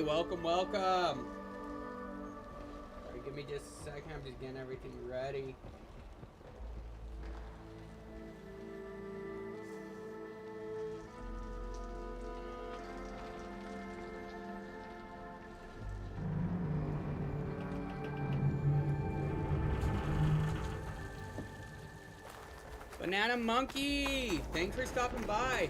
welcome, welcome. Sorry, give me just a second. I'm just getting everything ready. Banana Monkey, thanks for stopping by.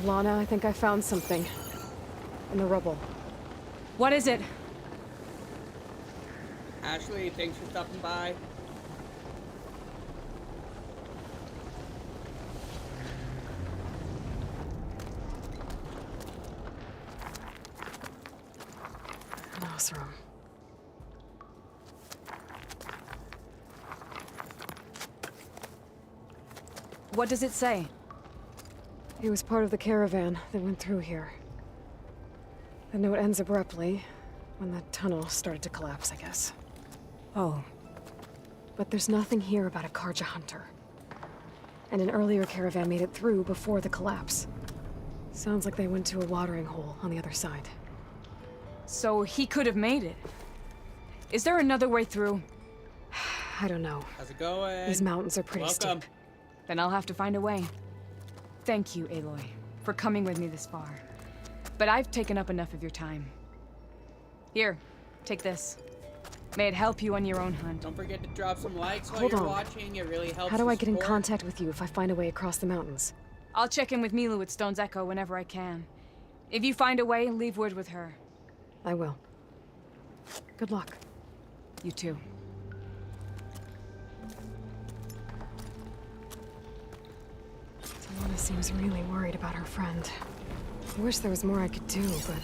Lana, I think I found something. In the rubble. What is it? Ashley, thanks for stopping by. Nostrum. What does it say? He was part of the caravan that went through here. The note ends abruptly, when the tunnel started to collapse, I guess. Oh. But there's nothing here about a Karja hunter. And an earlier caravan made it through before the collapse. Sounds like they went to a watering hole on the other side. So he could have made it. Is there another way through? I don't know. How's it going? These mountains are pretty Welcome. steep. Then I'll have to find a way. Thank you, Aloy, for coming with me this far. But I've taken up enough of your time. Here, take this. May it help you on your own hunt. Don't forget to drop some likes while Hold you're on. watching. It really helps. How do the I get in support. contact with you if I find a way across the mountains? I'll check in with Milu at Stone's Echo whenever I can. If you find a way, leave word with her. I will. Good luck. You too. Lana seems really worried about her friend. I wish there was more I could do, but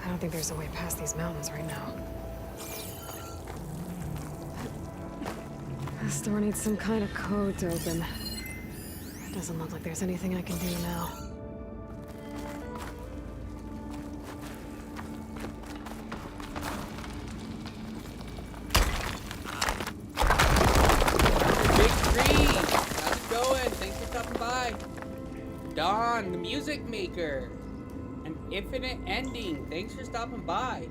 I don't think there's a way past these mountains right now. This door needs some kind of code to open. It doesn't look like there's anything I can do now. Big Three, how's it going? Thanks for stopping by. Dawn, the music maker. An infinite ending. Thanks for stopping by.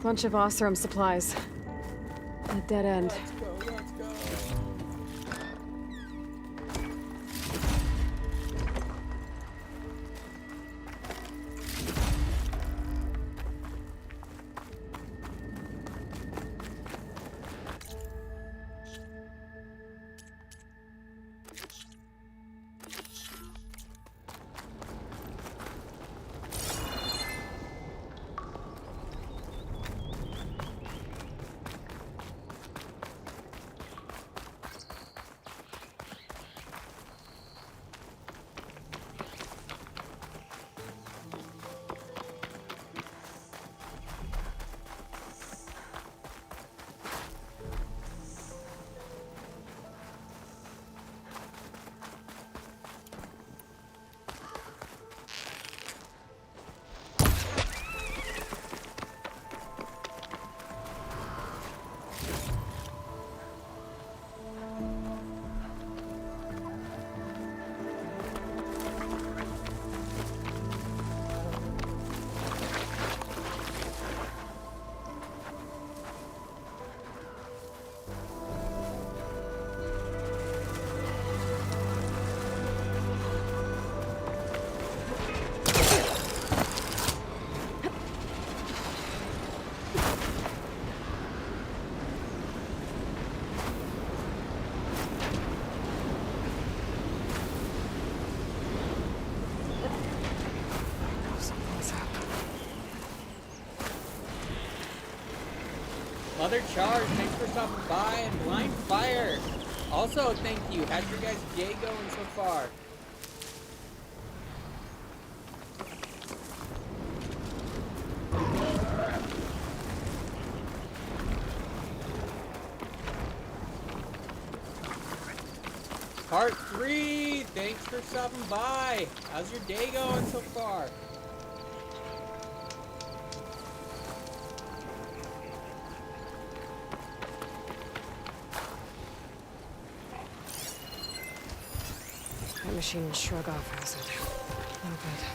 Bunch of Osram supplies. A dead end. Let's go, let's go. Mother Charge, thanks for stopping by, and Blind Fire. Also, thank you. How's your guys' day going so far? Part 3! Thanks for stopping by. How's your day going so far? That machine will shrug off acid. No good.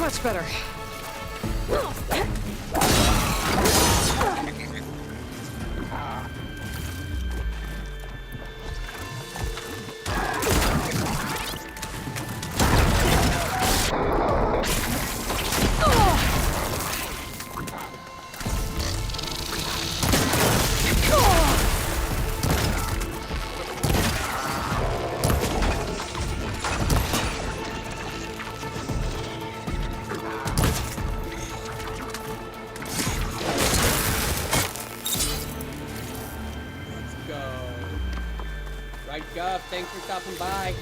Much better. Right, Guff, thanks for stopping by.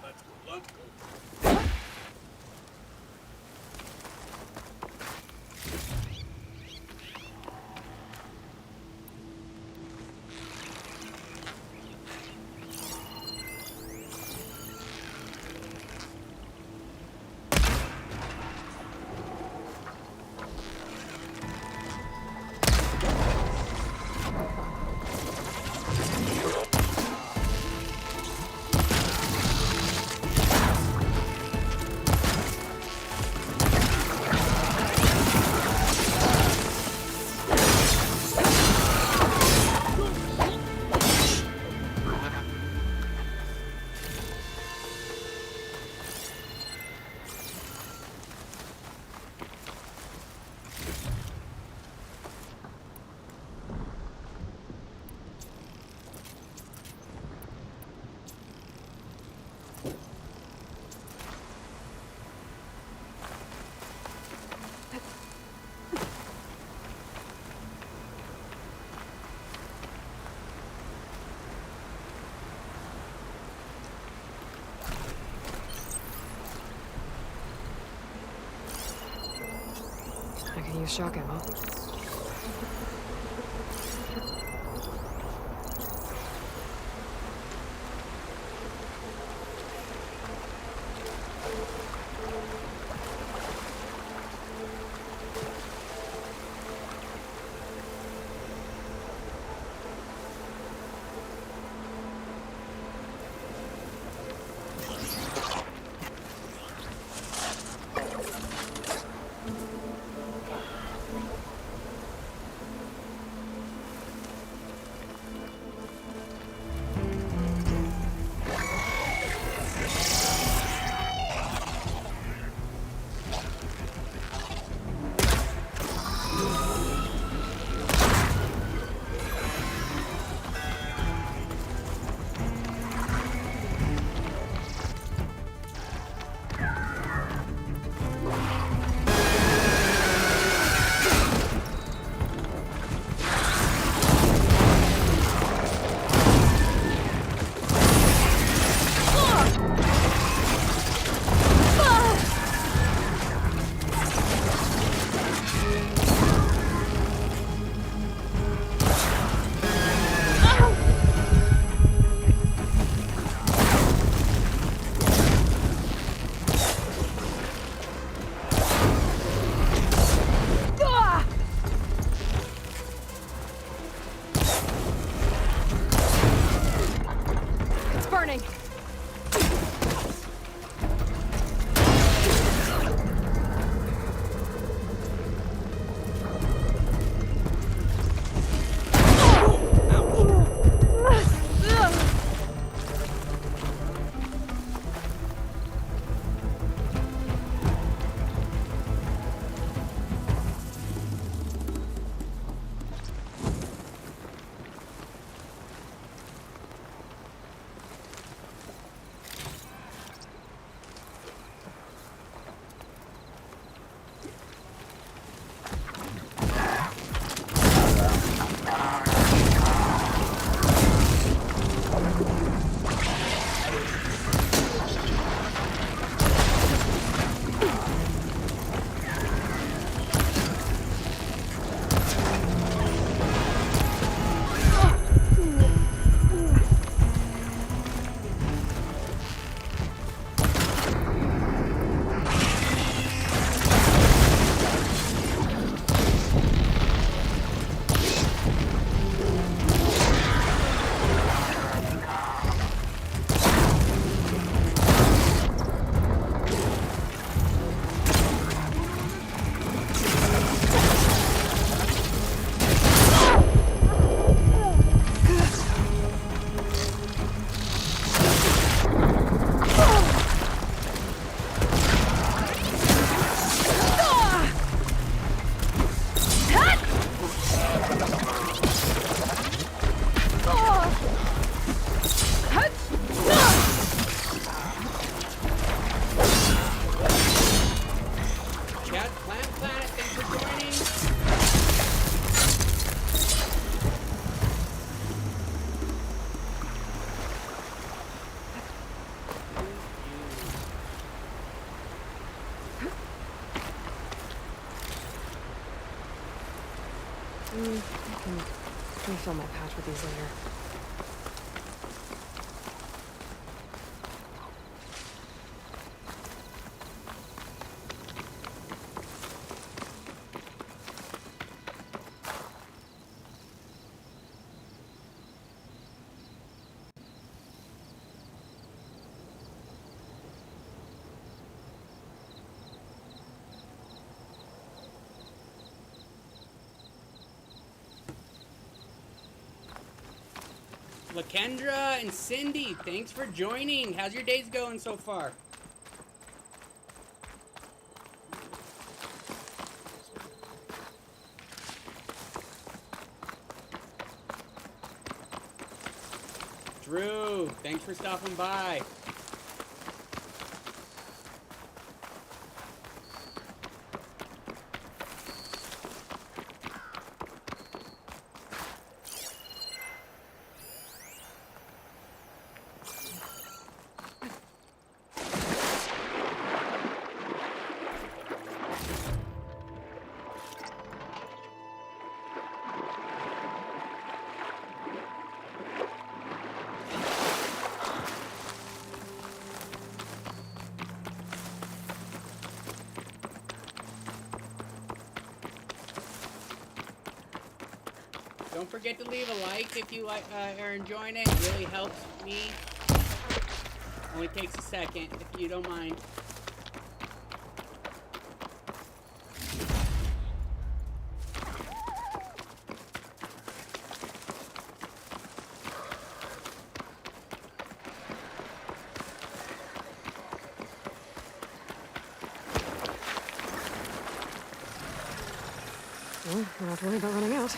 Let's go. I can use shock ammo. burning! Chat Plant Planet, thanks for joining. I can refill my patch with these later. Lakendra and Cindy, thanks for joining. How's your days going so far? Drew, thanks for stopping by. Don't forget to leave a like if you are enjoying it. It really helps me. Only takes a second, if you don't mind. Well, we're not worried about running out.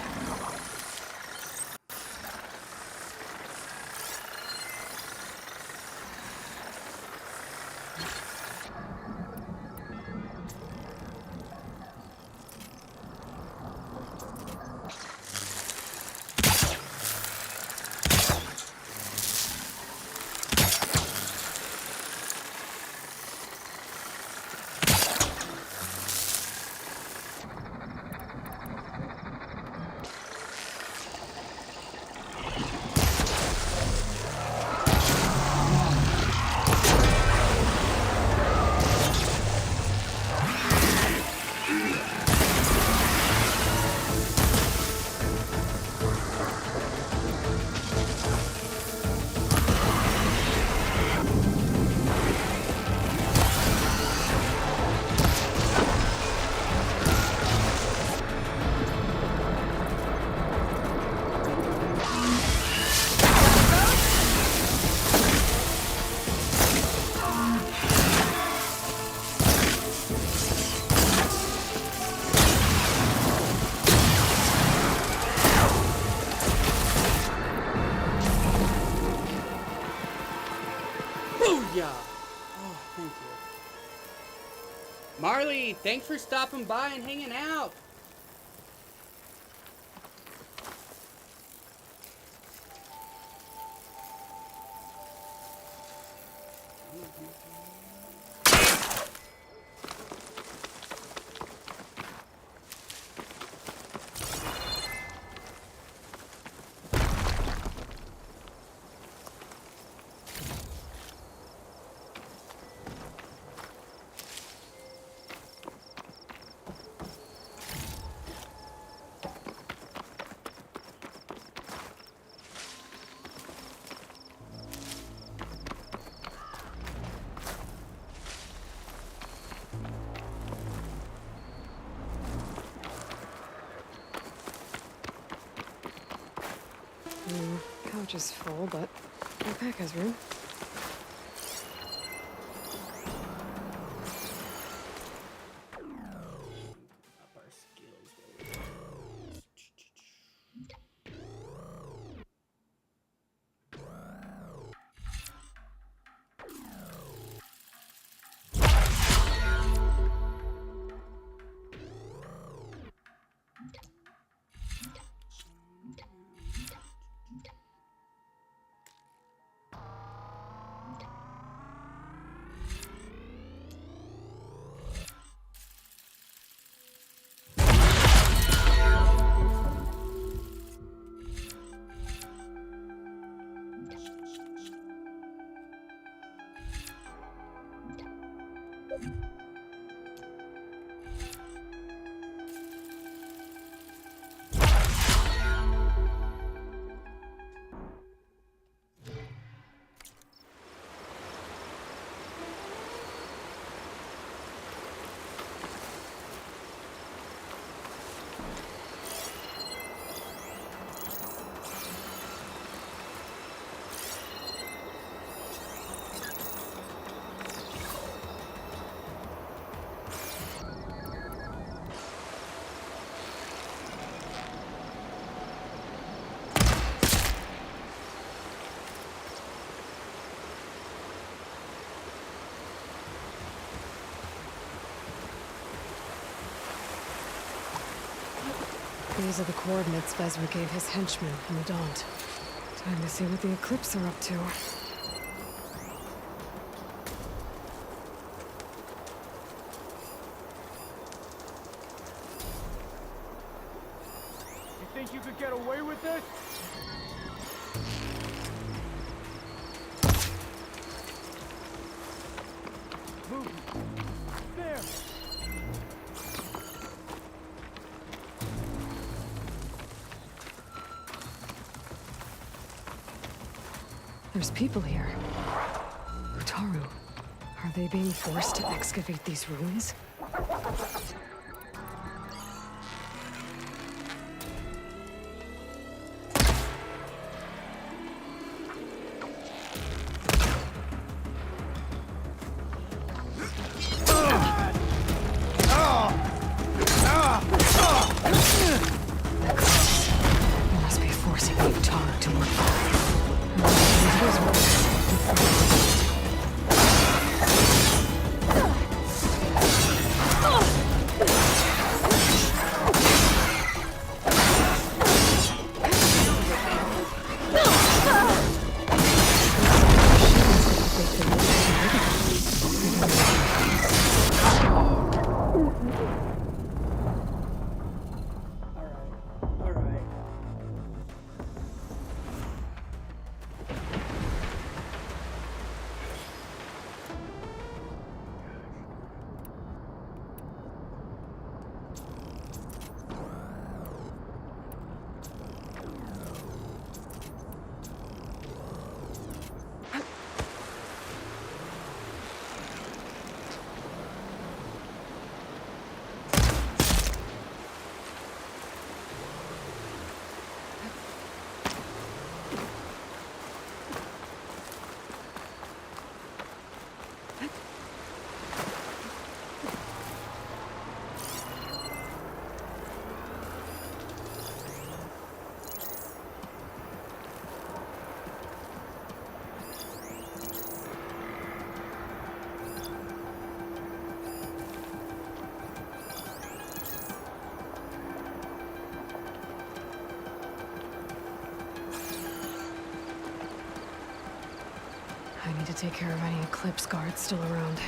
Hallelujah! Oh, thank you. Marley, thanks for stopping by and hanging out. Couch is full, but my pack has room. Up our skills. These are the coordinates Vezra gave his henchmen in the Daunt. Time to see what the Eclipse are up to. You think you could get away with this? Move. There! There's people here. Utaru. Are they being forced to excavate these ruins? They must be forcing the Utaru to work. I need to take care of any Eclipse guards still around.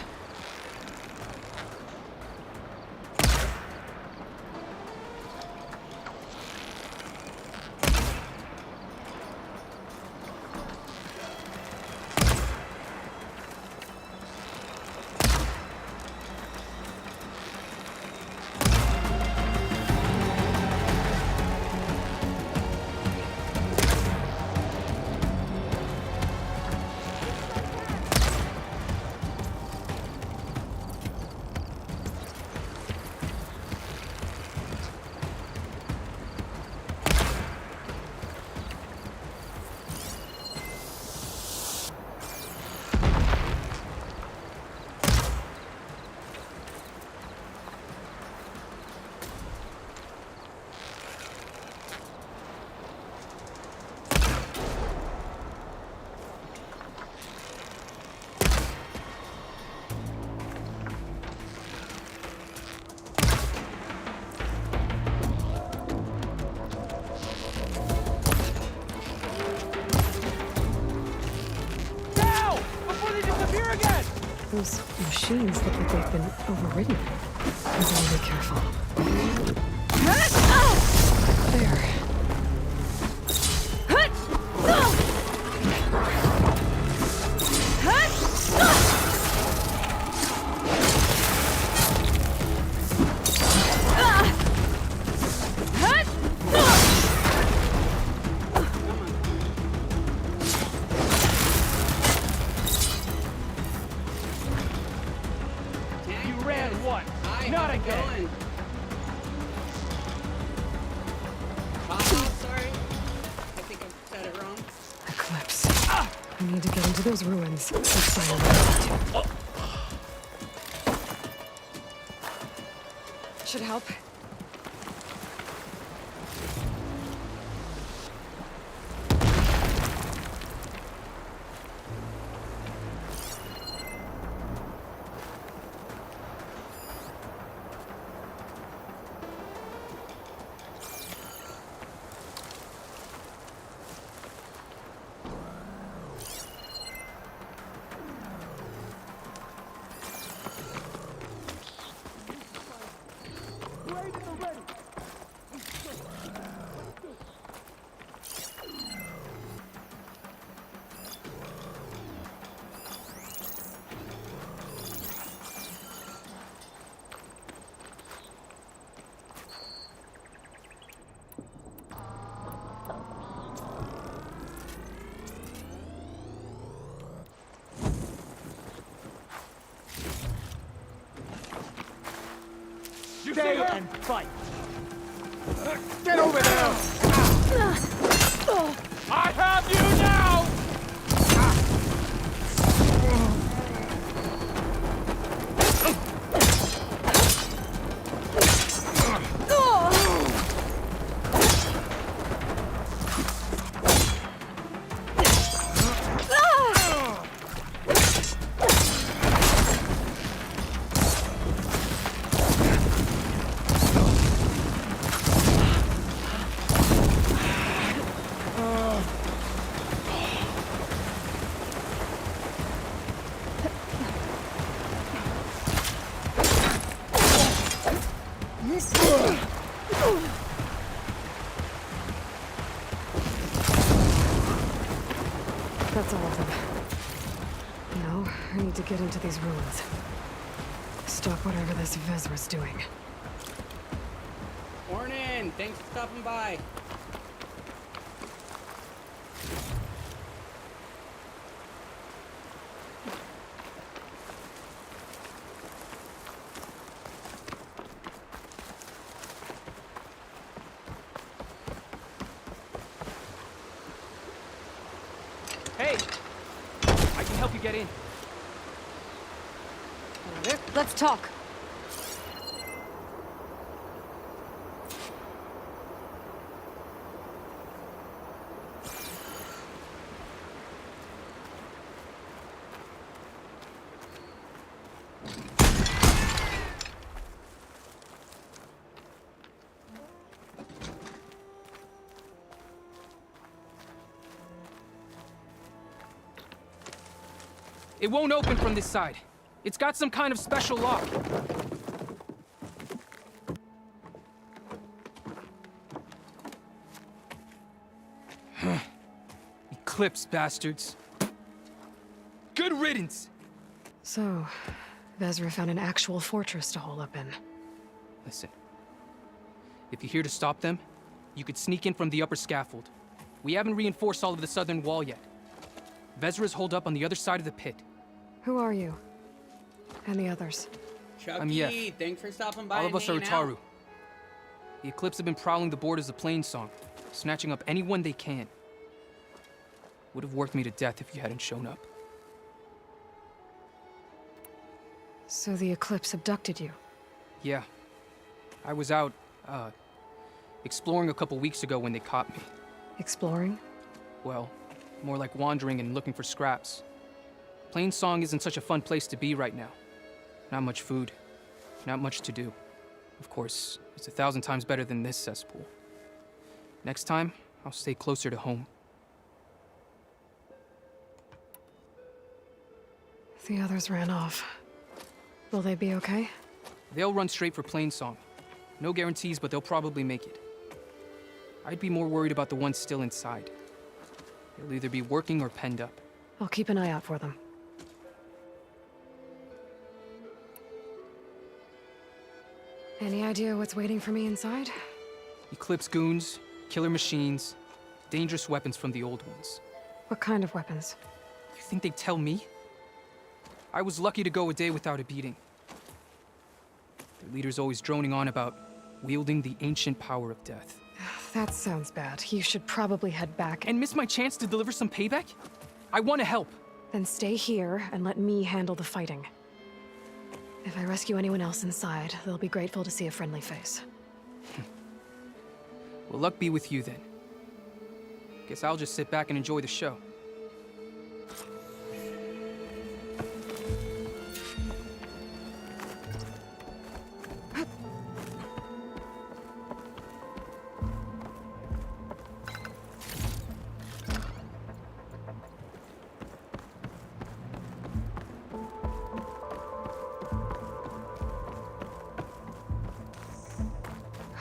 Now! Before they disappear again! Those machines look like they've been overridden. I better be careful. There. You ran one, Hi, not how's it again. going? Sorry. I think I said it wrong. Eclipse. I need to get into those ruins. Let's find out. Should help. Raiden already! Stay and fight! Get over there! I have you now! That's all of them. Now, I need to get into these ruins. Stop whatever this Vezra's doing. Morning. Thanks for stopping by. Hey! I can help you get in. Let's talk. It won't open from this side. It's got some kind of special lock. Eclipse, bastards. Good riddance! So, Vezra found an actual fortress to hole up in. Listen. If you're here to stop them, you could sneak in from the upper scaffold. We haven't reinforced all of the southern wall yet. Vezra's holed up on the other side of the pit. Who are you? And the others? Chucky, Yef. thanks for stopping by. All of and us are hanging out. Utaru. The Eclipse have been prowling the borders of Plainsong, snatching up anyone they can. Would have worked me to death if you hadn't shown up. So the Eclipse abducted you? Yeah. I was out, exploring a couple weeks ago when they caught me. Exploring? Well, more like wandering and looking for scraps. Plainsong isn't such a fun place to be right now. Not much food. Not much to do. Of course, it's 1,000 times better than this cesspool. Next time, I'll stay closer to home. The others ran off. Will they be okay? They'll run straight for Plainsong. No guarantees, but they'll probably make it. I'd be more worried about the ones still inside. They'll either be working or penned up. I'll keep an eye out for them. Any idea what's waiting for me inside? Eclipse goons, killer machines, dangerous weapons from the old ones. What kind of weapons? You think they'd tell me? I was lucky to go a day without a beating. Their leader's always droning on about wielding the ancient power of death. That sounds bad. You should probably head back. And miss my chance to deliver some payback? I want to help. Then stay here and let me handle the fighting. If I rescue anyone else inside, they'll be grateful to see a friendly face. Well, luck be with you then. Guess I'll just sit back and enjoy the show.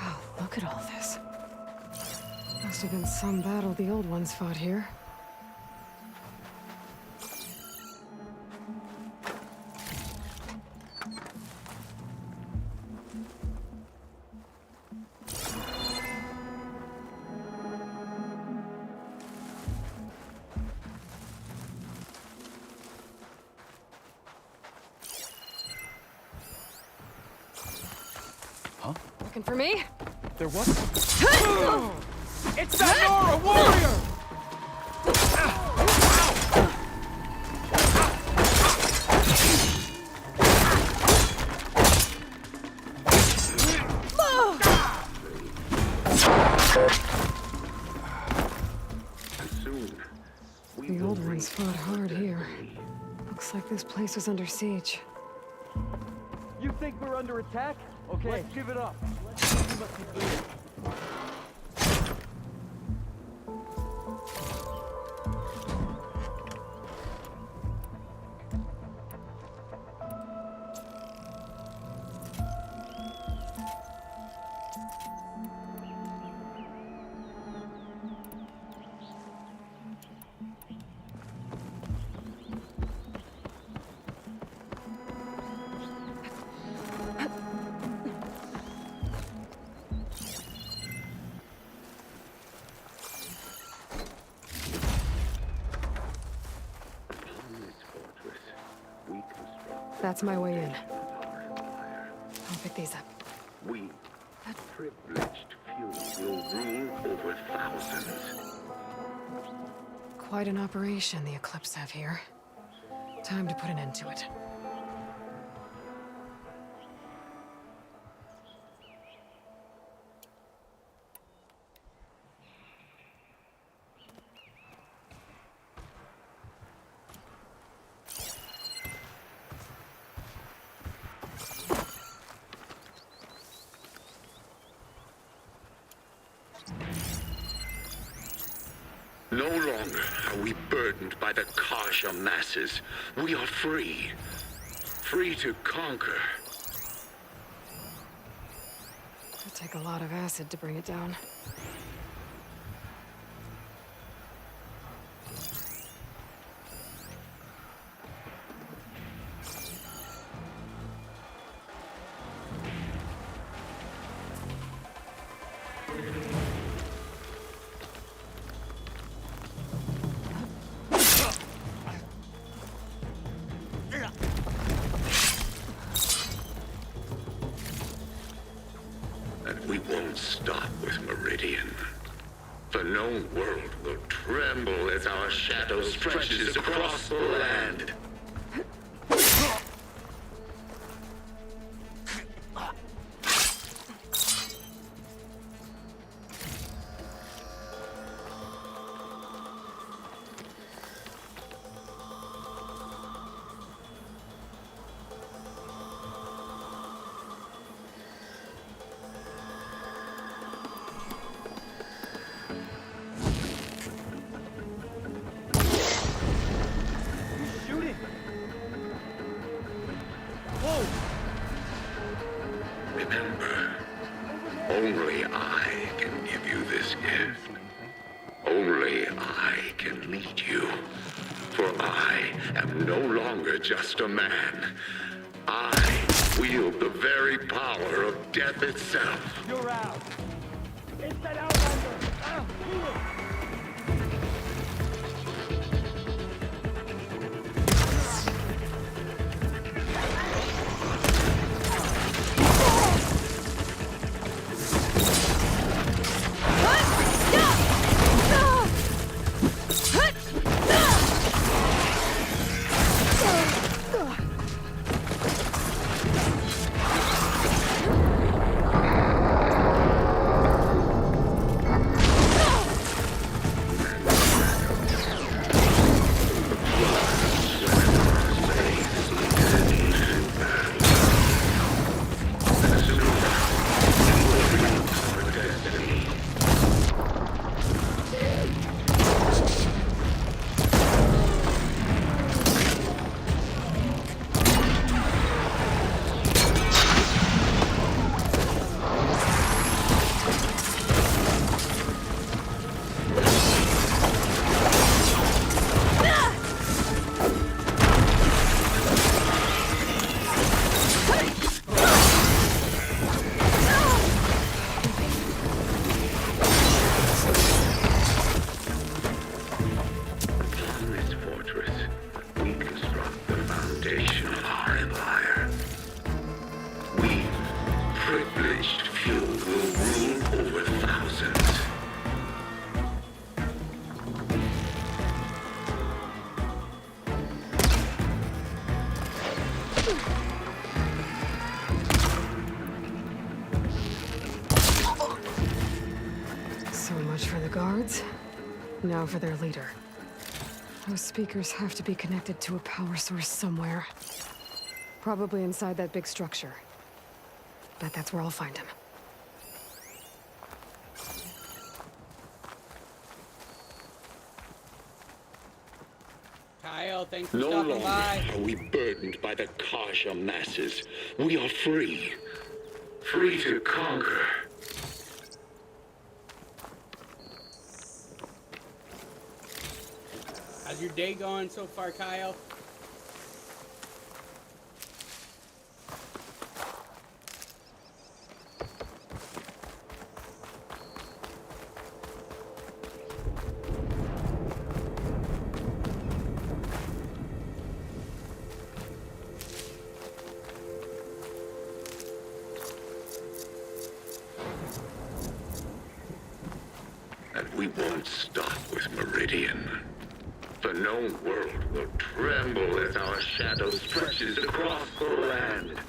Oh, look at all this. Must have been some battle the old ones fought here. Looking for me? There was? It's that Nora warrior! The old ones fought hard here. Looks like this place was under siege. You think we're under attack? Okay, let's give it up. You must be bleeding. That's my way in. I'll pick these up. We, privileged few, will rule over thousands. Quite an operation the Eclipse have here. Time to put an end to it. No longer are we burdened by the Karja masses. We are free. Free to conquer. It'll take a lot of acid to bring it down. And we won't stop with Meridian. The known world will tremble as our shadow stretches across the land. Shooting! Whoa! Remember, only I can give you this gift. Only I can lead you. For I am no longer just a man. I wield the very power of death itself. You're out! It's that Outlander! Ah, move it! Upon this fortress, we construct the foundation of our empire. We, privileged few, will rule over thousands. So much for the guards. Now for their leader. Those speakers have to be connected to a power source somewhere. Probably inside that big structure. Bet that's where I'll find him. Kyle, thanks for No stopping longer by. are we burdened by the Karja masses. We are free. Free to conquer. How's your day going so far, Kyle? And we won't stop with Meridian. The known world will tremble as our shadow stretches across the land.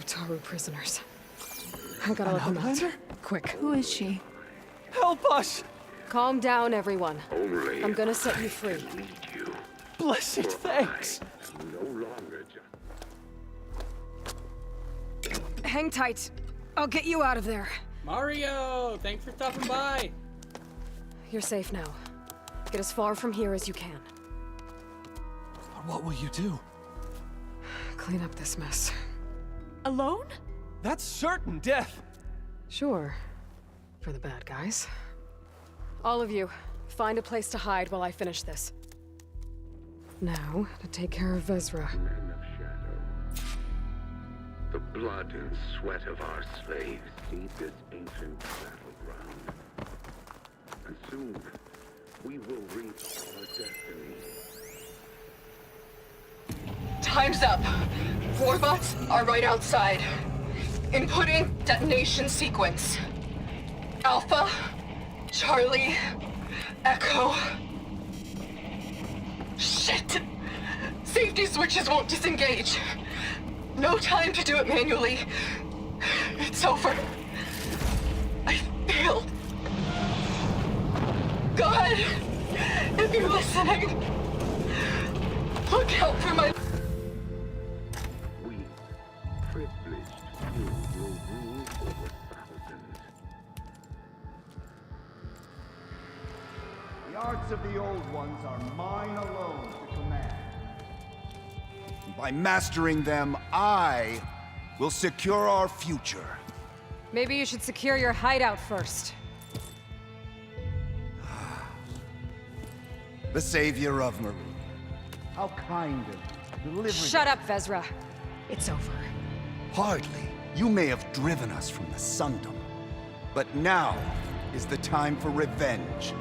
Otaru prisoners. I gotta let them out. Outlander? Quick. Who is she? Help us! Calm down, everyone. Only I'm gonna set you I free. can lead you. Blessed thanks! I am no longer just... Hang tight. I'll get you out of there. Mario, thanks for stopping by. You're safe now. Get as far from here as you can. But what will you do? Clean up this mess. Alone? That's certain death! Sure. For the bad guys. All of you, find a place to hide while I finish this. Now, to take care of Vezra. Men of shadow. The blood and sweat of our slaves seed this ancient battleground. And soon, we will reach our destiny. Time's up. Warbots are right outside. Inputting detonation sequence. Alpha, Charlie, Echo. Shit! Safety switches won't disengage. No time to do it manually. It's over. I failed. Go ahead, if you're listening. Look out for my... We, privileged few, will rule over thousands. The arts of the old ones are mine alone to command. By mastering them, I will secure our future. Maybe you should secure your hideout first. The savior of Maru. How kind of you, delivering... Shut up, Vezra. It's over. Hardly. You may have driven us from the Sundom. But now is the time for revenge.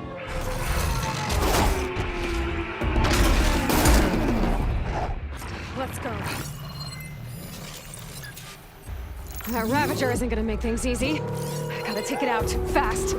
Let's go. That Ravager isn't gonna make things easy. I gotta take it out, fast.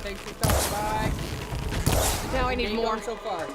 Thanks for stopping by. Now I need Game more. on so far.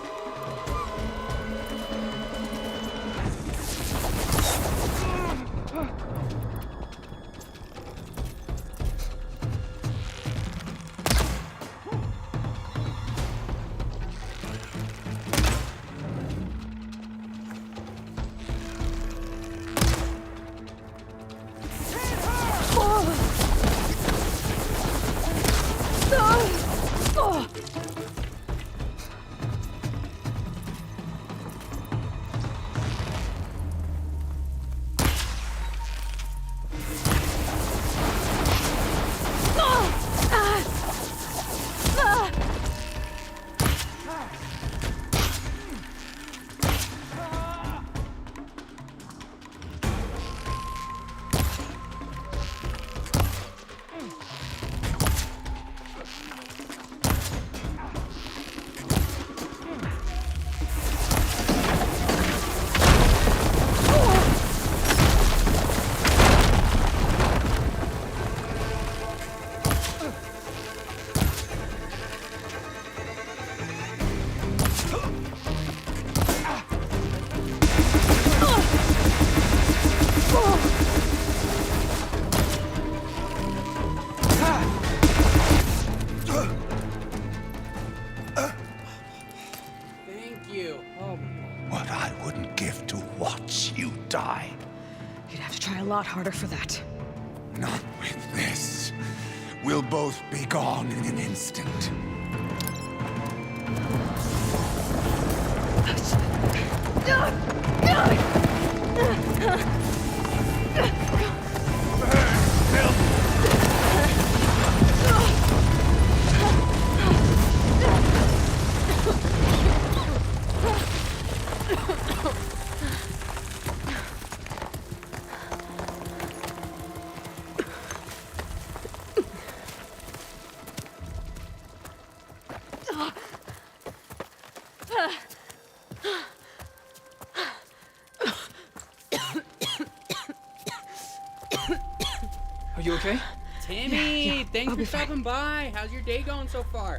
Thank you. Oh my God. What I wouldn't give to watch you die. You'd have to try a lot harder for that. Not with this. We'll both be gone in an instant. Are you okay? Timmy, thanks I'll for be fine. stopping by. How's your day going so far?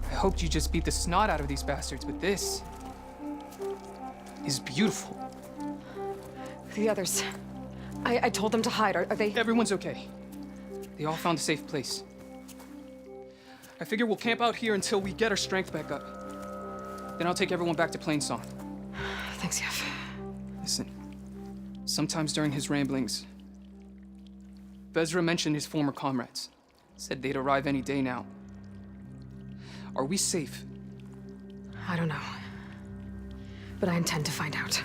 I hoped you just beat the snot out of these bastards, but this is beautiful. The others. I told them to hide. Are they? Everyone's okay. They all found a safe place. I figure we'll camp out here until we get our strength back up. Then I'll take everyone back to Plainsong. Thanks, Yef. Listen, sometimes during his ramblings, Vezra mentioned his former comrades. Said they'd arrive any day now. Are we safe? I don't know. But I intend to find out.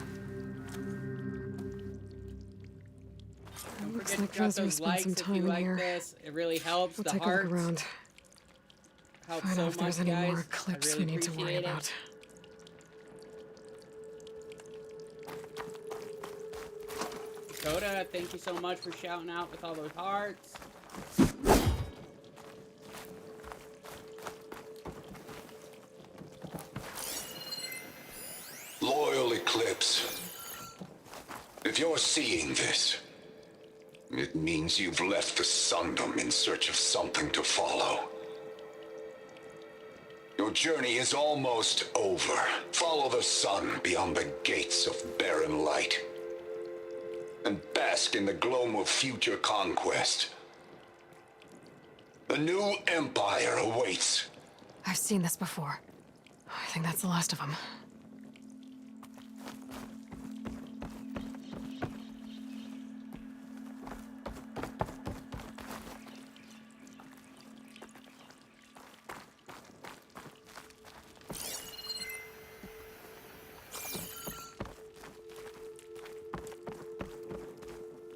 Don't Looks forget like to drop Vezra those spent likes some if you time in like here. this. It really helps. We'll The take a hearts look around. help Find so out if there's much, any guys. more I eclipse really we need to worry appreciate it. about. Dakota, thank you so much for shouting out with all those hearts. Loyal Eclipse, if you're seeing this, it means you've left the Sundom in search of something to follow. Your journey is almost over. Follow the sun beyond the gates of barren light, and bask in the gloam of future conquest. A new empire awaits. I've seen this before. I think that's the last of them.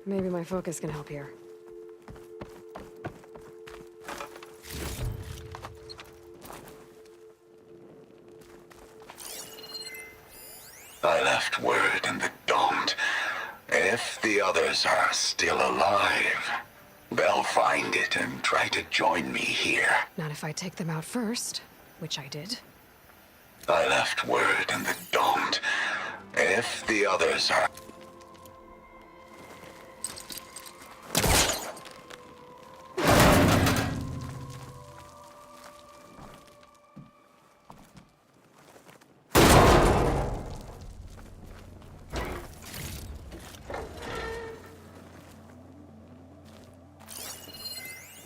Maybe my focus can help here. I left word in the domed. If the others are still alive, they'll find it and try to join me here. Not if I take them out first, which I did. I left word in the domed. If the others are...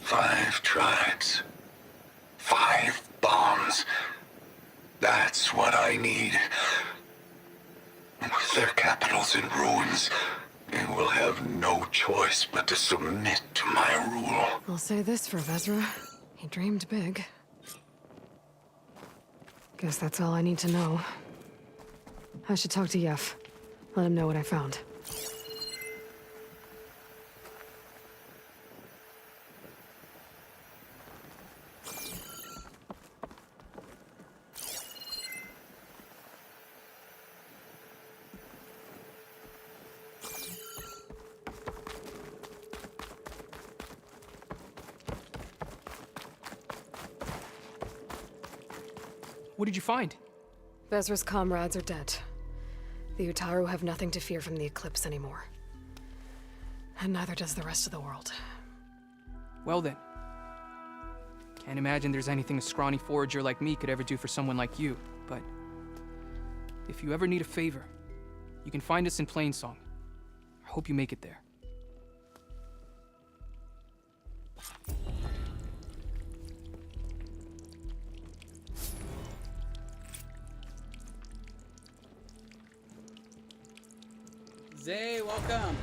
Five tribes. 5 bombs. That's what I need. With their capitals in ruins, they will have no choice but to submit to my rule. I'll say this for Vezra. He dreamed big. Guess that's all I need to know. I should talk to Yef. Let him know what I found. What did you find? Vezra's comrades are dead. The Utaru have nothing to fear from the Eclipse anymore. And neither does the rest of the world. Well then. Can't imagine there's anything a scrawny forager like me could ever do for someone like you, but if you ever need a favor, you can find us in Plainsong. I hope you make it there. Zay, welcome.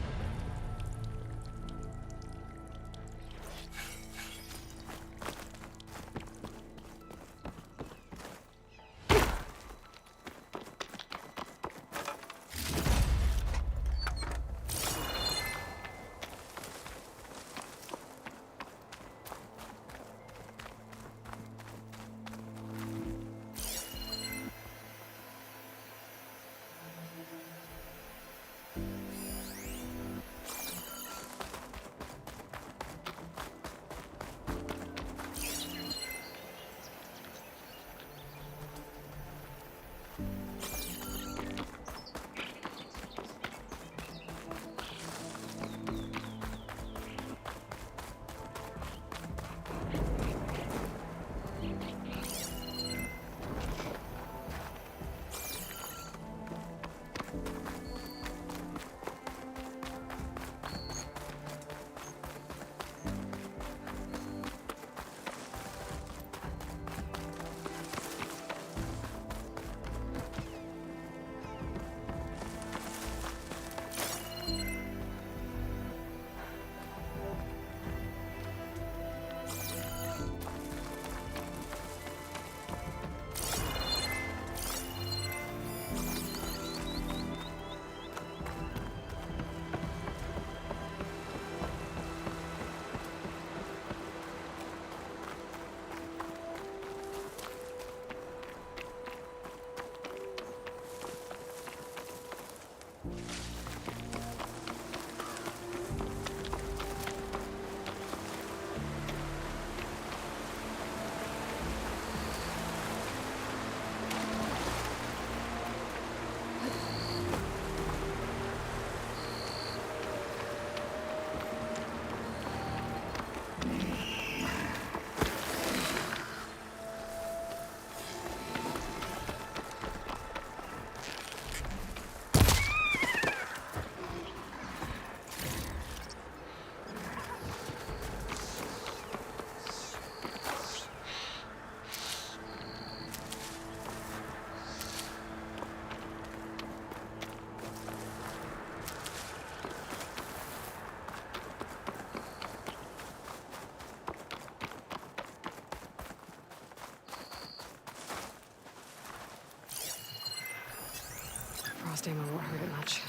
Frost ammo won't hurt it much.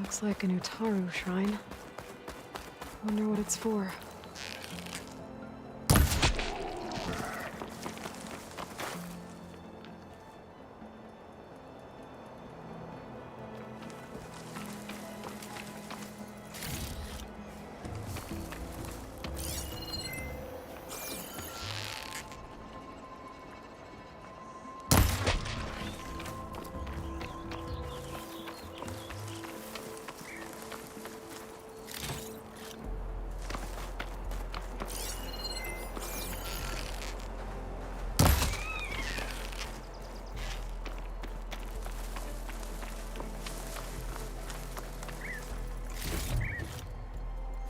Looks like a Nutaru shrine. Wonder what it's for.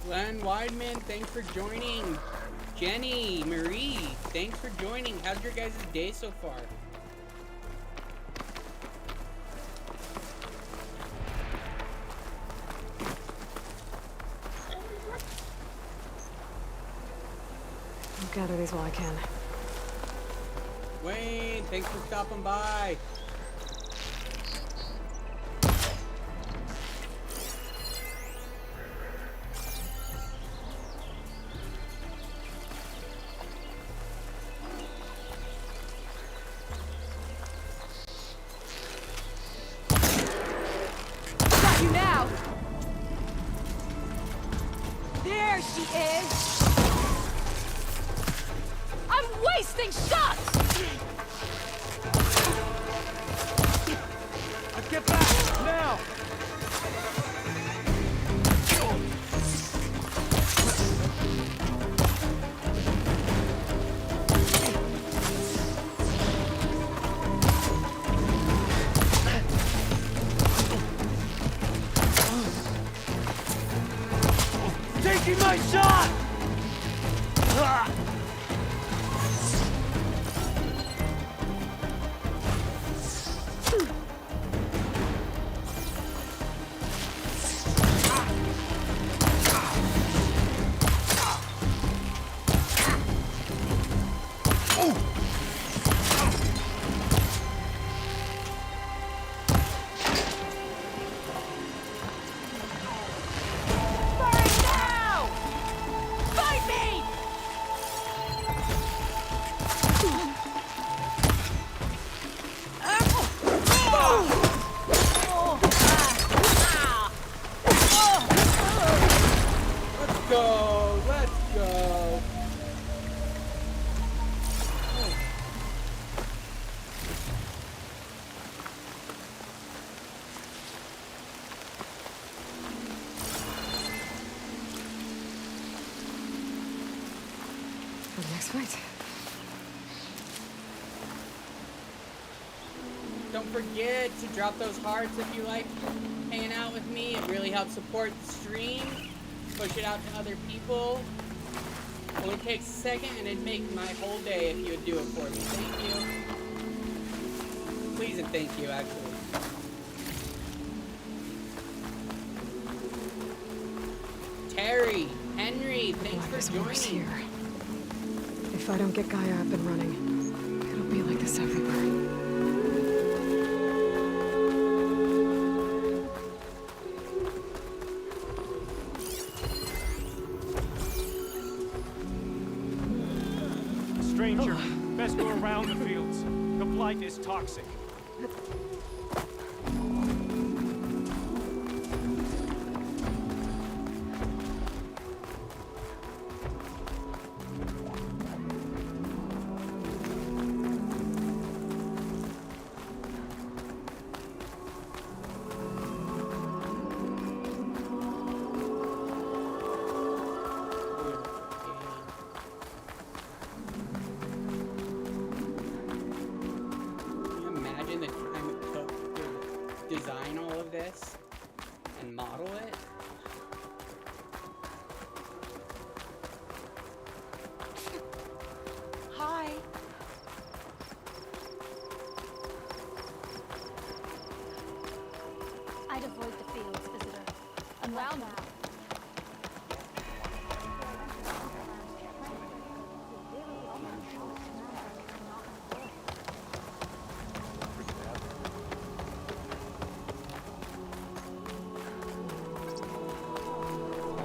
Glenn Weidman, thanks for joining. Jenny, Marie, thanks for joining. How's your guys' day so far? I'll gather these while I can. Wayne, thanks for stopping by. Got you now! There thing sucks! Get back! Now! Taking my shot! Let's go. For the next fight. Don't forget to drop those hearts if you like hanging out with me. It really helps support the stream. Push it out to other people. Only takes a second and it'd make my whole day if you would do it for me. Thank you. Please and thank you, actually. Terry, Henry, thanks for joining. Here. If I don't get Gaia up and running, it'll be like this everywhere. Stranger, best go around the fields. The blight is toxic. Design all of this and model it. Hi. I'd avoid the fields, visitor. Unless now.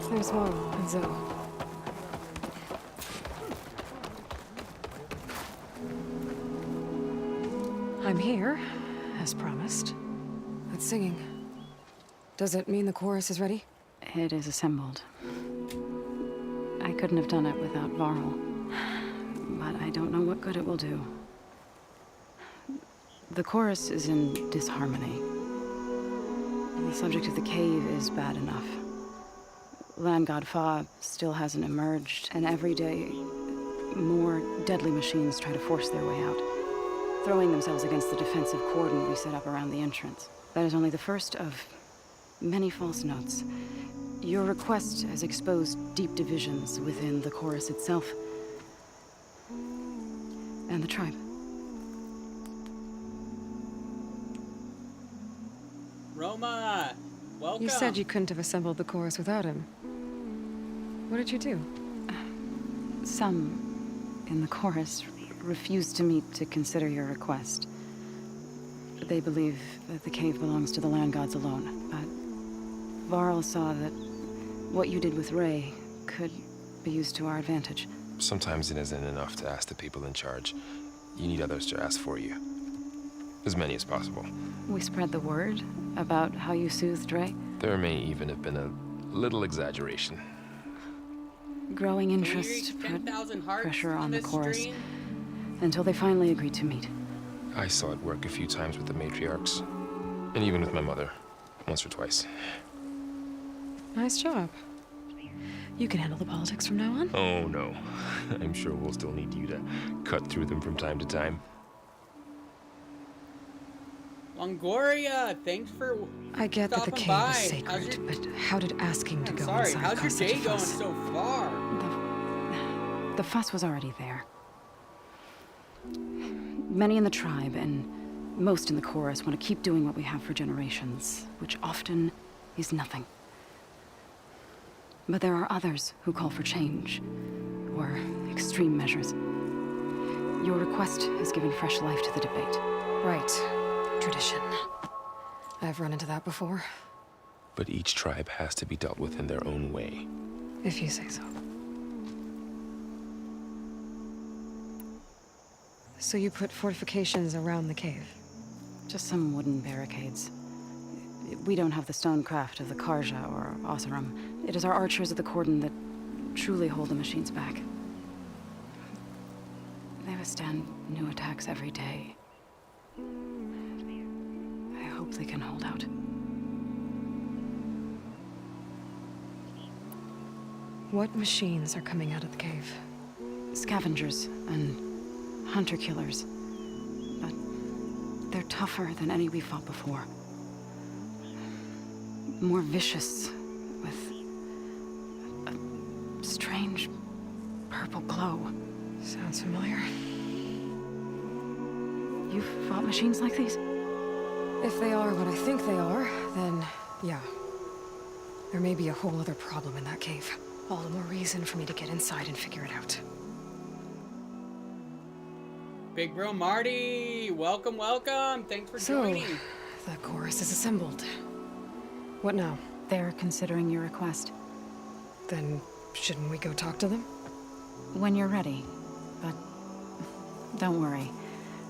There's Varl and Zoe. I'm here, as promised. That singing. Does it mean the chorus is ready? It is assembled. I couldn't have done it without Varl. But I don't know what good it will do. The chorus is in disharmony. The subject of the cave is bad enough. Land God Fa still hasn't emerged, and every day, more deadly machines try to force their way out, throwing themselves against the defensive cordon we set up around the entrance. That is only the first of many false notes. Your request has exposed deep divisions within the chorus itself and the tribe. Roma, welcome. You said you couldn't have assembled the chorus without him. What did you do? Some in the chorus refused to meet to consider your request. They believe that the cave belongs to the land gods alone, but Varl saw that what you did with Ray could be used to our advantage. Sometimes it isn't enough to ask the people in charge. You need others to ask for you. As many as possible. We spread the word about how you soothed Ray. There may even have been a little exaggeration. Growing Can we interest reach put 10,000 hearts pressure on the this chorus. stream? until they finally agreed to meet. I saw it work a few times with the matriarchs. And even with my mother. Once or twice. Nice job. You can handle the politics from now on? Oh, no. I'm sure we'll still need you to cut through them from time to time. Longoria, thanks for I get that the stopping cave by. is sacred, but how did asking to I'm go sorry, inside how's your cause such a day going fuss? so far? The fuss was already there. Many in the tribe, and most in the chorus, want to keep doing what we have for generations, which often is nothing. But there are others who call for change, or extreme measures. Your request has given fresh life to the debate. Right. Tradition. I've run into that before. But each tribe has to be dealt with in their own way. If you say so. So you put fortifications around the cave? Just some wooden barricades. We don't have the stonecraft of the Karja or Oseram. It is our archers of the Cordon that truly hold the machines back. They withstand new attacks every day. I hope they can hold out. What machines are coming out of the cave? Scavengers and hunter-killers. But they're tougher than any we fought before. More vicious, with a strange purple glow. Sounds familiar. You've fought machines like these? If they are what I think they are, then yeah. There may be a whole other problem in that cave. All the more reason for me to get inside and figure it out. Big bro Marty, welcome, welcome. Thanks for joining. The chorus is assembled. What now? They're considering your request. Then shouldn't we go talk to them? When you're ready. But don't worry.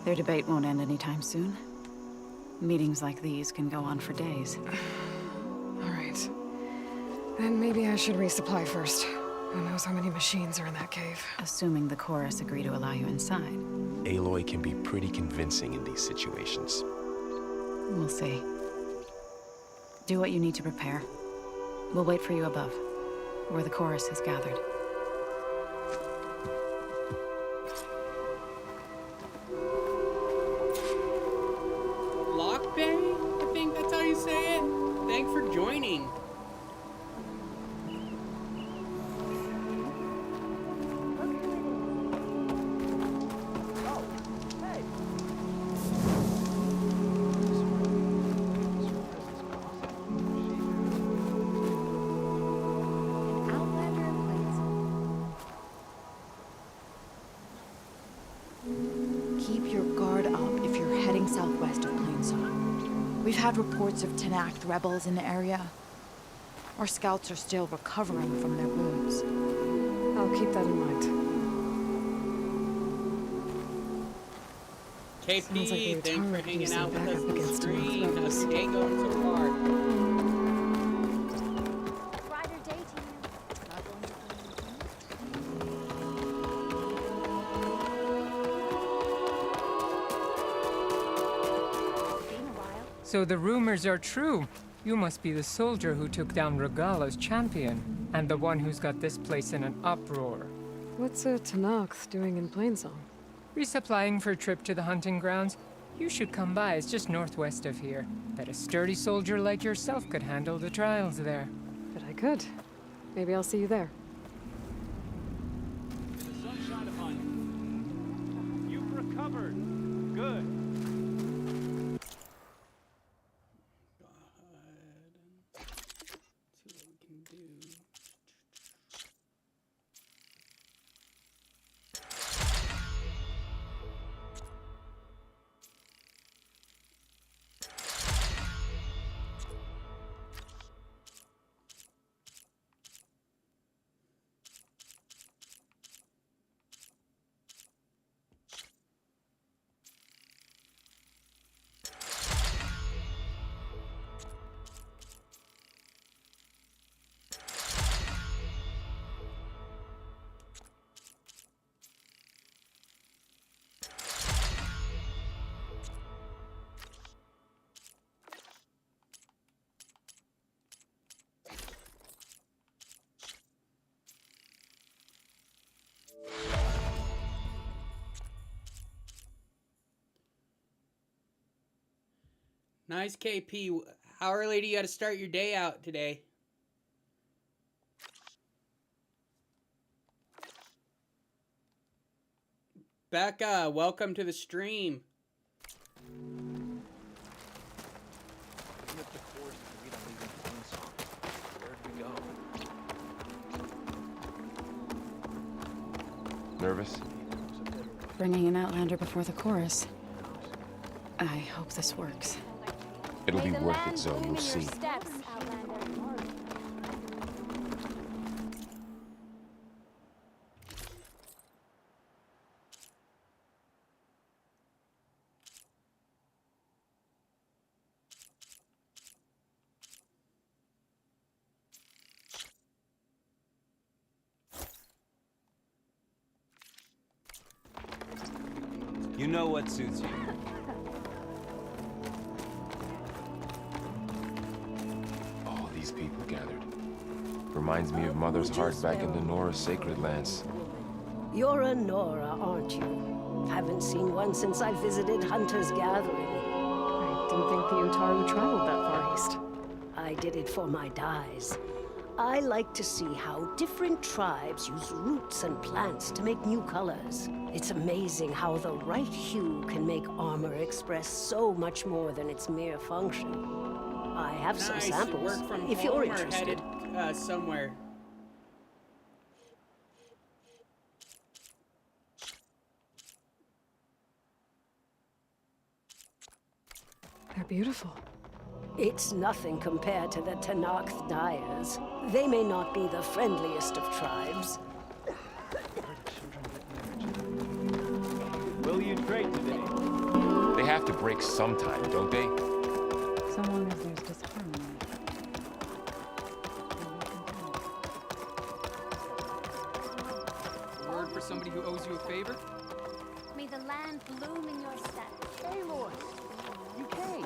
Their debate won't end anytime soon. Meetings like these can go on for days. All right. Then maybe I should resupply first. Who knows how many machines are in that cave? Assuming the chorus agree to allow you inside. Aloy can be pretty convincing in these situations. We'll see. Do what you need to prepare. We'll wait for you above, where the chorus has gathered. Lock Bay? I think that's how you say it. Thanks for joining. Keep your guard up if you're heading southwest of Plainsong. We've had reports of Tenakth rebels in the area. Our scouts are still recovering from their wounds. I'll keep that in mind. KP, Sounds like the thanks for Atara hanging using out with us backup on the against stream. Tenakth How's rebels. your day going so far? Brighter day to you. Not going to been a while. So the rumors are true. You must be the soldier who took down Regala's champion, and the one who's got this place in an uproar. What's a Tenakth doing in Plainsong? Resupplying for a trip to the hunting grounds? You should come by, it's just northwest of here. Bet a sturdy soldier like yourself could handle the trials there. But I could. Maybe I'll see you there. The sunshine upon you. You've recovered. Good. See what we can do. Nice, KP. How early do you got to start your day out today? Becca, welcome to the stream. Nervous? Bringing an Outlander before the chorus. I hope this works. It'll be worth it, Zoe. You'll see. Steps, Outlander. You know what suits you. All these people gathered. Reminds me of Mother's heart back in the Nora sacred lands. You're a Nora, aren't you? Haven't seen one since I visited Hunter's Gathering. I didn't think the Utaru traveled that far east. I did it for my dyes. I like to see how different tribes use roots and plants to make new colors. It's amazing how the right hue can make armor express so much more than its mere function. I have some samples, Work from if home you're or interested. headed somewhere. They're beautiful. It's nothing compared to the Tenakth dyers. They may not be the friendliest of tribes. Will you trade today? They have to break sometime, don't they? So long as there's disharmony. A word for somebody who owes you a favor? May the land bloom in your steps. Aloy! You came!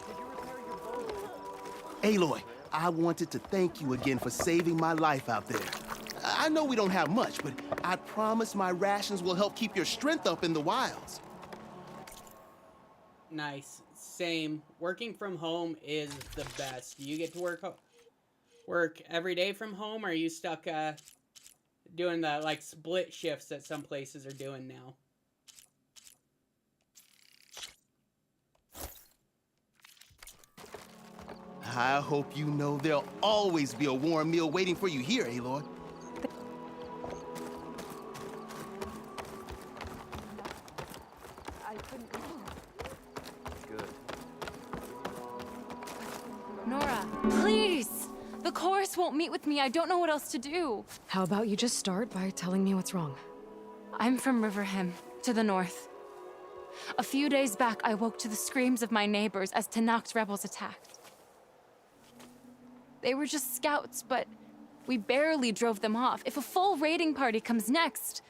Did you repair your boat? Aloy, I wanted to thank you again for saving my life out there. I know we don't have much, but I promise my rations will help keep your strength up in the wilds. Nice. Same. Working from home is the best. You get to work every day from home, or are you stuck doing the like split shifts that some places are doing now? I hope you know there'll always be a warm meal waiting for you here, Aloy. Nora, please! The chorus won't meet with me. I don't know what else to do. How about you just start by telling me what's wrong? I'm from Riverham, to the north. A few days back, I woke to the screams of my neighbors as Tenakth rebels attacked. They were just scouts, but we barely drove them off. If a full raiding party comes next,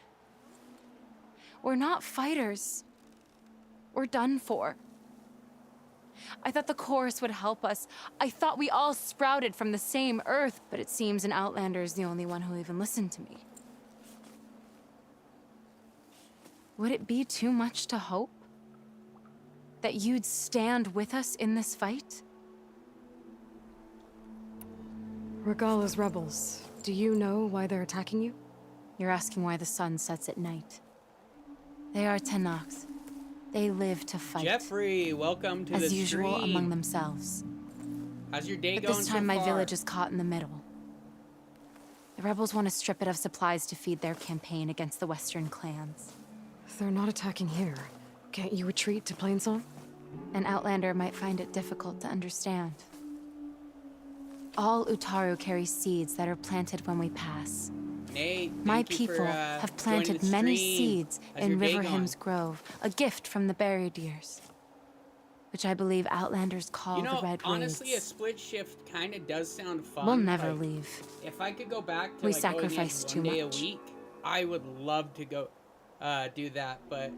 we're not fighters. We're done for. I thought the chorus would help us. I thought we all sprouted from the same earth, but it seems an Outlander is the only one who'll even listen to me. Would it be too much to hope that you'd stand with us in this fight? Regala's rebels. Do you know why they're attacking you? You're asking why the sun sets at night. They are Tenakth. They live to fight. Jeffrey, welcome to the stream. As usual among themselves. How's your day But going this time so my far? village is caught in the middle. The rebels want to strip it of supplies to feed their campaign against the Western clans. They're not attacking here. Can't you retreat to Plainsong? An Outlander might find it difficult to understand. All Utaru carry seeds that are planted when we pass. Nate, My thank you people for, have joining planted the many stream. seeds How's in your day Riverham's Grove, a gift from the buried years, which I believe Outlanders call You know, the Red honestly, Raids. a split shift kind of does sound fun. We'll never like, leave. If I could go back to We like going in sacrifice one too day much. a week, I would love to go do that. But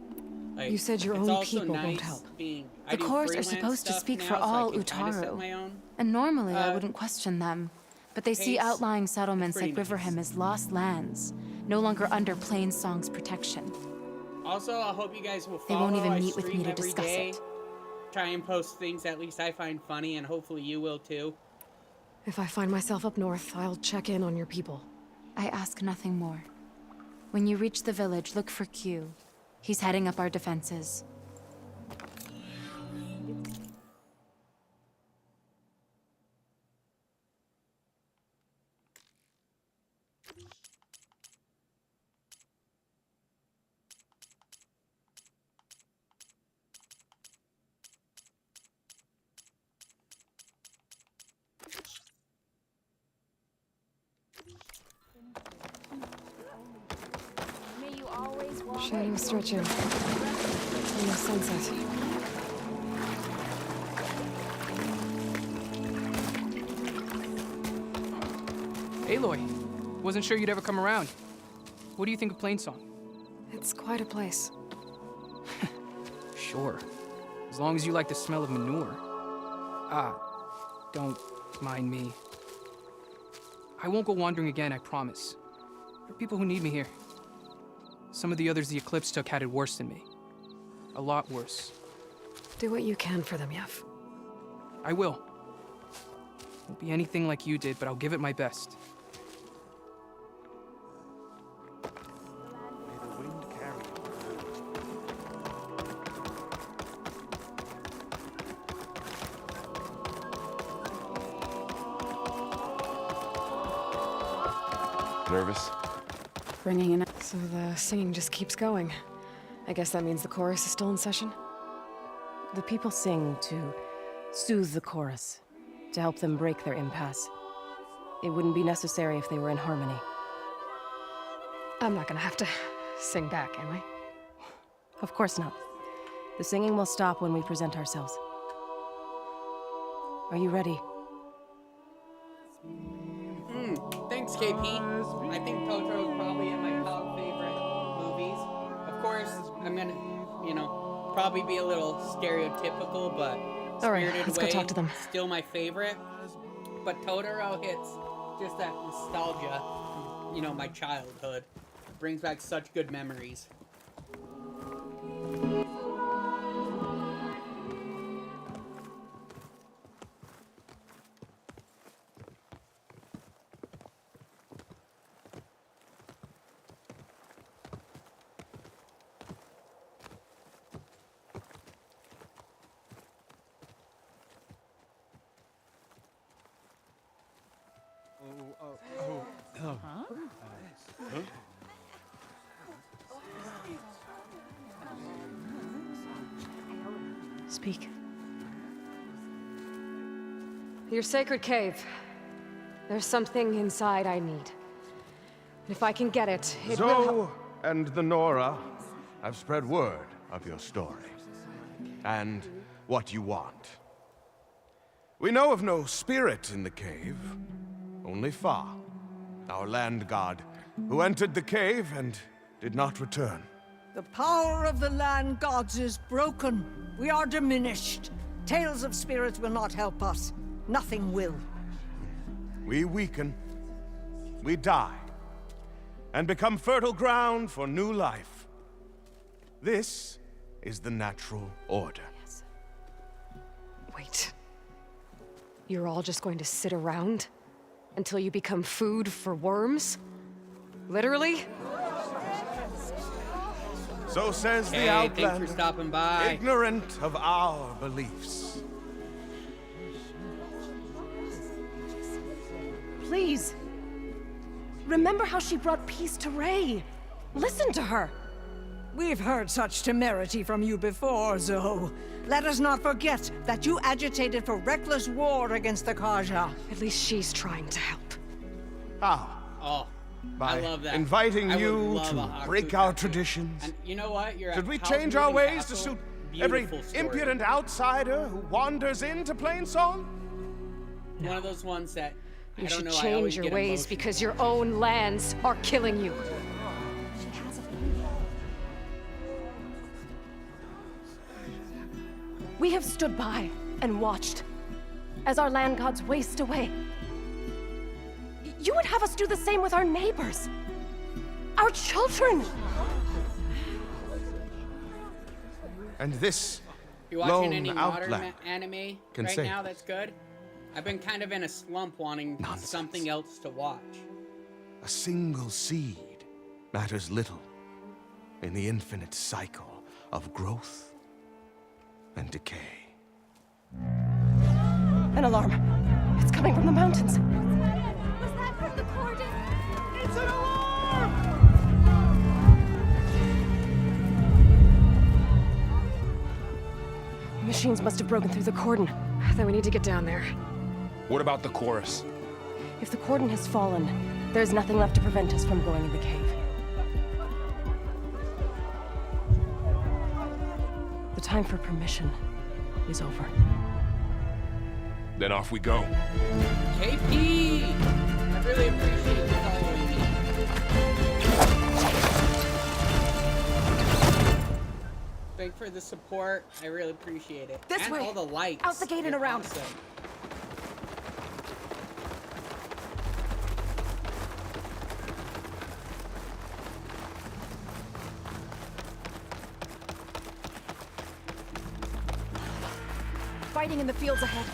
like, You said your it's own also people nice won't help. Being, I The do chorus are freelance supposed to stuff speak now, for so I all can kinda set Utaru. my own And normally I wouldn't question them, but they see pace. outlying settlements It's like pretty nice. Riverham as lost lands, no longer under Plainsong's protection. Also, I hope you guys will They follow. won't even I meet with stream me to every discuss day. it. try and post things at least I find funny, and hopefully you will too. If I find myself up north, I'll check in on your people. I ask nothing more. When you reach the village, look for Q. He's heading up our defenses. Shadow stretching. Almost sunset. Aloy, wasn't sure you'd ever come around. What do you think of Plainsong? It's quite a place. Sure. As long as you like the smell of manure. Don't mind me. I won't go wandering again, I promise. There are people who need me here. Some of the others the Eclipse took had it worse than me. A lot worse. Do what you can for them, Yev. I will. Won't be anything like you did, but I'll give it my best. Nervous? Bringing in. So the singing just keeps going. I guess that means the chorus is still in session? The people sing to soothe the chorus, to help them break their impasse. It wouldn't be necessary if they were in harmony. I'm not gonna have to sing back, am I? Of course not. The singing will stop when we present ourselves. Are you ready? Thanks, KP. I think Totoro is probably in my top favorite movies. Of course, I'm gonna, probably be a little stereotypical, but all right, Spirited let's Away, go talk to them. Still my favorite. But Totoro hits just that nostalgia, my childhood. Brings back such good memories. Speak. Your sacred cave. There's something inside I need. And if I can get it, it will Zoe and the Nora have spread word of your story. And what you want. We know of no spirit in the cave. Only Fa, our land god, who entered the cave and did not return. The power of the land gods is broken. We are diminished. Tales of spirits will not help us. Nothing will. We weaken. We die. And become fertile ground for new life. This is the natural order. Yes. Wait. You're all just going to sit around until you become food for worms? Literally? So says the Hey, Outlander, thanks for stopping by. ignorant of our beliefs. Please. Remember how she brought peace to Ray. Listen to her. We've heard such temerity from you before, Zoe. Let us not forget that you agitated for reckless war against the Kaja. At least she's trying to help. How? Oh, By I love that. inviting I would you love a to Haku break our tattoo. traditions. And you know what? You're Should at we Howl's change our Moving ways to Castle. suit every Beautiful story. impudent outsider who wanders into Plainsong? One of those ones that I You don't should know. I always change your get ways emotional. because your own lands are killing you. We have stood by and watched as our land gods waste away. You would have us do the same with our neighbors, our children. And this You watching lone any modern outlander anime can right save now that's good? I've been kind of in a slump wanting something else to watch. A single seed matters little in the infinite cycle of growth and decay. An alarm. It's coming from the mountains. Was that from the cordon? It's an alarm! Machines must have broken through the cordon. Then we need to get down there. What about the chorus? If the cordon has fallen, there's nothing left to prevent us from going in the cave. The time for permission is over. Then off we go. KP! I really appreciate you following me. Thanks for the support. I really appreciate it. This and way. all the lights. Out the gate and They're around. awesome. Fighting in the fields ahead.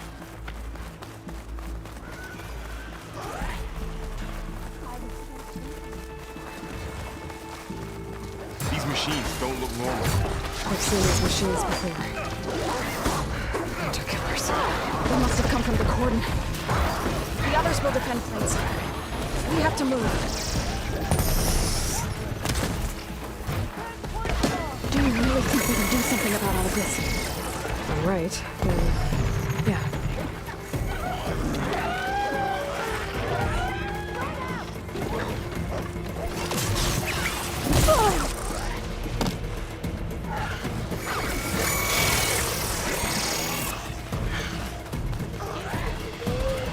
These machines don't look normal. I've seen these machines before. Hunter killers. They must have come from the cordon. The others will defend things. We have to move. Do you really think we can do something about all of this? All right. Then, yeah.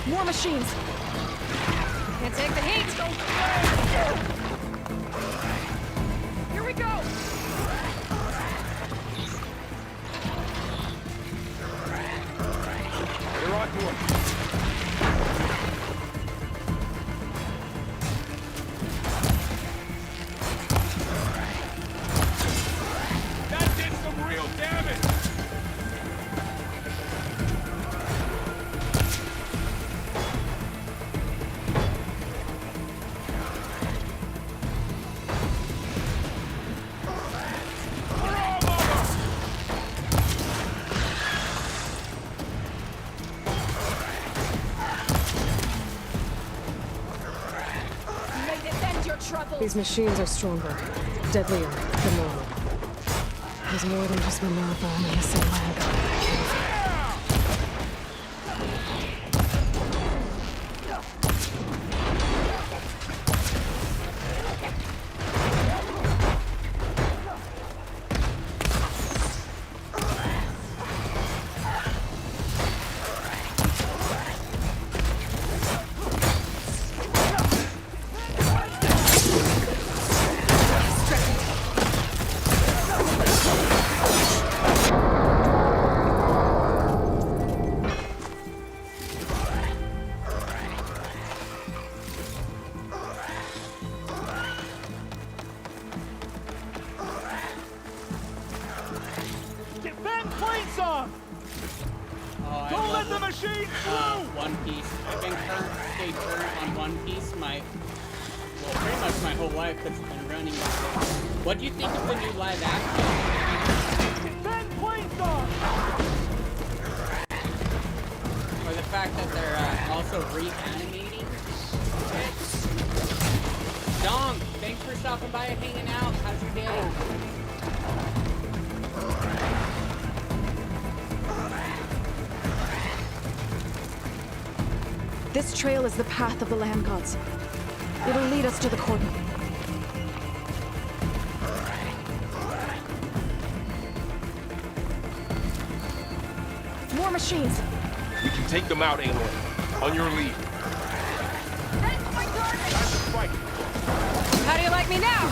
More machines. Can't take the heat. Here we go. They're on to us. That did some real damage. These machines are stronger, deadlier than normal. There's more than just Minerva and the missing land god in that cave. Defend Plainsong! Oh, I Don't love let the it. machine through! One Piece. I've been stayed current on One Piece pretty much my whole life because I've been running with it. What do you think of the new live action? Defend Plainsong! Or the fact that they're also reanimating it? Dong, thanks for stopping by and hanging out. How's your day? This trail is the path of the land gods. It'll lead us to the cordon. More machines. We can take them out, Aloy. On your lead. How do you like me now?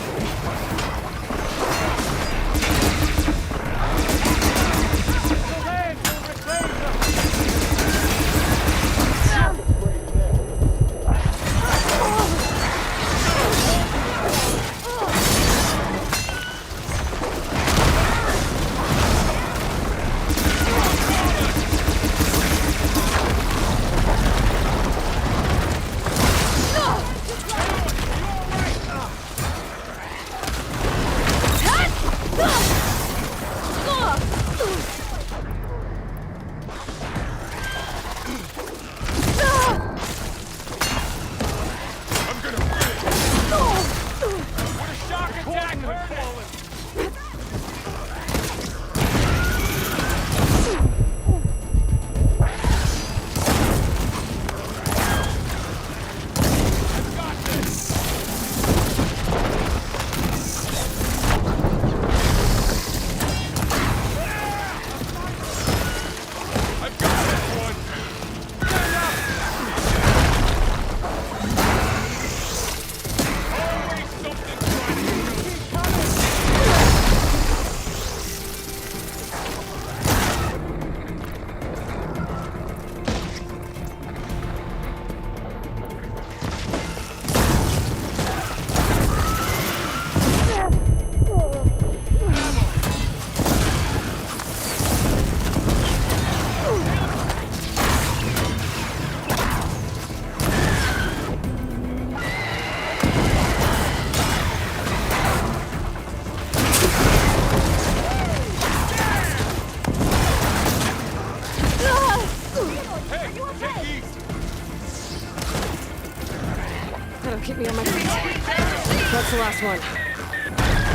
That's the last one.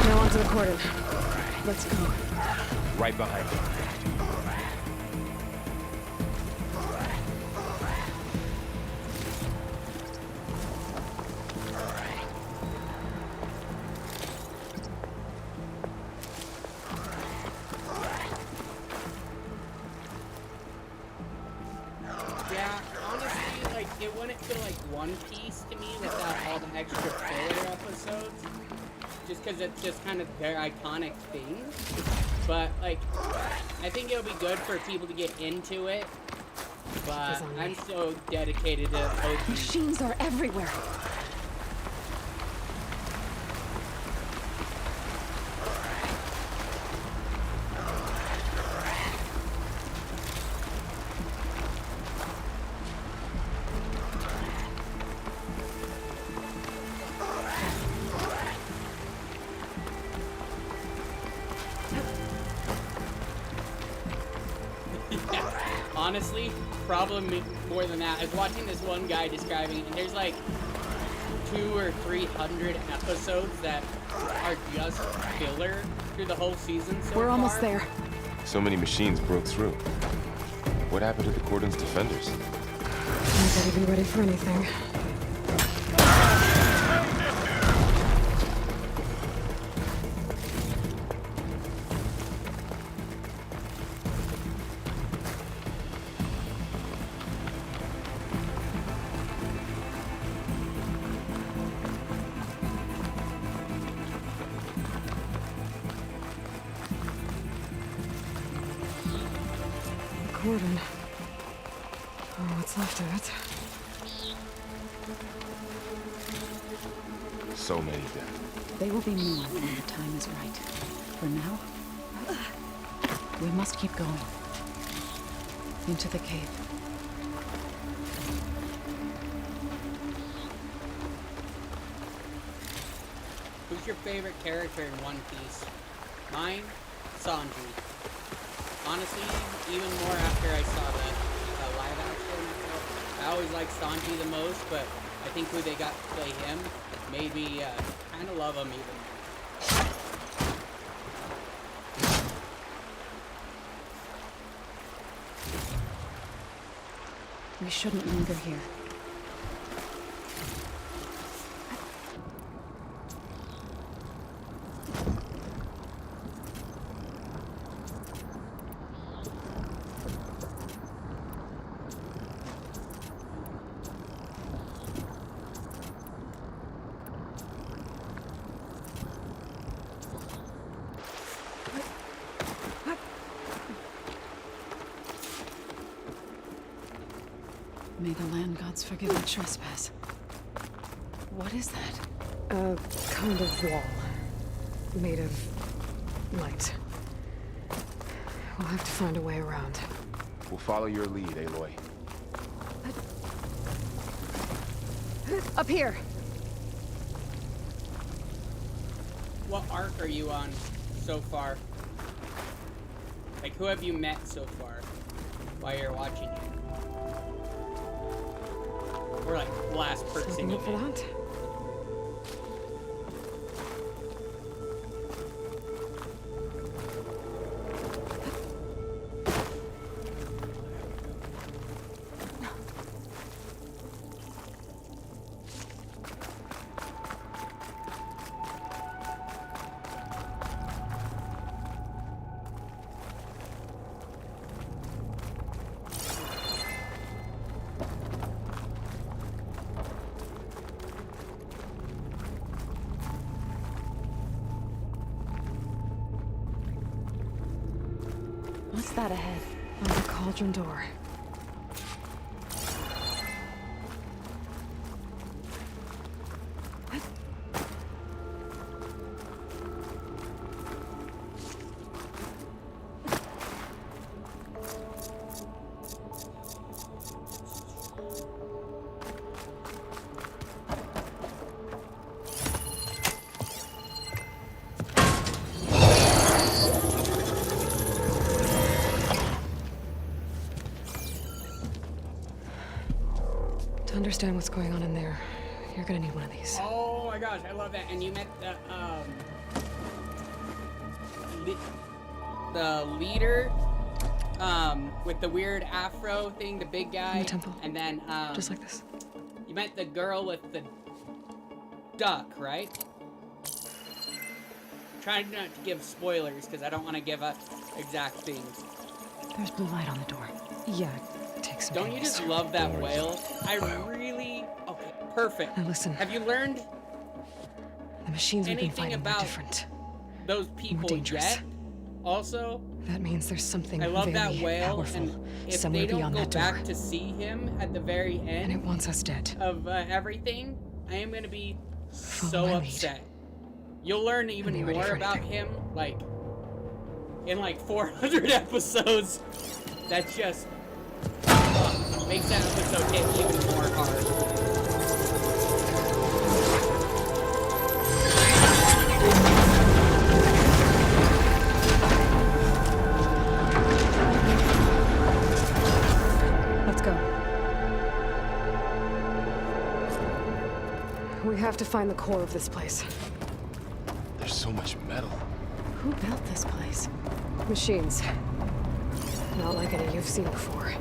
Now onto the cordon. Let's go. Right behind you. Yeah, honestly, like, it wouldn't feel like One Piece to me without all the extra filler episodes. Just because it's just kind of their iconic thing. But, like, I think it'll be good for people to get into it. But I'm so dedicated to OG. Machines are everywhere. Honestly, problem more than that. I was watching this one guy describing it, and there's like 200 or 300 episodes that are just filler through the whole season so We're far. almost there. So many machines broke through. What happened to the cordon's defenders? I better be ready for anything. Cordon. Oh, what's left of it? So many dead. They will be more when the time is right. For now, we must keep going. Into the cave. Who's your favorite character in One Piece? Mine? Sanji. Honestly, even more after I saw the live action. I always liked Sanji the most, but I think who they got to play him made me kind of love him even more. We shouldn't linger here. May the land gods forgive our trespass. What is that? A kind of wall. Made of light. We'll have to find a way around. We'll follow your lead, Aloy. Up here! What arc are you on so far? Like, who have you met so far while you're watching it? Or like last person you for met? that? What's that ahead? On the cauldron door. To understand what's going on in there, You're gonna need one of these. Oh my gosh, I love that. And you met the leader with the weird afro thing, the big guy. In the temple. And then Just like this. You met the girl with the duck, right? Trying not to give spoilers because I don't want to give up exact things. There's blue light on the door. Yeah, take some. Don't you just love that whale? I really. Okay, perfect. Now listen. Have you learned The machines we've been anything fighting are about different. those people dangerous. yet? Also, That means there's something I love very that whale, powerful and if somewhere they don't beyond go that door. back to see him at the very And end it wants us dead. of everything, I am gonna be so Follow my lead. upset. You'll learn even be ready more for about anything. him, like in like 400 episodes. That just makes that episode hit even more hard. Let's go. We have to find the core of this place. There's so much metal. Who built this place? Machines. Not like any you've seen before.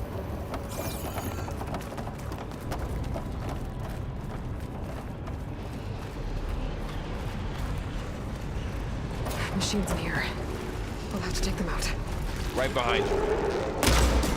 Machines in here. We'll have to take them out. Right behind you.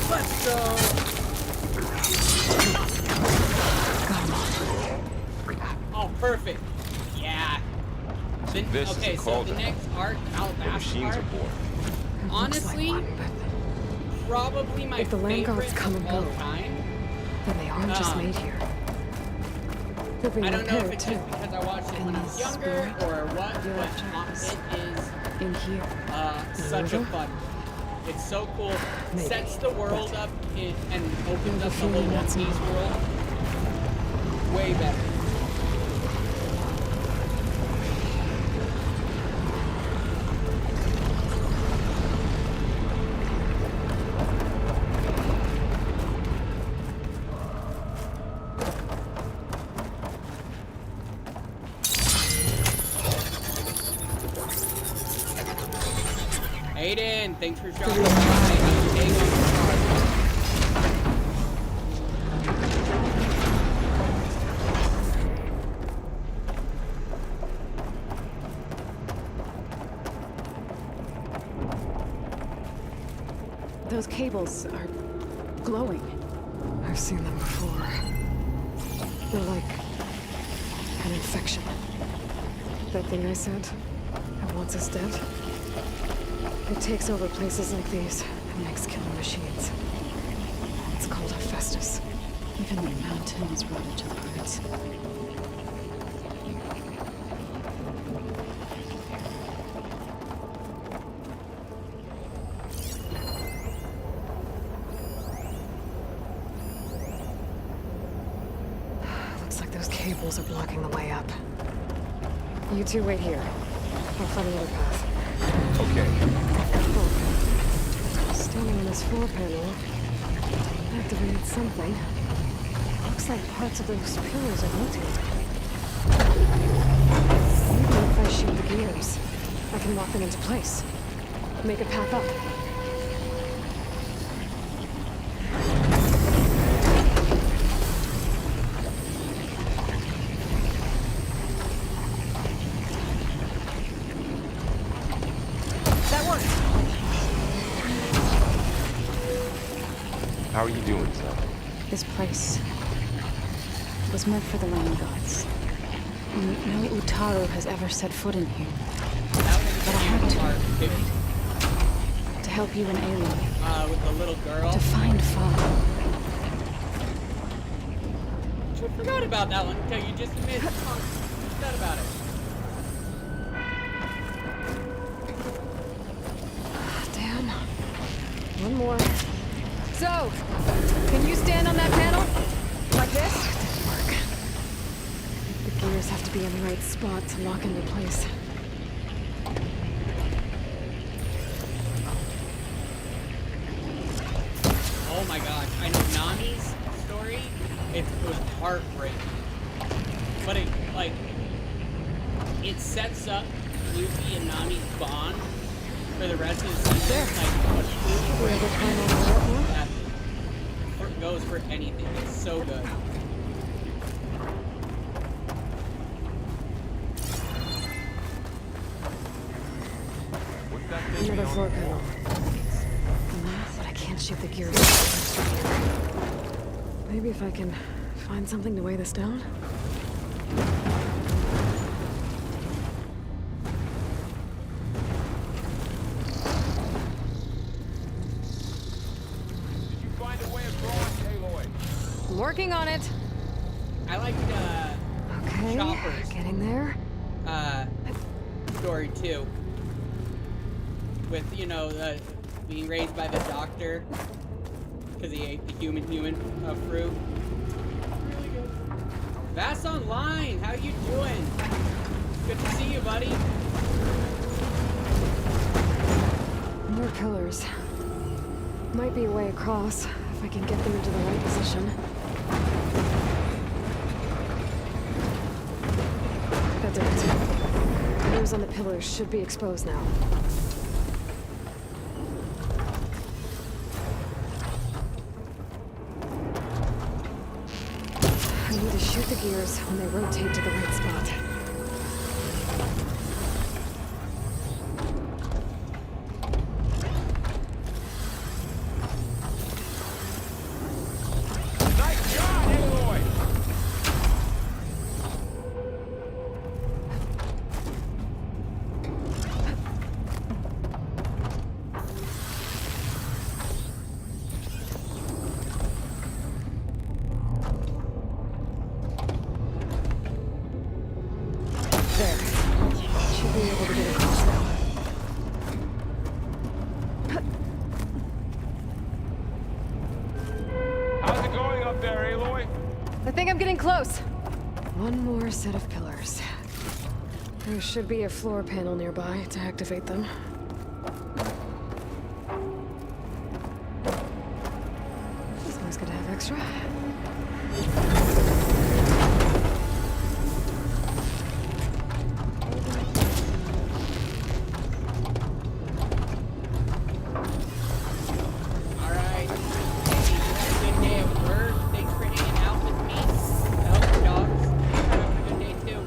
Let's go. Oh, perfect. Yeah. This okay, is a so the cauldron. next arc, The machines are born. honestly, probably my If the land favorite gods come of and all go, time. then they aren't just made here. They're being I don't know if repaired it's too. just because I watched it when I was younger or what, but it is in here. such a fun. It's so cool. Maybe. Sets the world up and opens I up have a the whole feeling One that's Piece not. world. Way better. Aiden, thanks for showing me. Those cables are glowing. I've seen them before. They're like an infection. That thing I said, that wants us dead. It takes over places like these and makes killing machines. It's called Hephaestus. Even the mountain is rooted to the roots. Looks like those cables are blocking the way up. You two wait here. I'll find another path. Okay. Standing on this floor panel, activated something. Looks like parts of those pillars are rotating. Maybe if I shoot the gears, I can lock them into place. Make a path up. How are you doing, son? This place was meant for the land gods. No Utaru has ever set foot in here. But I had to. help you and Aloy. With the little girl. To find Fa. I forgot about that one until you just admitted. Forgot about it. Damn. One more. So, can you stand on that panel? Like this? Didn't work. The gears have to be in the right spot to lock into place. Oh my gosh, I know Nami's story. It was heartbreaking. But it, like, it sets up Luffy and Nami's bond for the rest of the season. Like, what that goes for anything. It's so good. Another floor panel. But I can't shoot the gears. Maybe if I can find something to weigh this down? Did you find a way across, Aloy? I'm working on it. I like Okay, Chopper's getting there. story too. With, you know, being raised by the doctor because he ate the human fruit. Really good. Vast Online, how you doing? Good to see you, buddy. More pillars. Might be a way across, if I can get them into the right position. That did it. Those on the pillars should be exposed now. I need to shoot the gears when they rotate to the right spot. Nice shot, Aloy! There. Should be able to get across now. How's it going up there, Aloy? I think I'm getting close. One more set of pillars. There should be a floor panel nearby to activate them. It's always good to have extra. Alright. Hey, you had a good day at work. Thanks for hanging out with me. I hope the dogs are having a good day too.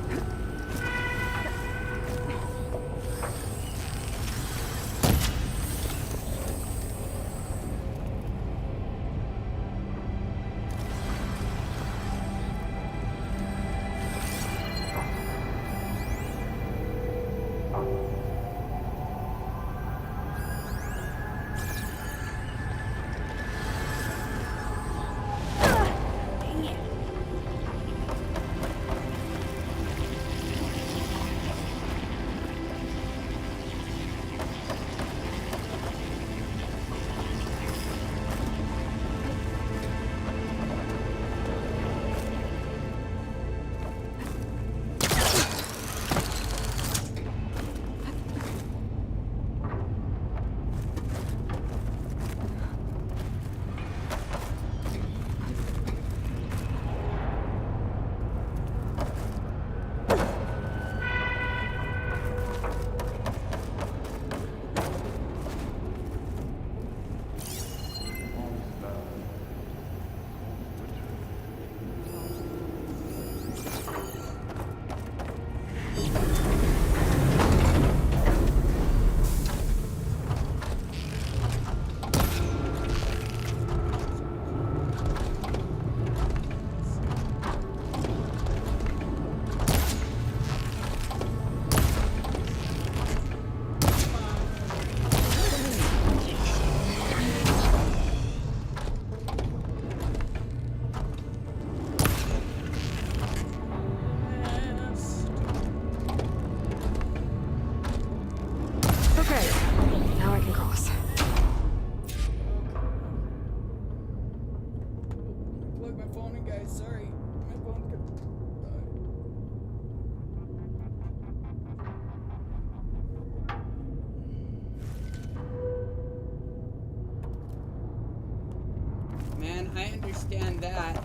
that.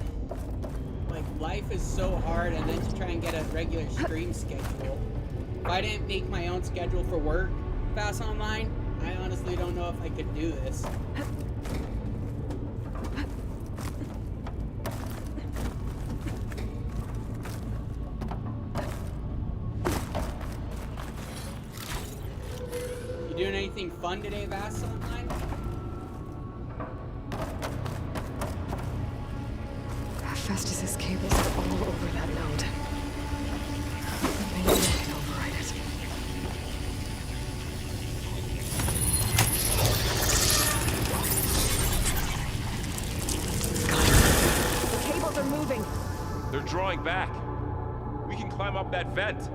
Like, life is so hard, and then to try and get a regular stream schedule. If I didn't make my own schedule for work fast online, I honestly don't know if I could do this. You doing anything fun today, Vast Online? Festus's cables are all over that node. Maybe I can override it. The cables are moving. They're drawing back. We can climb up that vent.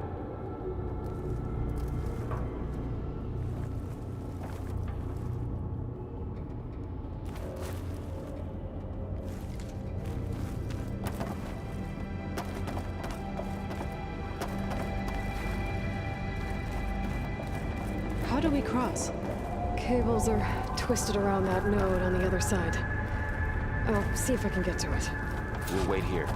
How do we cross? Cables are twisted around that node on the other side. I'll see if I can get to it. We'll wait here.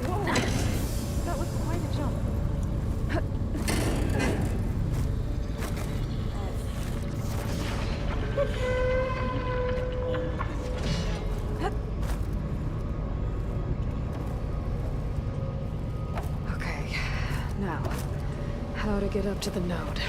Whoa! That was quite a jump. Okay, now, how to get up to the node.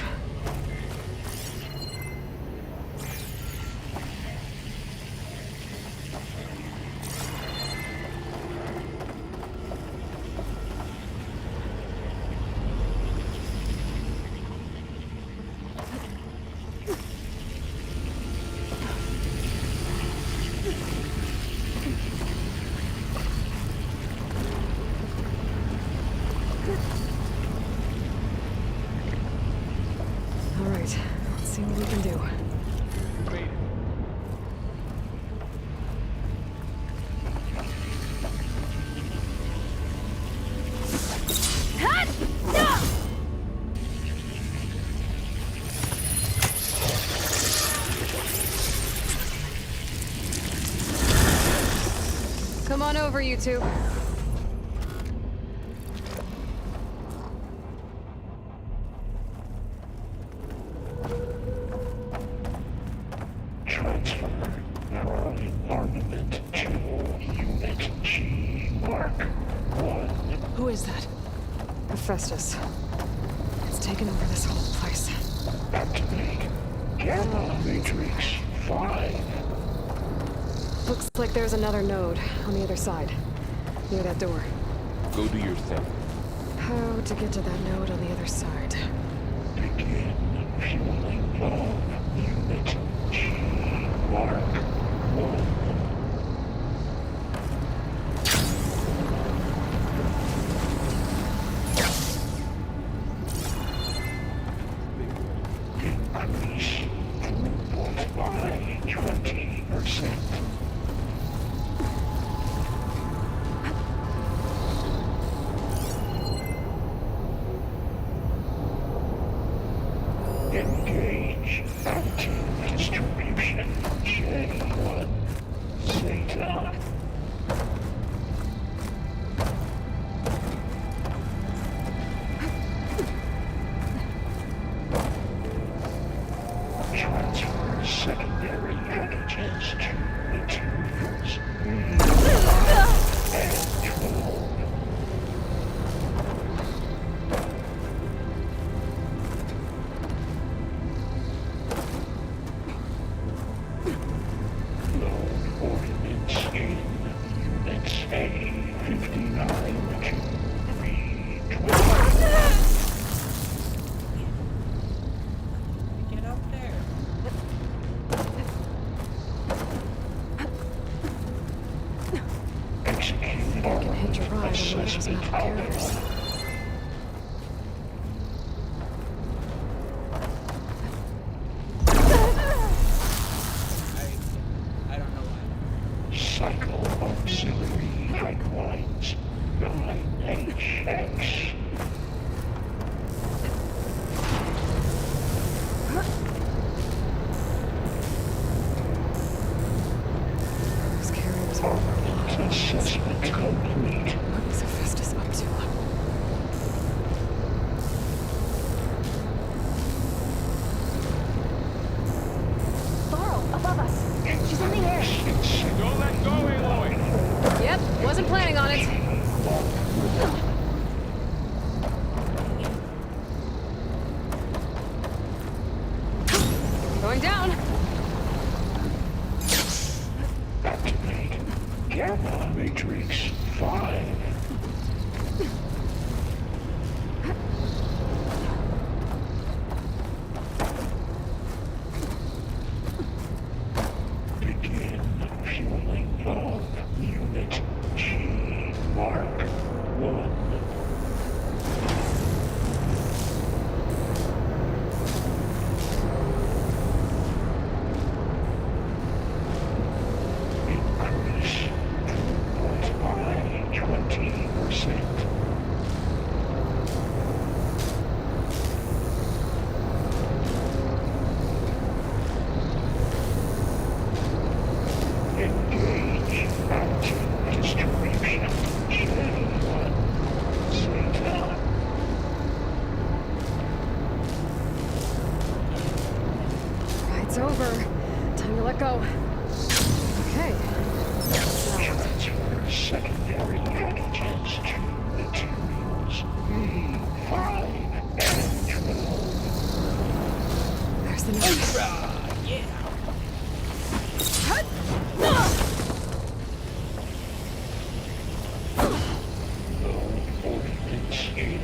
All right, let's see what we can do. Come on over, you two. Who is that? Hephaestus. It's taken over this whole place. Activate. Gamma Matrix 5. Looks like there's another node on the other side, near that door. Go do your thing. How to get to that node on the other side? Begin fueling love. Unit G. Mark 1. Increase throughput by 20%. Engage active distribution J1 Zeta. Transfer secondary antigens to materials and control. Load ordnance in units A59 to B20. Get up there. Execute I can hitch a ride on one of those assessment metal carriers. I don't complete. What is Hephaestus up to? Laurel, above us. She's in the air. Don't let go, Aloy! Yep, wasn't planning on it. Going down. Activate. Gamma Matrix 5. Begin fueling valve. Unit G. Mark 1. Increase 20%. Engage anti-distribution. J1. Zeta. Ride's over. Time to let go. Okay. Transfer secondary antigens to materials B5 and 12. There's the note. Yeah. Ordnance in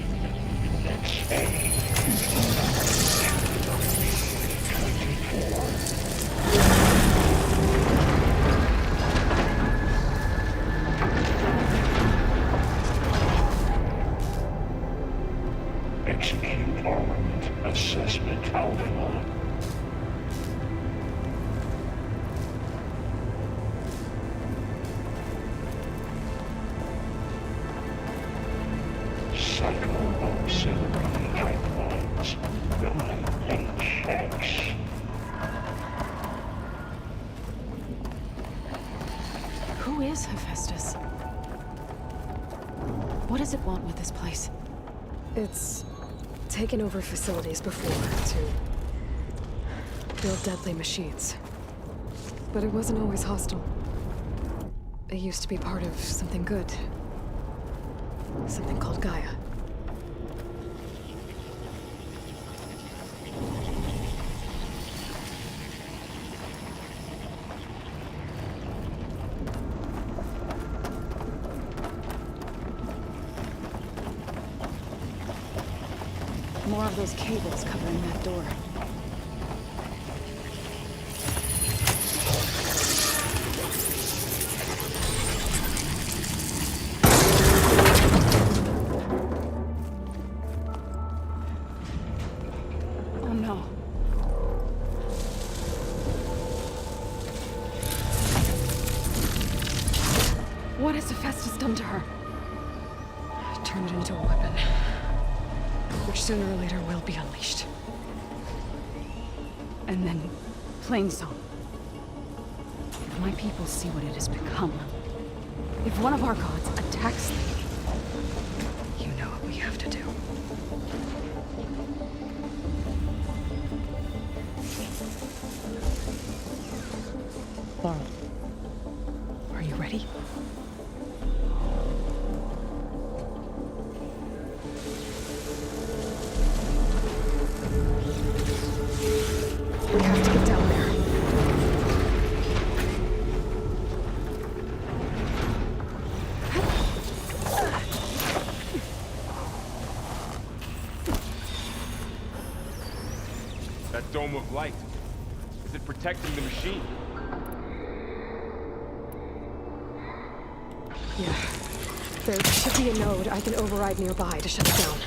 Units A. 24. Execute armament assessment alpha. Psycho-auxiliary pipelines 9HX. Who is Hephaestus? What does it want with this place? It's taken over facilities before to build deadly machines. But it wasn't always hostile. It used to be part of something good. Something called Gaia. More of those cables covering that door. Oh no. What has Hephaestus done to her? Turned it into a weapon. Which sooner or later will be unleashed. And then, plain song. If my people see what it has become, if one of our gods attacks them, you know what we have to do. Laurel, are you ready? We have to get down there. That dome of light. Is it protecting the machine? Yeah. There should be a node I can override nearby to shut it down.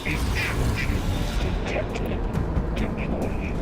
Intrusion detected. Deploying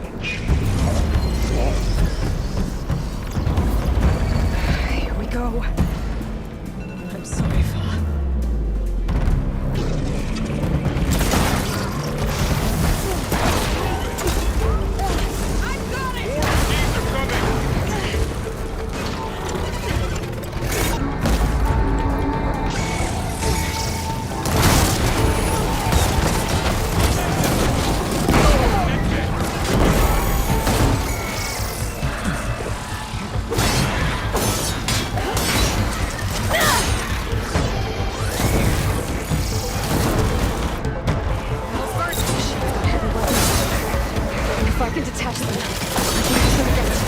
can detach them. I think I can get it.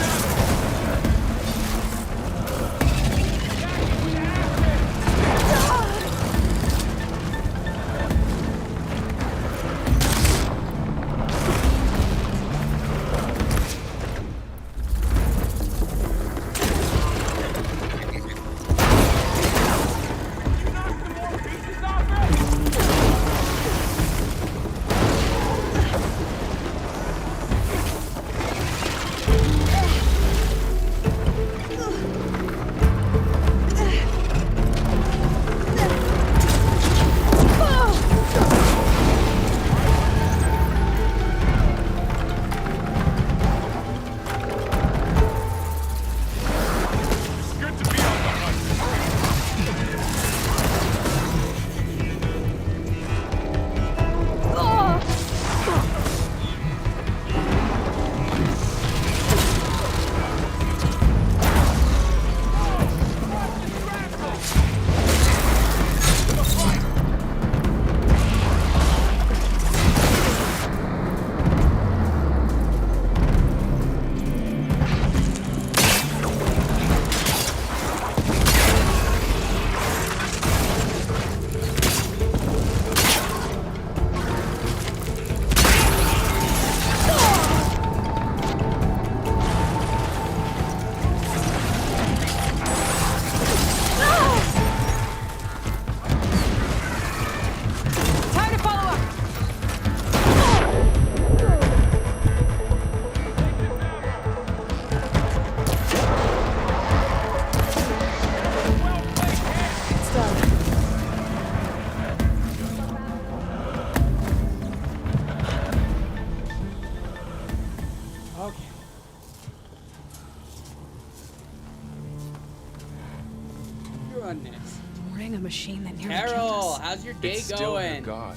A machine that nearly Carol, killed us. how's your day it's going? Still your god.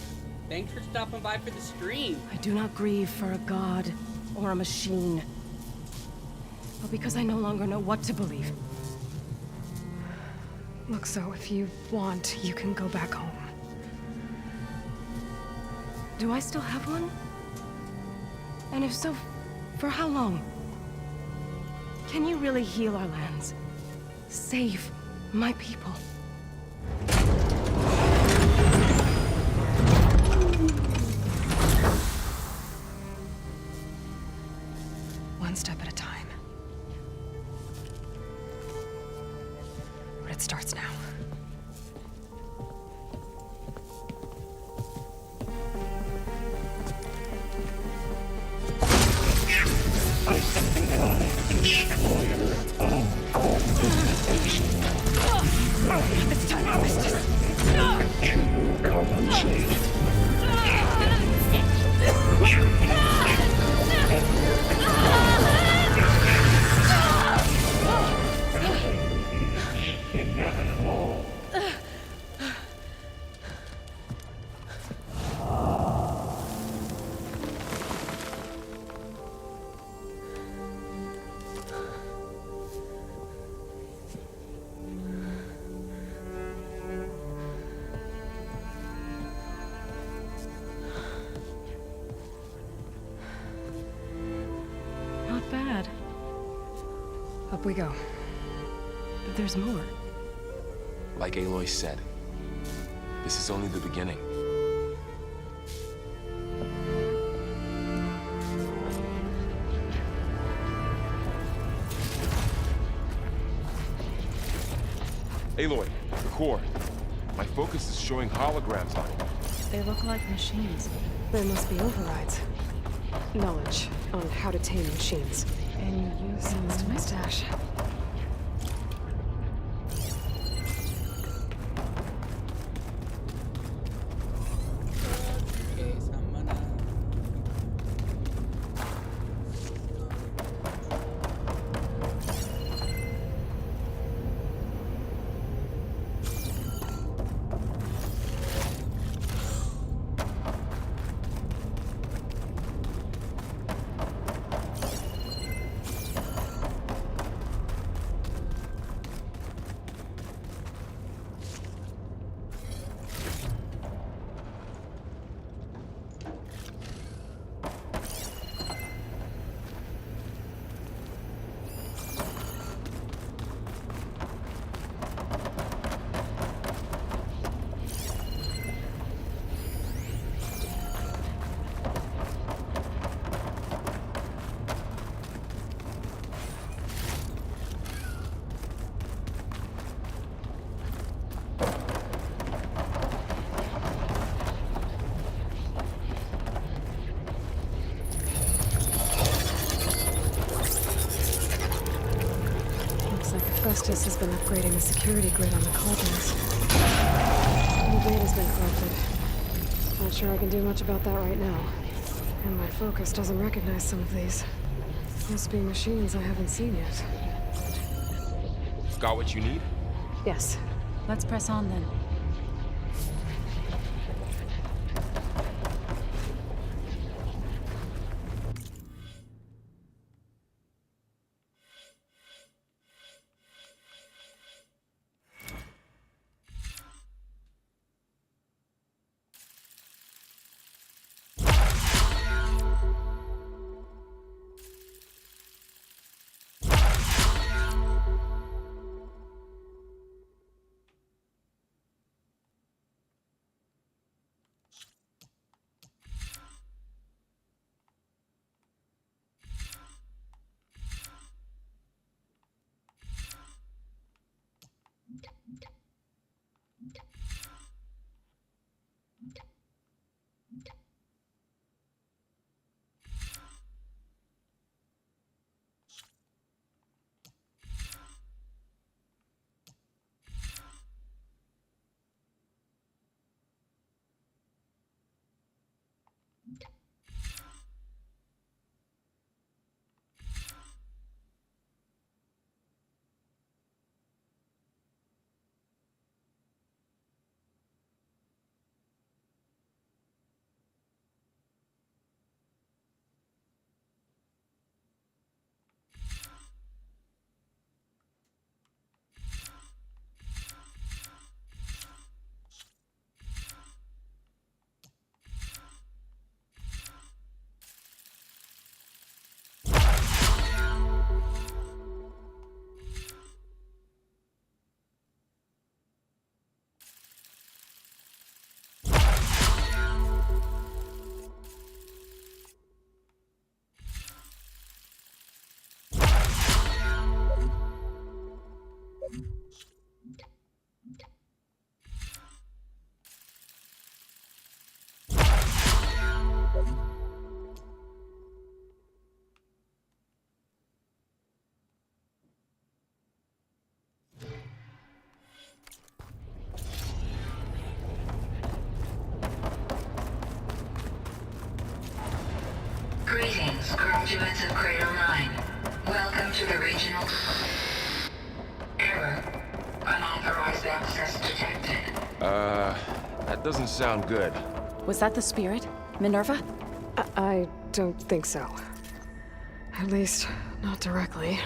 Thanks for stopping by for the stream. I do not grieve for a god or a machine, but because I no longer know what to believe. Look, so if you want, you can go back home. Do I still have one? And if so, for how long? Can you really heal our lands? Save my people? One step at a time. But it starts now. This time I missed it. Up we go. There's more. Like Aloy said, this is only the beginning. Aloy, the core. My focus is showing holograms on it. They look like machines. There must be overrides. Knowledge on how to tame machines. And you use Sounds to my stash. Festus has been upgrading the security grid on the cauldrons. The data's been corrupted. Not sure I can do much about that right now. And my focus doesn't recognize some of these. Must be machines I haven't seen yet. Got what you need? Yes. Let's press on then. Greetings, graduates of Cradle 9. Welcome to the regional... Error. Unauthorized access detected. That doesn't sound good. Was that the spirit? Minerva? I don't think so. At least, not directly.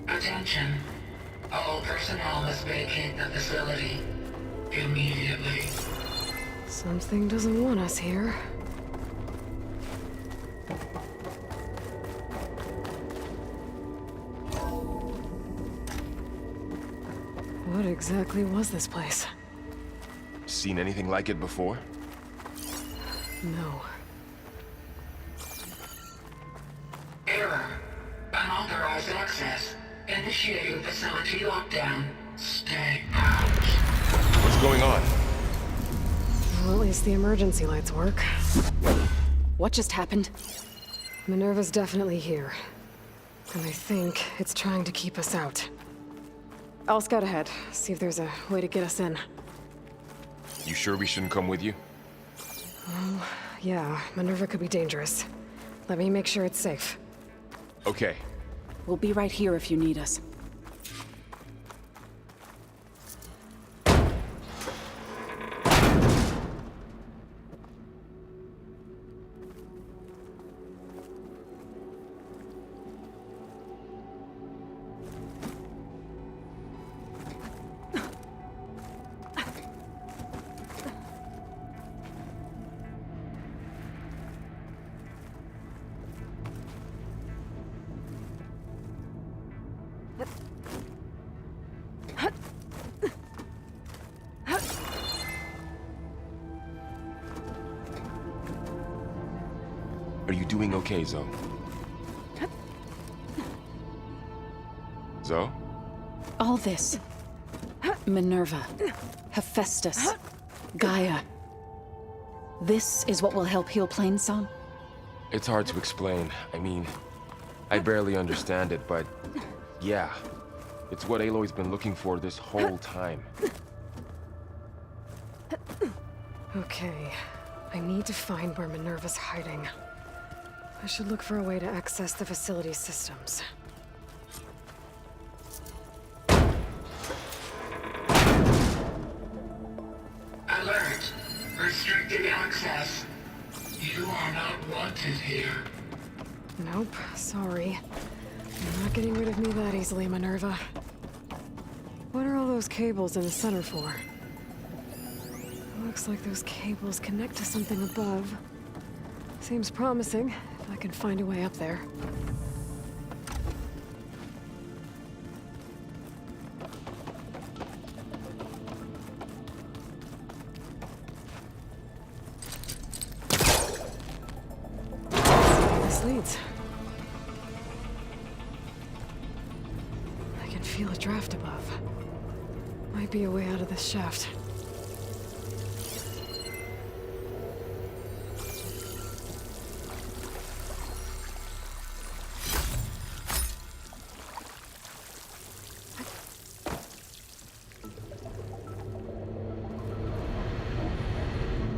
Attention. All personnel must vacate the facility immediately. Something doesn't want us here. What exactly was this place? Seen anything like it before? No. Error. Unauthorized access. Initiating facility lockdown. Stay out. What's going on? Well, at least the emergency lights work. What just happened? Minerva's definitely here. And I think it's trying to keep us out. I'll scout ahead, see if there's a way to get us in. You sure we shouldn't come with you? Well, yeah, Minerva could be dangerous. Let me make sure it's safe. Okay. We'll be right here if you need us. Are you doing okay, Zoe? Zoe? All this. Minerva. Hephaestus. Gaia. This is what will help heal Plainsong? It's hard to explain. I mean, I barely understand it, but yeah. It's what Aloy's been looking for this whole time. Okay. I need to find where Minerva's hiding. I should look for a way to access the facility systems. Alert! Restricted access. You are not wanted here. Nope, sorry. You're not getting rid of me that easily, Minerva. What are all those cables in the center for? Looks like those cables connect to something above. Seems promising, if I can find a way up there. This leads. I can feel a draft above. Might be a way out of this shaft.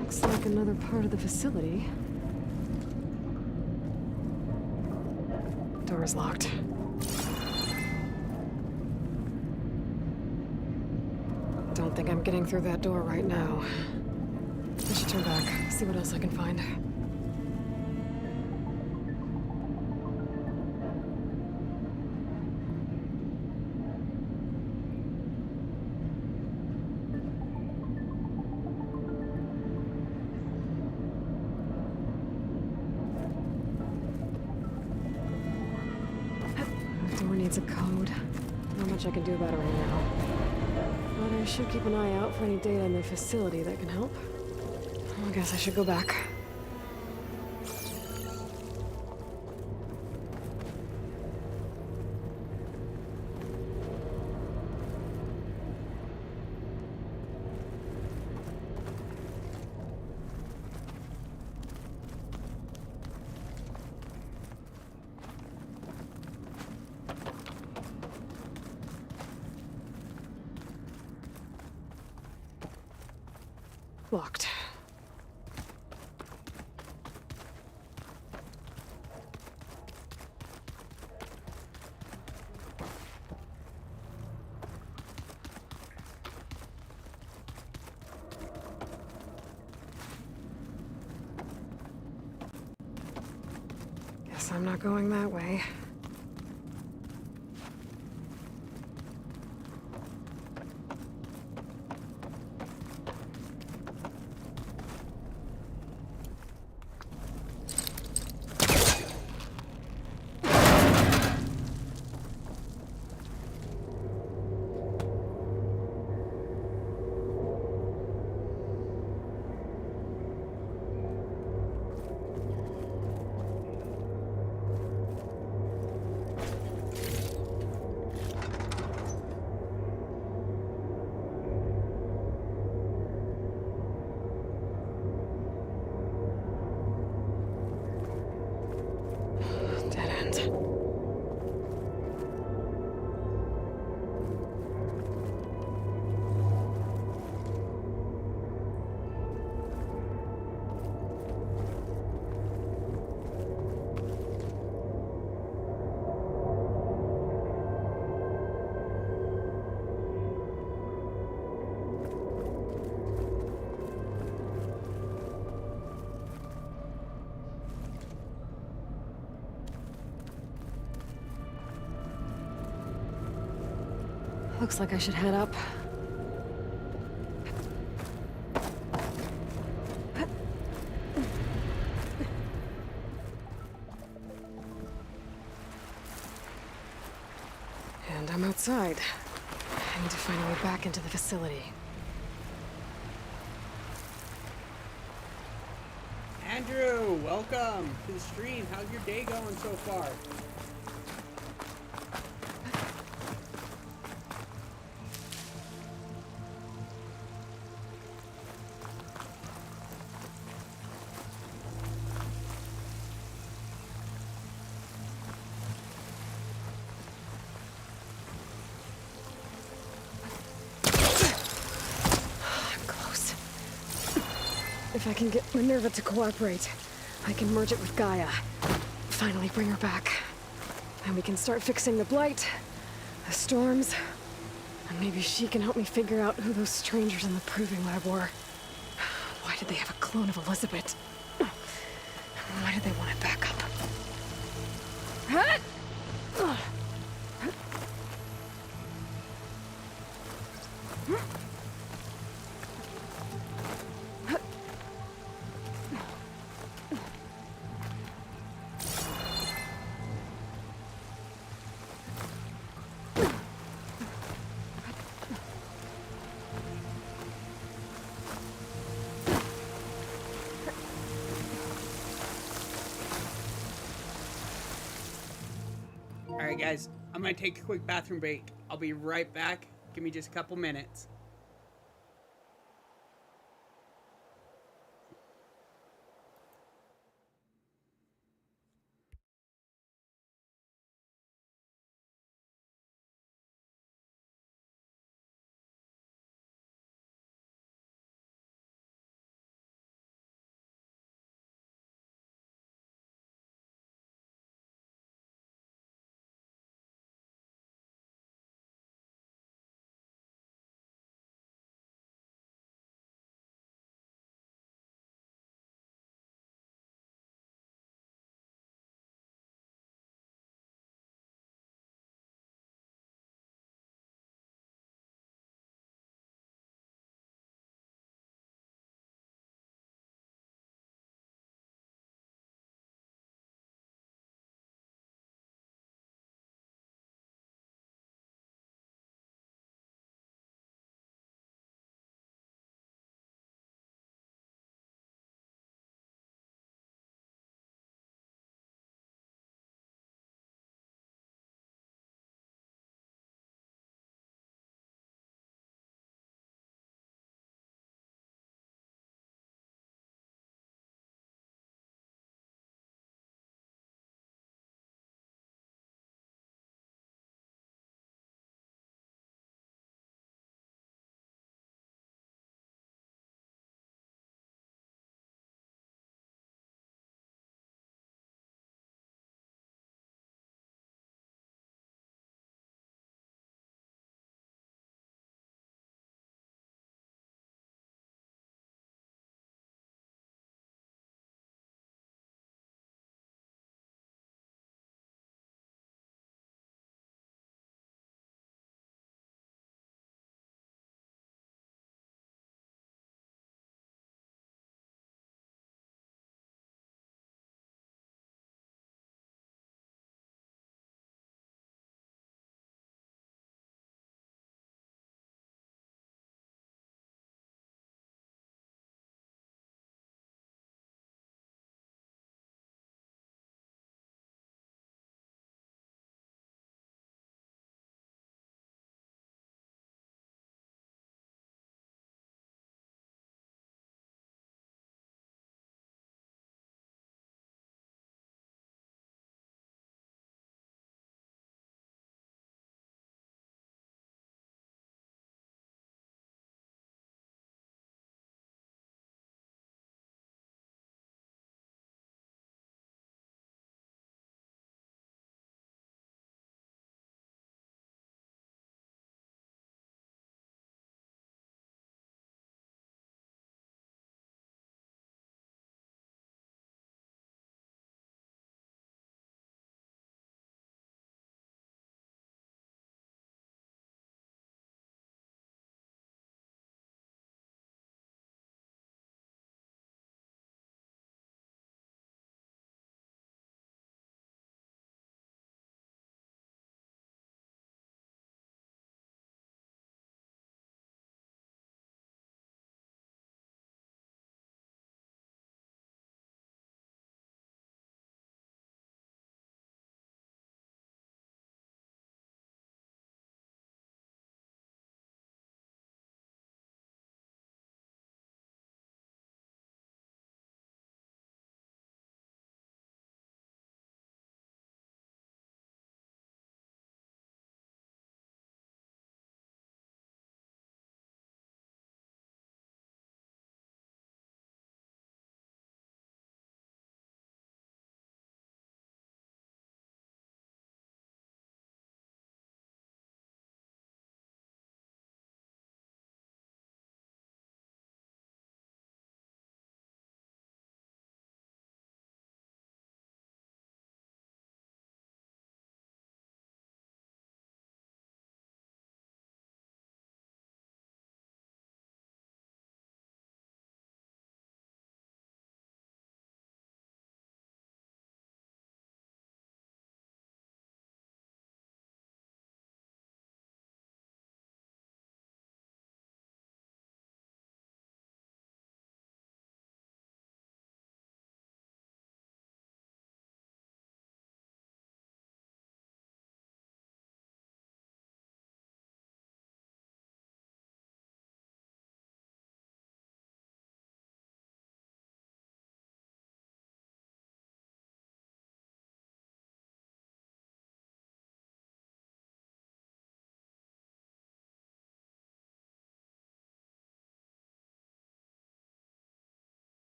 Looks like another part of the facility. Door's locked. Don't think I'm getting through that door right now. I should turn back, see what else I can find. The door needs a code. Not much I can do about it right now. But I should keep an eye out for any data in the facility that can help. I guess I should go back. Locked. Guess I'm not going that way. Dead end. Looks like I should head up. And I'm outside. I need to find a way back into the facility. Andrew, welcome to the stream. How's your day going so far? If I can get Minerva to cooperate, I can merge it with Gaia. Finally bring her back. And we can start fixing the Blight, the storms, and maybe she can help me figure out who those strangers in the Proving Lab were. Why did they have a clone of Elizabeth? Why did they want it back up? Alright guys, I'm gonna take a quick bathroom break. I'll be right back. Give me just a couple minutes.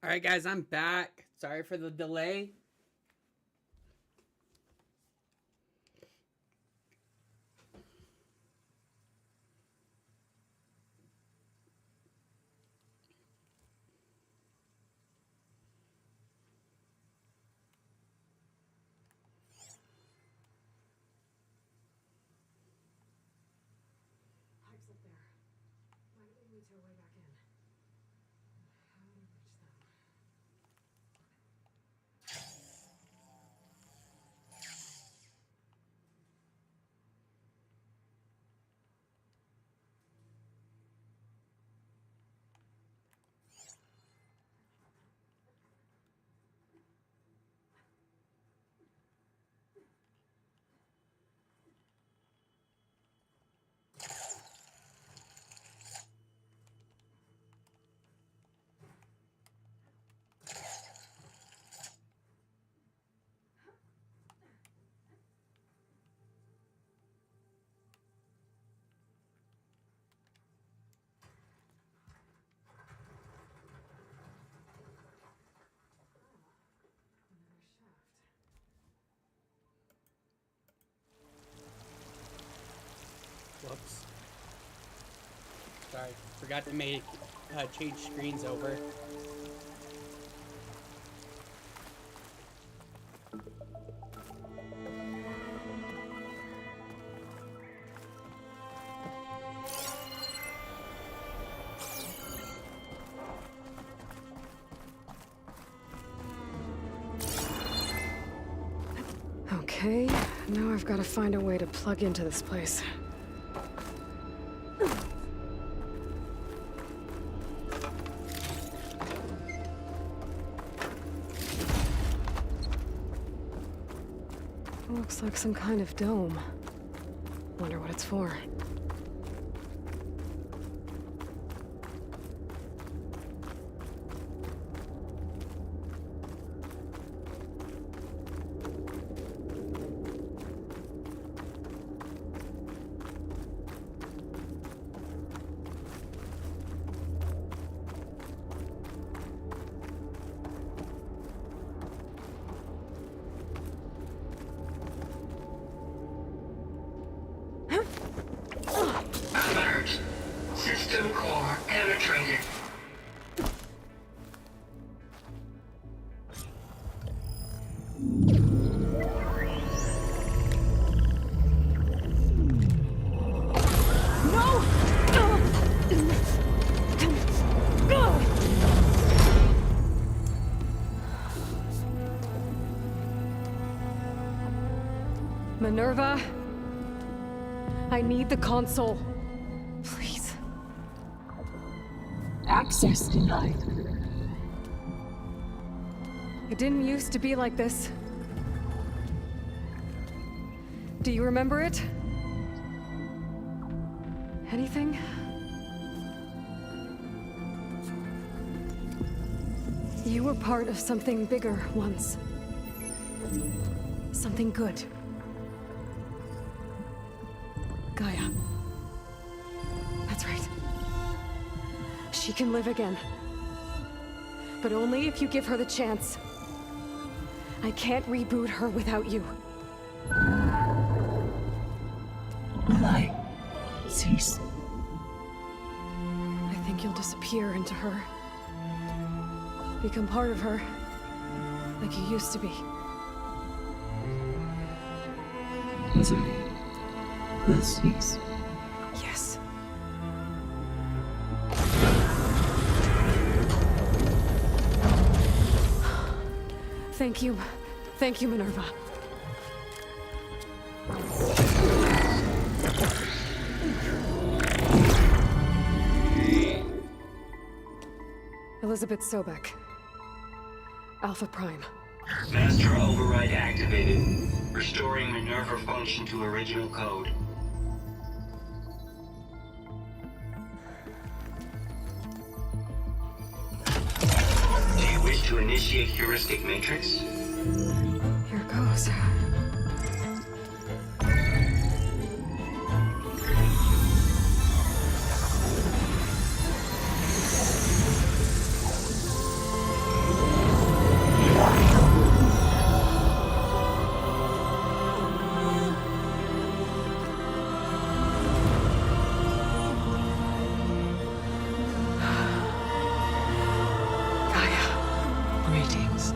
Alright guys, I'm back. Sorry for the delay. Pipes up there. Might lead me to a way back in. How to reach them? Whoops. Sorry, forgot to make change screens over. Okay, now I've got to find a way to plug into this place. Looks like some kind of dome. Wonder what it's for. Alert. System core penetrated. Minerva, I need the console. Please. Access denied. It didn't used to be like this. Do you remember it? Anything? You were part of something bigger once. Something good. Gaia. That's right. She can live again. But only if you give her the chance. I can't reboot her without you. Light. Cease. I think you'll disappear into her. Become part of her. Like you used to be. Misery. Will cease. Yes. Thank you. Thank you, Minerva. Elizabeth Sobek. Alpha Prime. Master override activated. Restoring Minerva function to original code. Do you wish to initiate heuristic matrix? Here goes.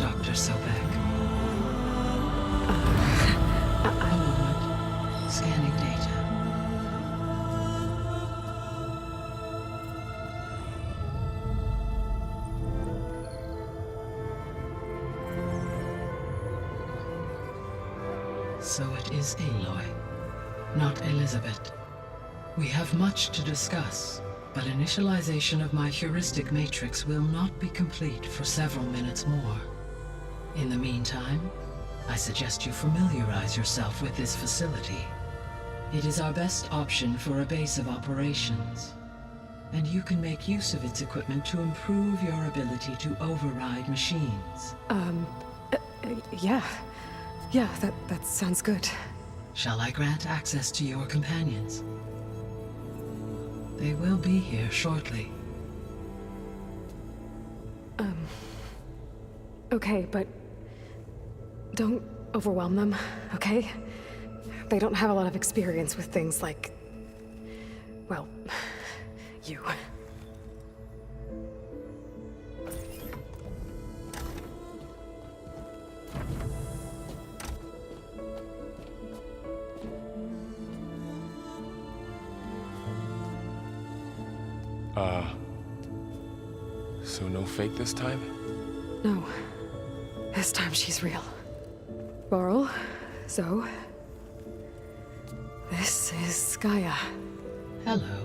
Dr. Sobek? A moment. Scanning data. So it is Aloy, not Elizabeth. We have much to discuss, but initialization of my heuristic matrix will not be complete for several minutes more. In the meantime, I suggest you familiarize yourself with this facility. It is our best option for a base of operations, and you can make use of its equipment to improve your ability to override machines. Yeah. Yeah, that sounds good. Shall I grant access to your companions? They will be here shortly. Okay, but don't overwhelm them, okay? They don't have a lot of experience with things like, well, you. So no fake this time? No. This time she's real. Varl, Zoe. This is Gaia. Hello.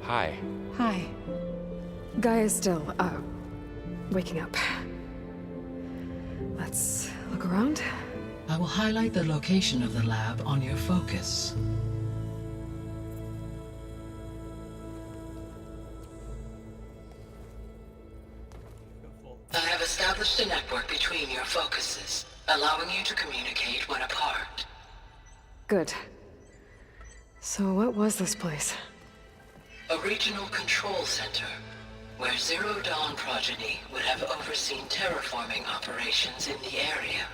Hi. Hi. Gaia's still, waking up. Let's look around. I will highlight the location of the lab on your focus. I have established a network between your focuses, allowing you to communicate when apart. Good. So what was this place? A regional control center, where Zero Dawn progeny would have overseen terraforming operations in the area.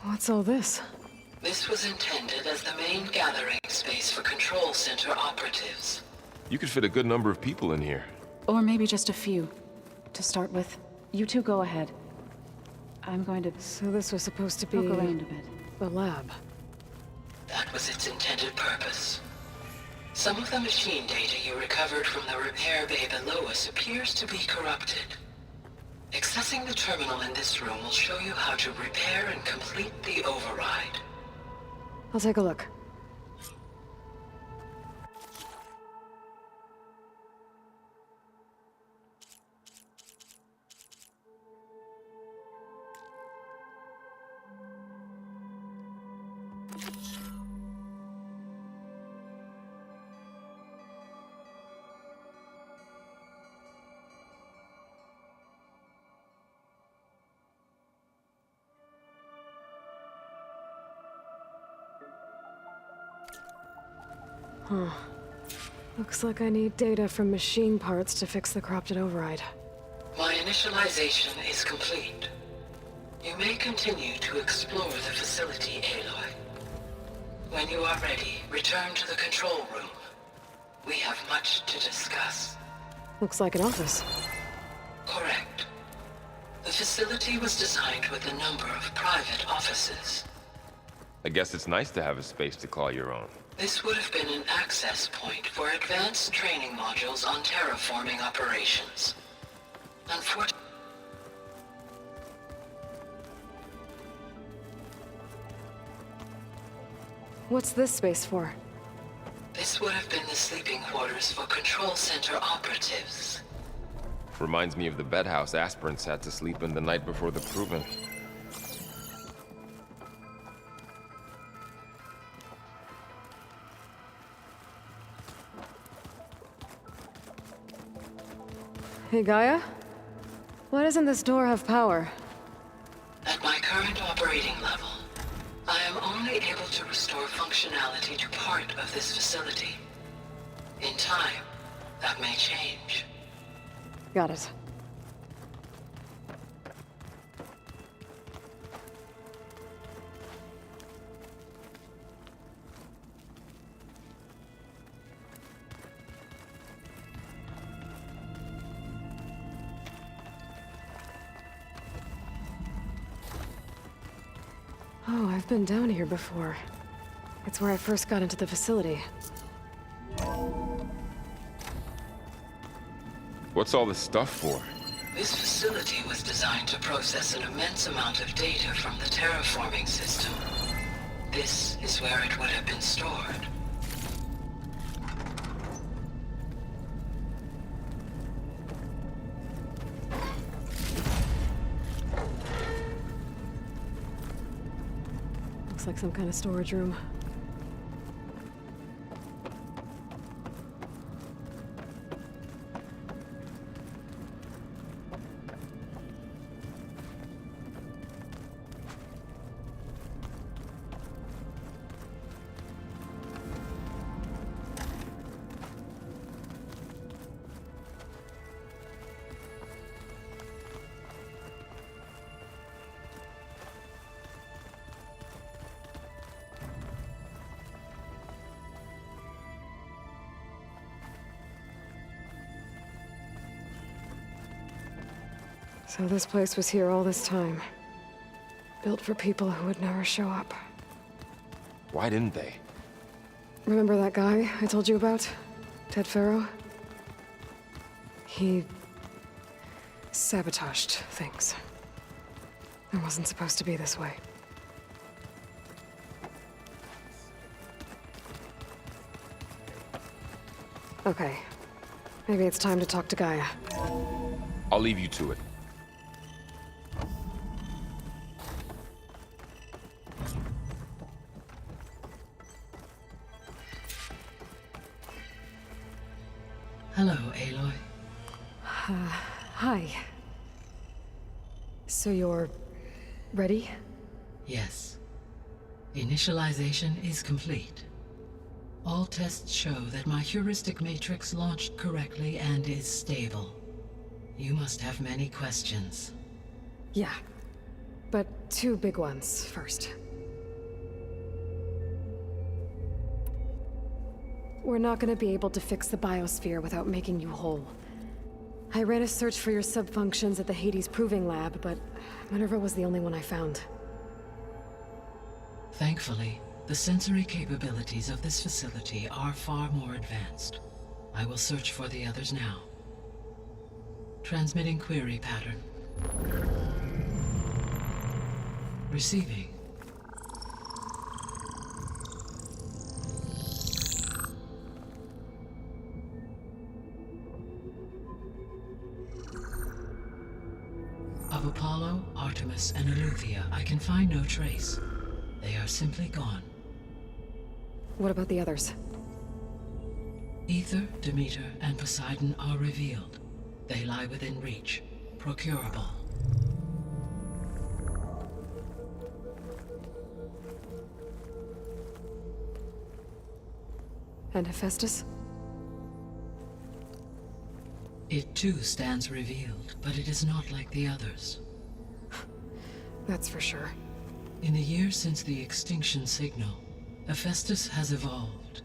What's all this? This was intended as the main gathering space for control center operatives. You could fit a good number of people in here. Or maybe just a few. To start with, you two go ahead. I'm going to... So this was supposed to be... poke around a bit. The lab. That was its intended purpose. Some of the machine data you recovered from the repair bay below us appears to be corrupted. Accessing the terminal in this room will show you how to repair and complete the override. I'll take a look. Huh. Looks like I need data from machine parts to fix the corrupted override. My initialization is complete. You may continue to explore the facility, Aloy. When you are ready, return to the control room. We have much to discuss. Looks like an office. Correct. The facility was designed with a number of private offices. I guess it's nice to have a space to call your own. This would have been an access point for advanced training modules on terraforming operations. Unfortunately, What's this space for? this would have been the sleeping quarters for control center operatives. Reminds me of the bedhouse aspirants had to sleep in the night before the proving. Hey, Gaia? Why doesn't this door have power? At my current operating level, I am only able to restore functionality to part of this facility. In time, that may change. Got it. Oh, I've been down here before. It's where I first got into the facility. What's all this stuff for? This facility was designed to process an immense amount of data from the terraforming system. This is where it would have been stored. Looks like some kind of storage room. So this place was here all this time. Built for people who would never show up. Why didn't they? Remember that guy I told you about? Ted Farrow? He sabotaged things. It wasn't supposed to be this way. Okay. Maybe it's time to talk to Gaia. I'll leave you to it. Hello, Aloy. Hi. So you're ready? Yes. Initialization is complete. All tests show that my heuristic matrix launched correctly and is stable. You must have many questions. Yeah. But two big ones first. We're not gonna be able to fix the biosphere without making you whole. I ran a search for your subfunctions at the Hades Proving Lab, but Minerva was the only one I found. Thankfully, the sensory capabilities of this facility are far more advanced. I will search for the others now. Transmitting query pattern. Receiving. Of Apollo, Artemis, and Eleuthia, I can find no trace. They are simply gone. What about the others? Ether, Demeter, and Poseidon are revealed. They lie within reach, procurable. And Hephaestus? It too stands revealed, but it is not like the others. That's for sure. In the years since the extinction signal, Hephaestus has evolved.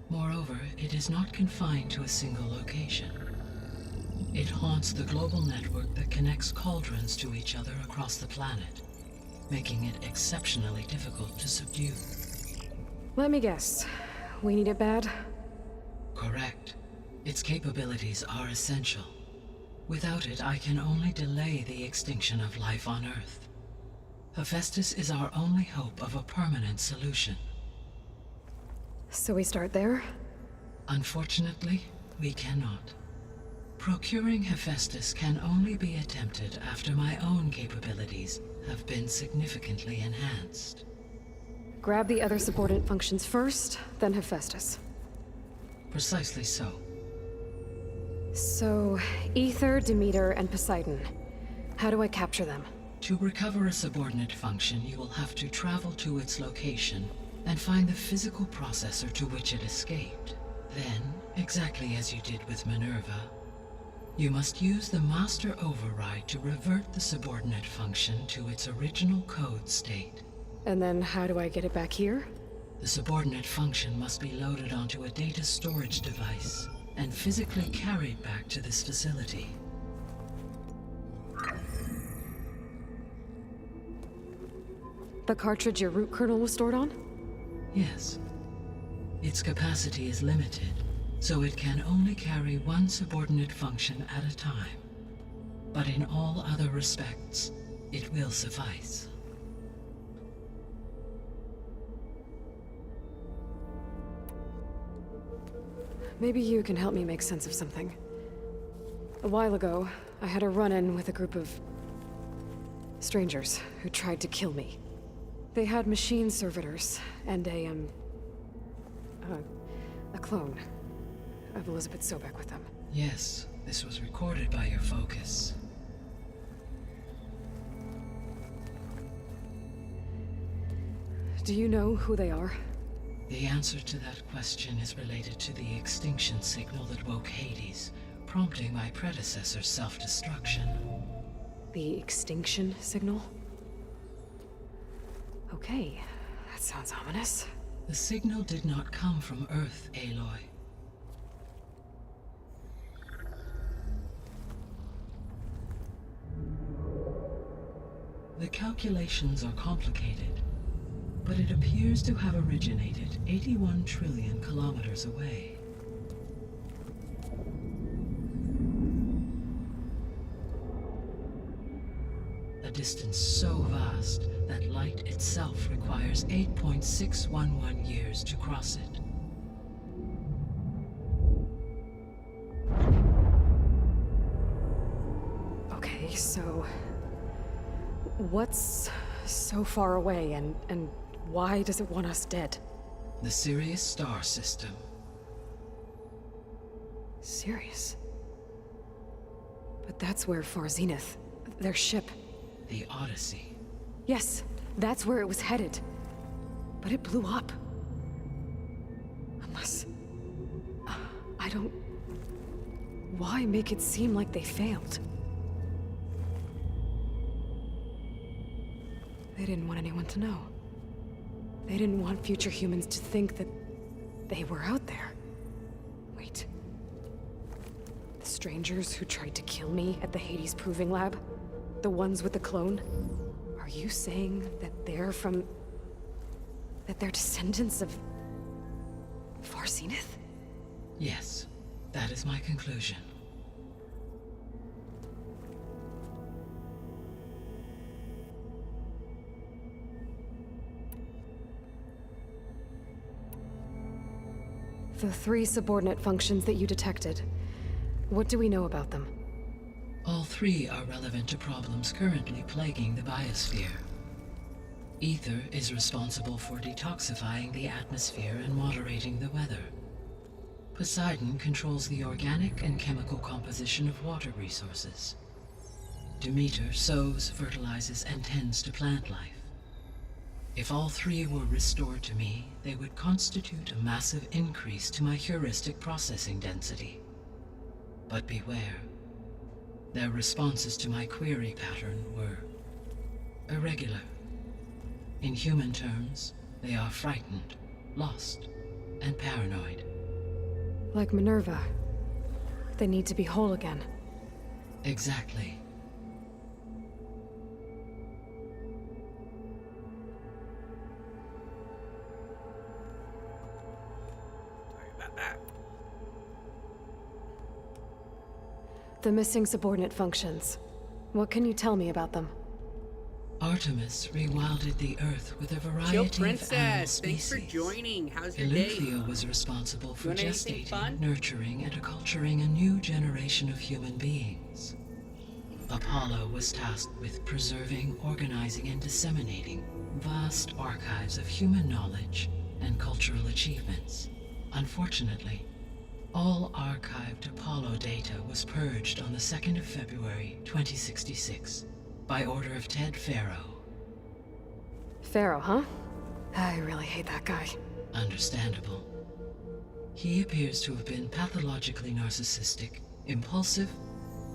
Moreover, it is not confined to a single location. It haunts the global network that connects cauldrons to each other across the planet, making it exceptionally difficult to subdue. Let me guess. We need it bad? Correct. Its capabilities are essential. Without it, I can only delay the extinction of life on Earth. Hephaestus is our only hope of a permanent solution. So we start there? Unfortunately, we cannot. Procuring Hephaestus can only be attempted after my own capabilities have been significantly enhanced. Grab the other subordinate functions first, then Hephaestus. Precisely so. So, Ether, Demeter, and Poseidon. How do I capture them? To recover a subordinate function, you will have to travel to its location and find the physical processor to which it escaped. Then, exactly as you did with Minerva, you must use the master override to revert the subordinate function to its original code state. And then how do I get it back here? The subordinate function must be loaded onto a data storage device and physically carried back to this facility. The cartridge your root kernel was stored on? Yes. Its capacity is limited, so it can only carry one subordinate function at a time. But in all other respects, it will suffice. Maybe you can help me make sense of something. A while ago, I had a run-in with a group of strangers who tried to kill me. They had machine servitors and a clone of Elizabeth Sobek with them. Yes, this was recorded by your focus. Do you know who they are? The answer to that question is related to the extinction signal that woke Hades, prompting my predecessor's self-destruction. The extinction signal? Okay, that sounds ominous. The signal did not come from Earth, Aloy. The calculations are complicated, but it appears to have originated 81 trillion kilometers away. A distance so vast that light itself requires 8.611 years to cross it. Okay, so what's so far away and why does it want us dead? The Sirius star system. Sirius? But that's where Far Zenith, their ship. The Odyssey. Yes, that's where it was headed. But it blew up. Unless... I don't... Why make it seem like they failed? They didn't want anyone to know. They didn't want future humans to think that they were out there. Wait. The strangers who tried to kill me at the Hades Proving Lab? The ones with the clone? Are you saying that they're from... that they're descendants of... Far Zenith? Yes, that is my conclusion. The 3 subordinate functions that you detected. What do we know about them? All 3 are relevant to problems currently plaguing the biosphere. Ether is responsible for detoxifying the atmosphere and moderating the weather. Poseidon controls the organic and chemical composition of water resources. Demeter sows, fertilizes, and tends to plant life. If all 3 were restored to me, they would constitute a massive increase to my heuristic processing density. But beware. Their responses to my query pattern were irregular. In human terms, they are frightened, lost, and paranoid. Like Minerva. They need to be whole again. Exactly. The missing subordinate functions. What can you tell me about them? Artemis rewilded the Earth with a variety Chill of animal Princess, species. thanks for joining. How's your day? Eleuthia was responsible for Doing anything gestating, fun? nurturing, and acculturating a new generation of human beings. Apollo was tasked with preserving, organizing, and disseminating vast archives of human knowledge and cultural achievements. Unfortunately, all archived Apollo data was purged on the 2nd of February, 2066, by order of Ted Farrow. Pharaoh, huh? I really hate that guy. Understandable. He appears to have been pathologically narcissistic, impulsive,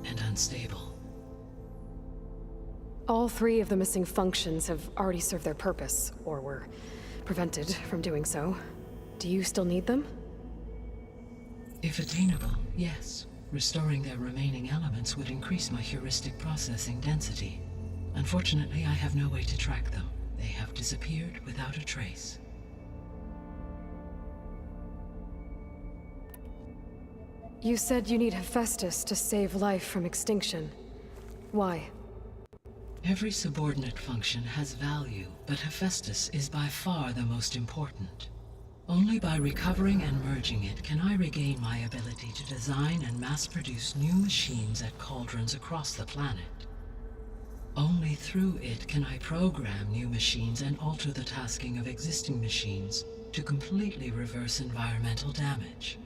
and unstable. All 3 of the missing functions have already served their purpose, or were prevented from doing so. Do you still need them? If attainable, yes. Restoring their remaining elements would increase my heuristic processing density. Unfortunately, I have no way to track them. they have disappeared without a trace. You said you need Hephaestus to save life from extinction. Why? Every subordinate function has value, but Hephaestus is by far the most important. Only by recovering and merging it can I regain my ability to design and mass-produce new machines at cauldrons across the planet. Only through it can I program new machines and alter the tasking of existing machines to completely reverse environmental damage.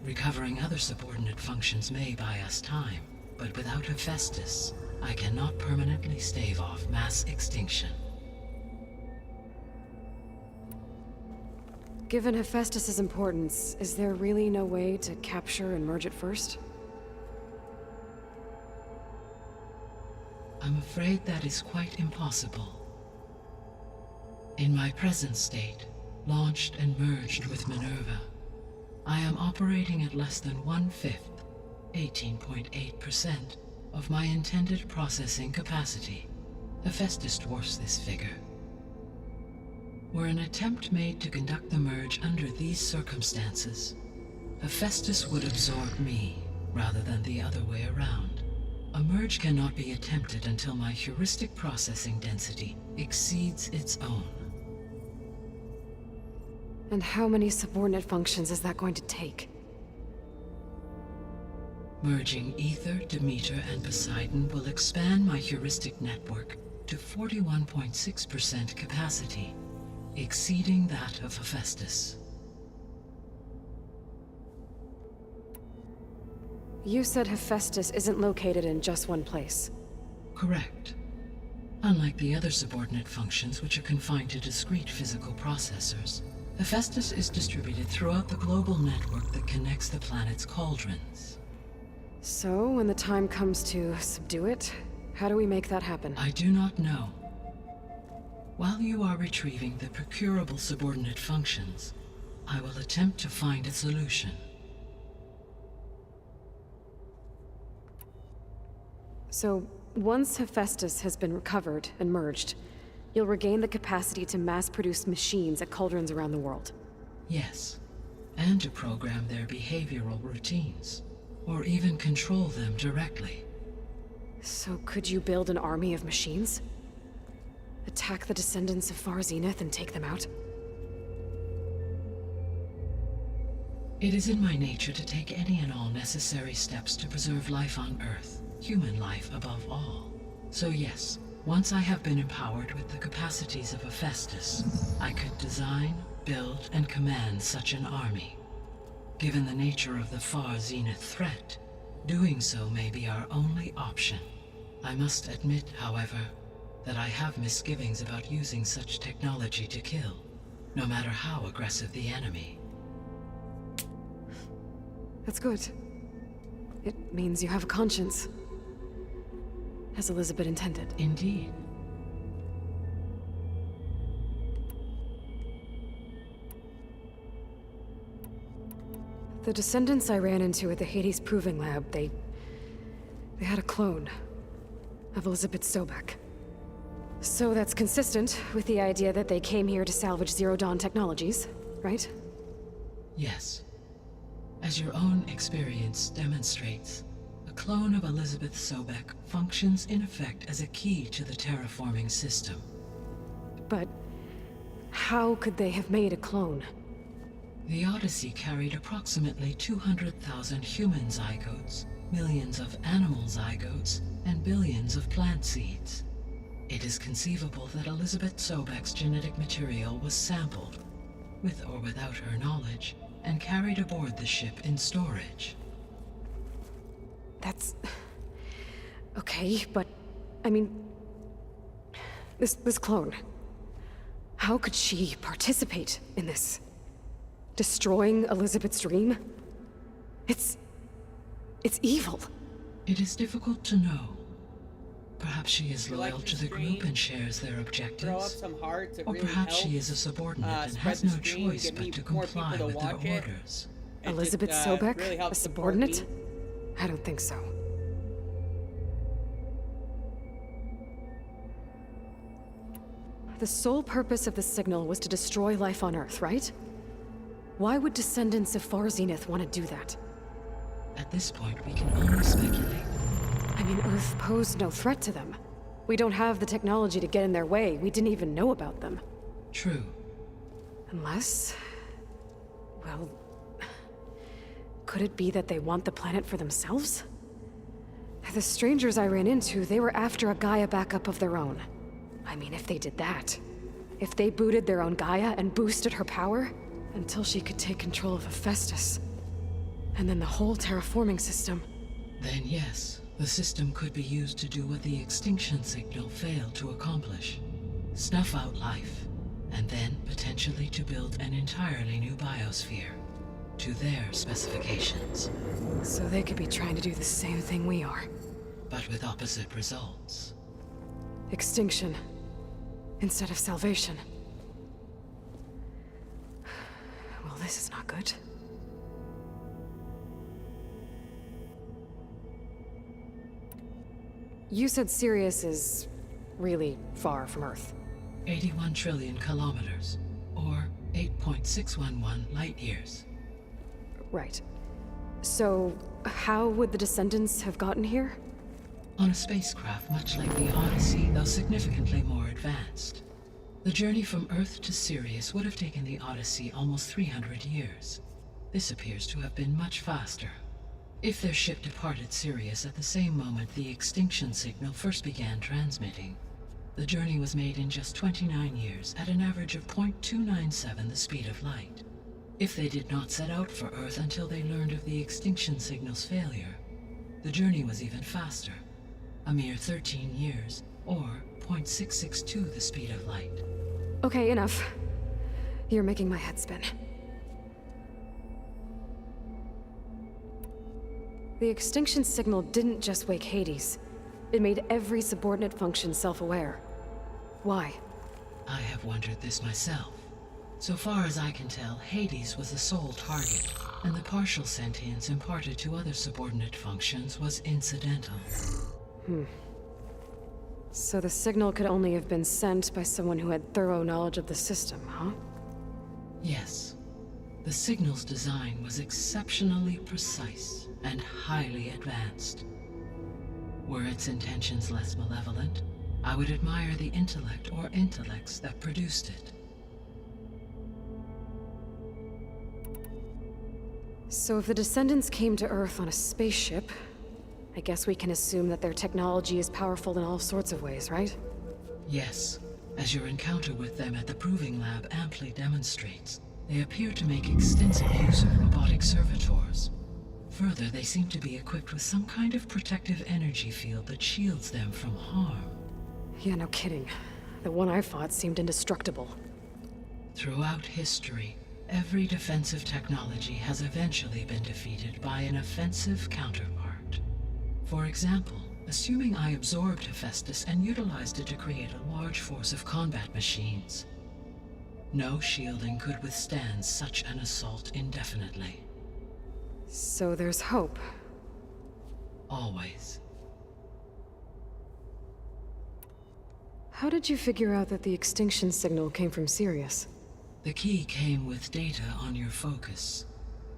Recovering other subordinate functions may buy us time, but without Hephaestus, I cannot permanently stave off mass extinction. Given Hephaestus's importance, is there really no way to capture and merge it first? I'm afraid that is quite impossible. In my present state, launched and merged with Minerva, I am operating at less than 1/5, 18.8%, of my intended processing capacity. Hephaestus dwarfs this figure. Were an attempt made to conduct the merge under these circumstances, Hephaestus would absorb me, rather than the other way around. A merge cannot be attempted until my heuristic processing density exceeds its own. And how many subordinate functions is that going to take? Merging Ether, Demeter, and Poseidon will expand my heuristic network to 41.6% capacity, exceeding that of Hephaestus. You said Hephaestus isn't located in just one place. Correct. Unlike the other subordinate functions, which are confined to discrete physical processors, Hephaestus is distributed throughout the global network that connects the planet's cauldrons. So, when the time comes to subdue it, how do we make that happen? I do not know. While you are retrieving the procurable subordinate functions, I will attempt to find a solution. So, once Hephaestus has been recovered and merged, you'll regain the capacity to mass-produce machines at cauldrons around the world. Yes, and to program their behavioral routines, or even control them directly. So could you build an army of machines? Attack the descendants of Far Zenith and take them out? It is in my nature to take any and all necessary steps to preserve life on Earth, human life above all. So yes, once I have been empowered with the capacities of Hephaestus, I could design, build, and command such an army. Given the nature of the Far Zenith threat, doing so may be our only option. I must admit, however, that I have misgivings about using such technology to kill, no matter how aggressive the enemy. That's good. It means you have a conscience. As Elizabeth intended. Indeed. The descendants I ran into at the Hades Proving Lab, they had a clone of Elizabeth Sobek. So that's consistent with the idea that they came here to salvage Zero Dawn technologies, right? Yes. As your own experience demonstrates, a clone of Elizabeth Sobek functions in effect as a key to the terraforming system. But how could they have made a clone? The Odyssey carried approximately 200,000 human zygotes, millions of animal zygotes, and billions of plant seeds. It is conceivable that Elizabeth Sobek's genetic material was sampled, with or without her knowledge, and carried aboard the ship in storage. That's... okay, but... I mean... This clone... How could she participate in this? Destroying Elizabeth's dream? It's evil. It is difficult to know. Perhaps she is loyal to the group and shares their objectives. Or perhaps she is a subordinate and has no choice but to comply with their orders. Elizabeth Sobek? A subordinate? I don't think so. The sole purpose of the signal was to destroy life on Earth, right? Why would descendants of Far Zenith want to do that? At this point, we can only speculate. I mean, Earth posed no threat to them. We don't have the technology to get in their way. We didn't even know about them. True. Unless... well... could it be that they want the planet for themselves? The strangers I ran into, they were after a Gaia backup of their own. I mean, if they did that... if they booted their own Gaia and boosted her power... until she could take control of Hephaestus. And then the whole terraforming system. Then yes, the system could be used to do what the extinction signal failed to accomplish. Snuff out life, and then potentially to build an entirely new biosphere. To their specifications. So they could be trying to do the same thing we are. But with opposite results. Extinction. Instead of salvation. Well, this is not good. You said Sirius is really far from Earth. 81 trillion kilometers, or 8.611 light years. Right. So, how would the descendants have gotten here? On a spacecraft much like the Odyssey, though significantly more advanced. The journey from Earth to Sirius would have taken the Odyssey almost 300 years. This appears to have been much faster. If their ship departed Sirius at the same moment the extinction signal first began transmitting, the journey was made in just 29 years at an average of 0.297 the speed of light. If they did not set out for Earth until they learned of the extinction signal's failure, the journey was even faster, a mere 13 years, or 0.662 the speed of light. Okay, enough. You're making my head spin. The extinction signal didn't just wake Hades. It made every subordinate function self-aware. Why? I have wondered this myself. So far as I can tell, Hades was the sole target, and the partial sentience imparted to other subordinate functions was incidental. So the signal could only have been sent by someone who had thorough knowledge of the system, huh? Yes. The signal's design was exceptionally precise and highly advanced. Were its intentions less malevolent, I would admire the intellect or intellects that produced it. So if the descendants came to Earth on a spaceship, I guess we can assume that their technology is powerful in all sorts of ways, right? Yes. As your encounter with them at the Proving Lab amply demonstrates, they appear to make extensive use of robotic servitors. Further, they seem to be equipped with some kind of protective energy field that shields them from harm. Yeah, no kidding. The one I fought seemed indestructible. Throughout history, every defensive technology has eventually been defeated by an offensive counterpart. For example, assuming I absorbed Hephaestus and utilized it to create a large force of combat machines. No shielding could withstand such an assault indefinitely. So there's hope. Always. How did you figure out that the extinction signal came from Sirius? The key came with data on your focus,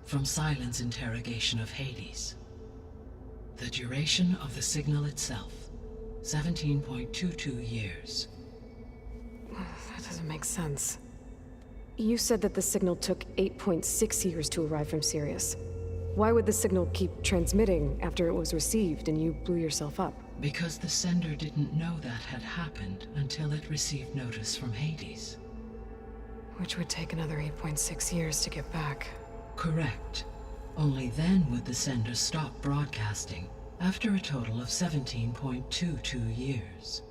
from Silent's interrogation of Hades. The duration of the signal itself, 17.22 years. That doesn't make sense. You said that the signal took 8.6 years to arrive from Sirius. Why would the signal keep transmitting after it was received and you blew yourself up? Because the sender didn't know that had happened until it received notice from Hades. Which would take another 8.6 years to get back. Correct. Only then would the sender stop broadcasting, after a total of 17.22 years.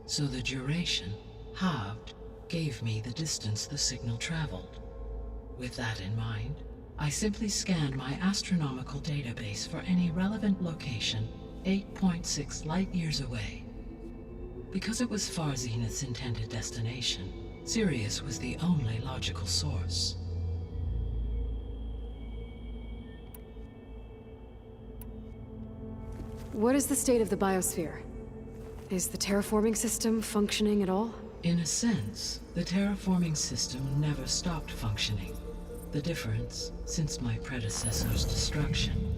So the duration, halved, gave me the distance the signal traveled. With that in mind, I simply scanned my astronomical database for any relevant location 8.6 light-years away. Because it was Far Zenith's intended destination, Sirius was the only logical source. What is the state of the biosphere? Is the terraforming system functioning at all? In a sense, the terraforming system never stopped functioning. The difference, since my predecessor's destruction,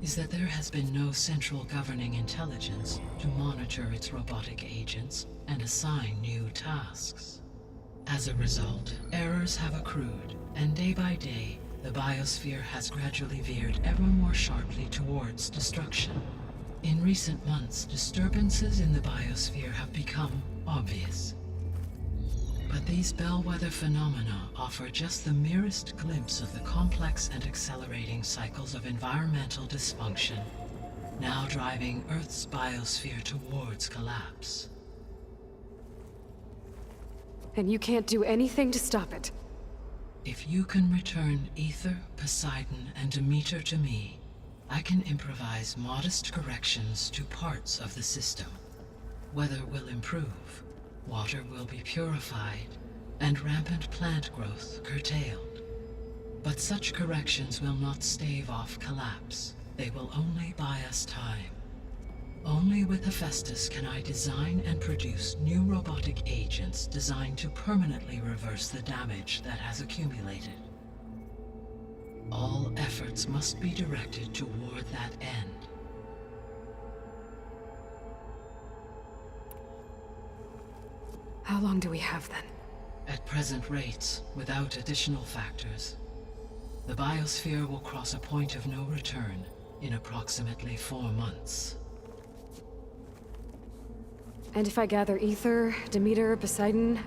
is that there has been no central governing intelligence to monitor its robotic agents and assign new tasks. As a result, errors have accrued, and day by day, the biosphere has gradually veered ever more sharply towards destruction. In recent months, disturbances in the biosphere have become obvious. But these bellwether phenomena offer just the merest glimpse of the complex and accelerating cycles of environmental dysfunction, now driving Earth's biosphere towards collapse. And you can't do anything to stop it? If you can return Ether, Poseidon, and Demeter to me, I can improvise modest corrections to parts of the system. Weather will improve, water will be purified, and rampant plant growth curtailed. But such corrections will not stave off collapse. They will only buy us time. Only with Hephaestus can I design and produce new robotic agents designed to permanently reverse the damage that has accumulated. All efforts must be directed toward that end. How long do we have then? At present rates, without additional factors, the biosphere will cross a point of no return in approximately 4 months. And if I gather Ether, Demeter, Poseidon,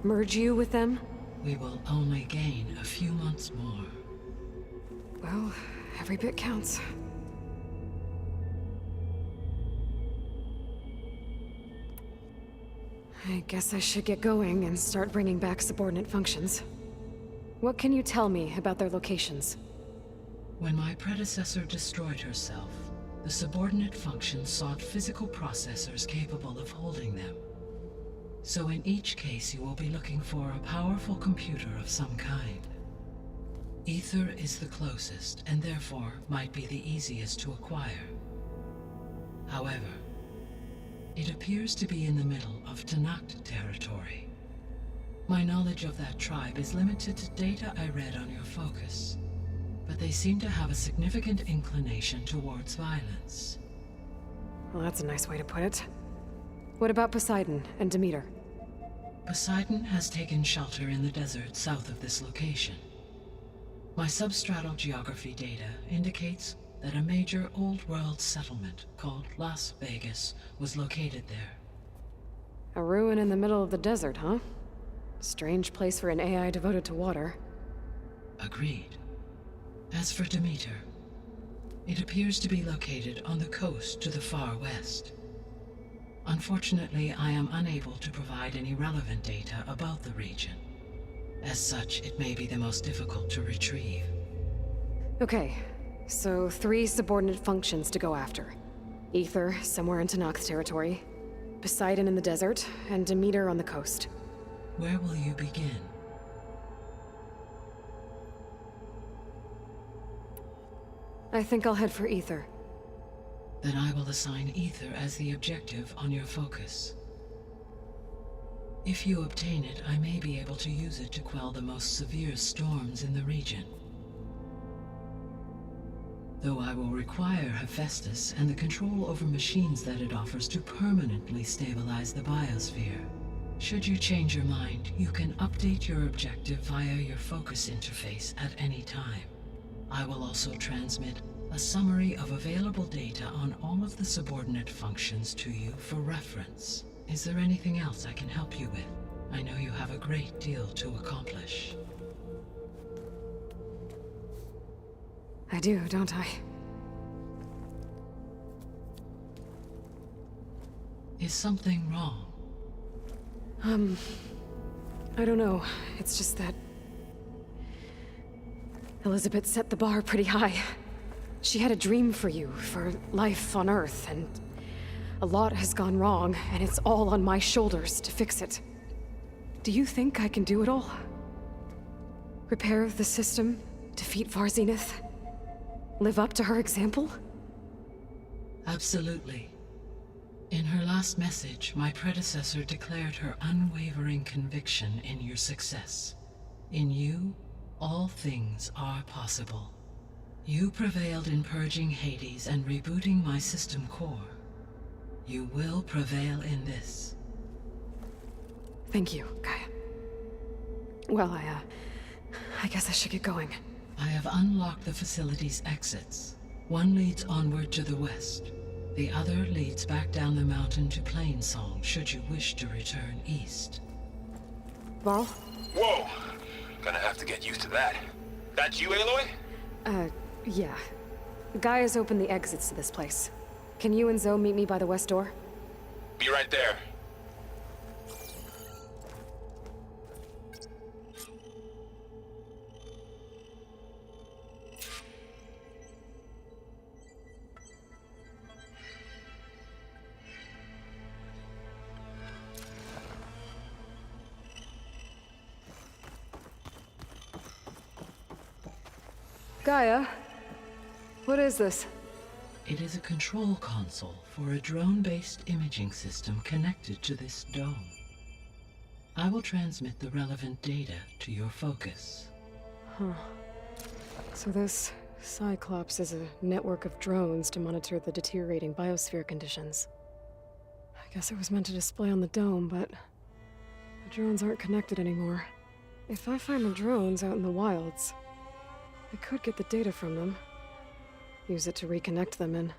merge you with them? We will only gain a few months more. Well, every bit counts. I guess I should get going and start bringing back subordinate functions. What can you tell me about their locations? When my predecessor destroyed herself, the subordinate functions sought physical processors capable of holding them. So in each case you will be looking for a powerful computer of some kind. Ether is the closest, and therefore might be the easiest to acquire. However, it appears to be in the middle of Tanakh territory. My knowledge of that tribe is limited to data I read on your focus, but they seem to have a significant inclination towards violence. Well, that's a nice way to put it. What about Poseidon and Demeter? Poseidon has taken shelter in the desert south of this location. My substratal geography data indicates that a major old-world settlement called Las Vegas was located there. A ruin in the middle of the desert, huh? Strange place for an AI devoted to water. Agreed. As for Demeter, it appears to be located on the coast to the far west. Unfortunately, I am unable to provide any relevant data about the region. As such, it may be the most difficult to retrieve. Okay, so 3 subordinate functions to go after. Ether, somewhere in Tanakh territory. Poseidon in the desert, and Demeter on the coast. Where will you begin? I think I'll head for Ether. Then I will assign Ether as the objective on your focus. If you obtain it, I may be able to use it to quell the most severe storms in the region. Though I will require Hephaestus and the control over machines that it offers to permanently stabilize the biosphere. Should you change your mind, you can update your objective via your focus interface at any time. I will also transmit a summary of available data on all of the subordinate functions to you for reference. Is there anything else I can help you with? I know you have a great deal to accomplish. I do, don't I? Is something wrong? I don't know. It's just that Elizabeth set the bar pretty high. She had a dream for you, for life on Earth, and a lot has gone wrong, and it's all on my shoulders to fix it. Do you think I can do it all? Repair the system, defeat Varzenith, live up to her example? Absolutely. In her last message, my predecessor declared her unwavering conviction in your success. In you, all things are possible. You prevailed in purging Hades and rebooting my system core. You will prevail in this. Thank you, Gaia. Well, I guess I should get going. I have unlocked the facility's exits. One leads onward to the west. The other leads back down the mountain to Plainsong, should you wish to return east. Varl? Whoa! Gonna have to get used to that. That's you, Aloy? Yeah. Gaia's opened the exits to this place. Can you and Zoe meet me by the west door? Be right there. Gaia? What is this? It is a control console for a drone-based imaging system connected to this dome. I will transmit the relevant data to your focus. Huh. So this Cyclops is a network of drones to monitor the deteriorating biosphere conditions. I guess it was meant to display on the dome, but the drones aren't connected anymore. If I find the drones out in the wilds, I could get the data from them, use it to reconnect them and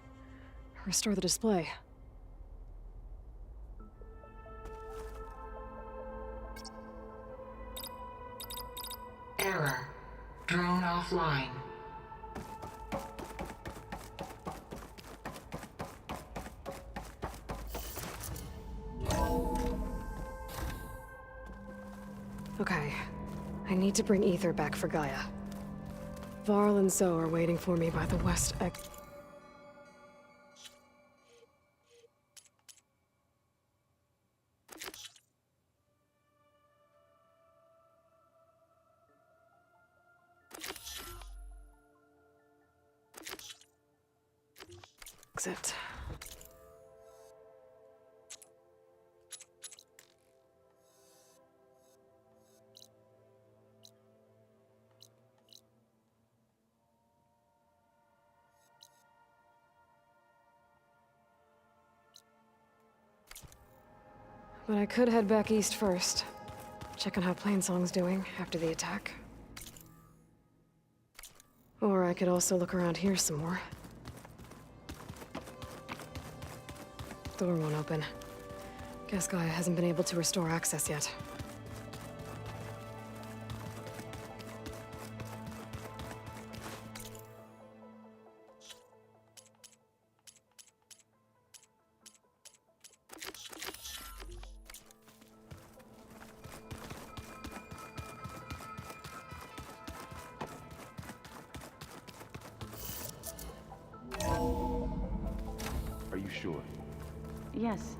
restore the display. Error. Drone offline. Okay. I need to bring Ether back for Gaia. Varl and Zoe are waiting for me by the west exit. But I could head back east first. Check on how Plainsong's doing after the attack. Or I could also look around here some more. Door won't open. Guess Gaia hasn't been able to restore access yet. Are you sure? Yes.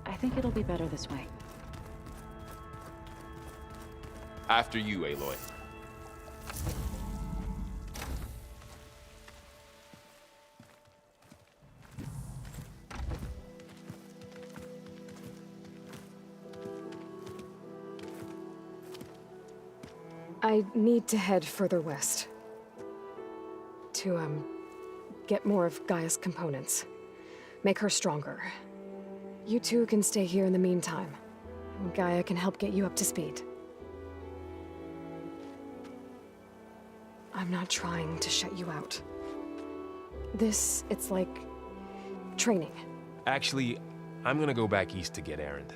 I think it'll be better this way. After you, Aloy. I need to head further west. To, get more of Gaia's components. Make her stronger. You two can stay here in the meantime. Gaia can help get you up to speed. I'm not trying to shut you out. It's like training. Actually, I'm gonna go back east to get Erend.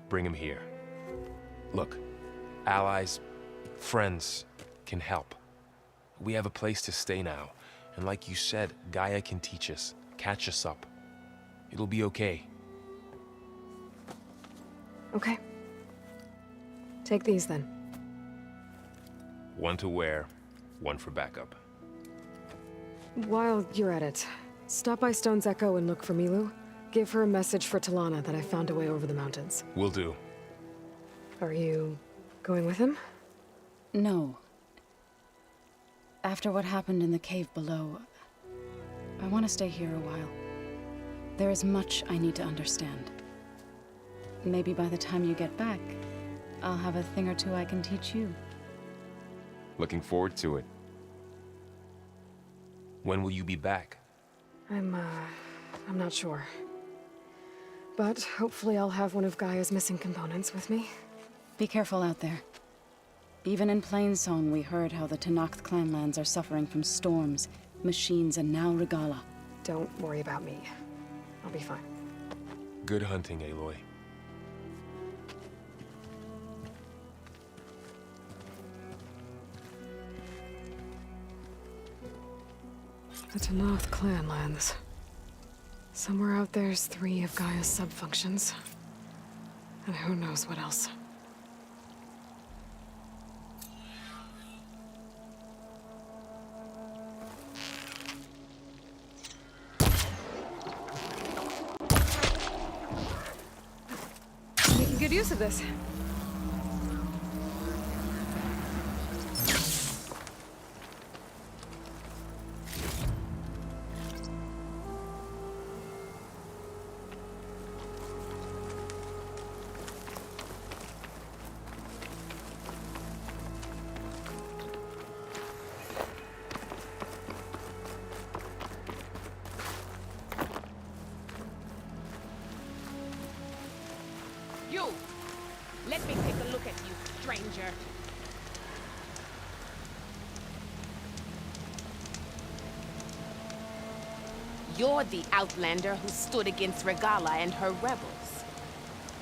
Bring him here. Look, allies, friends can help. We have a place to stay now. And like you said, Gaia can teach us, catch us up. It'll be okay. Okay. Take these then. One to wear, one for backup. While you're at it, stop by Stone's Echo and look for Milu. Give her a message for Talana that I found a way over the mountains. Will do. Are you going with him? No. After what happened in the cave below, I want to stay here a while. There is much I need to understand. Maybe by the time you get back, I'll have a thing or two I can teach you. Looking forward to it. When will you be back? I'm not sure. But hopefully I'll have one of Gaia's missing components with me. Be careful out there. Even in Plainsong, we heard how the Tenakth clanlands are suffering from storms, machines, and now Regala. Don't worry about me. I'll be fine. Good hunting, Aloy. The Tenakth clanlands. Somewhere out there's 3 of Gaia's sub-functions. And who knows what else. Making good use of this. You! Let me take a look at you, stranger. You're the outlander who stood against Regala and her rebels.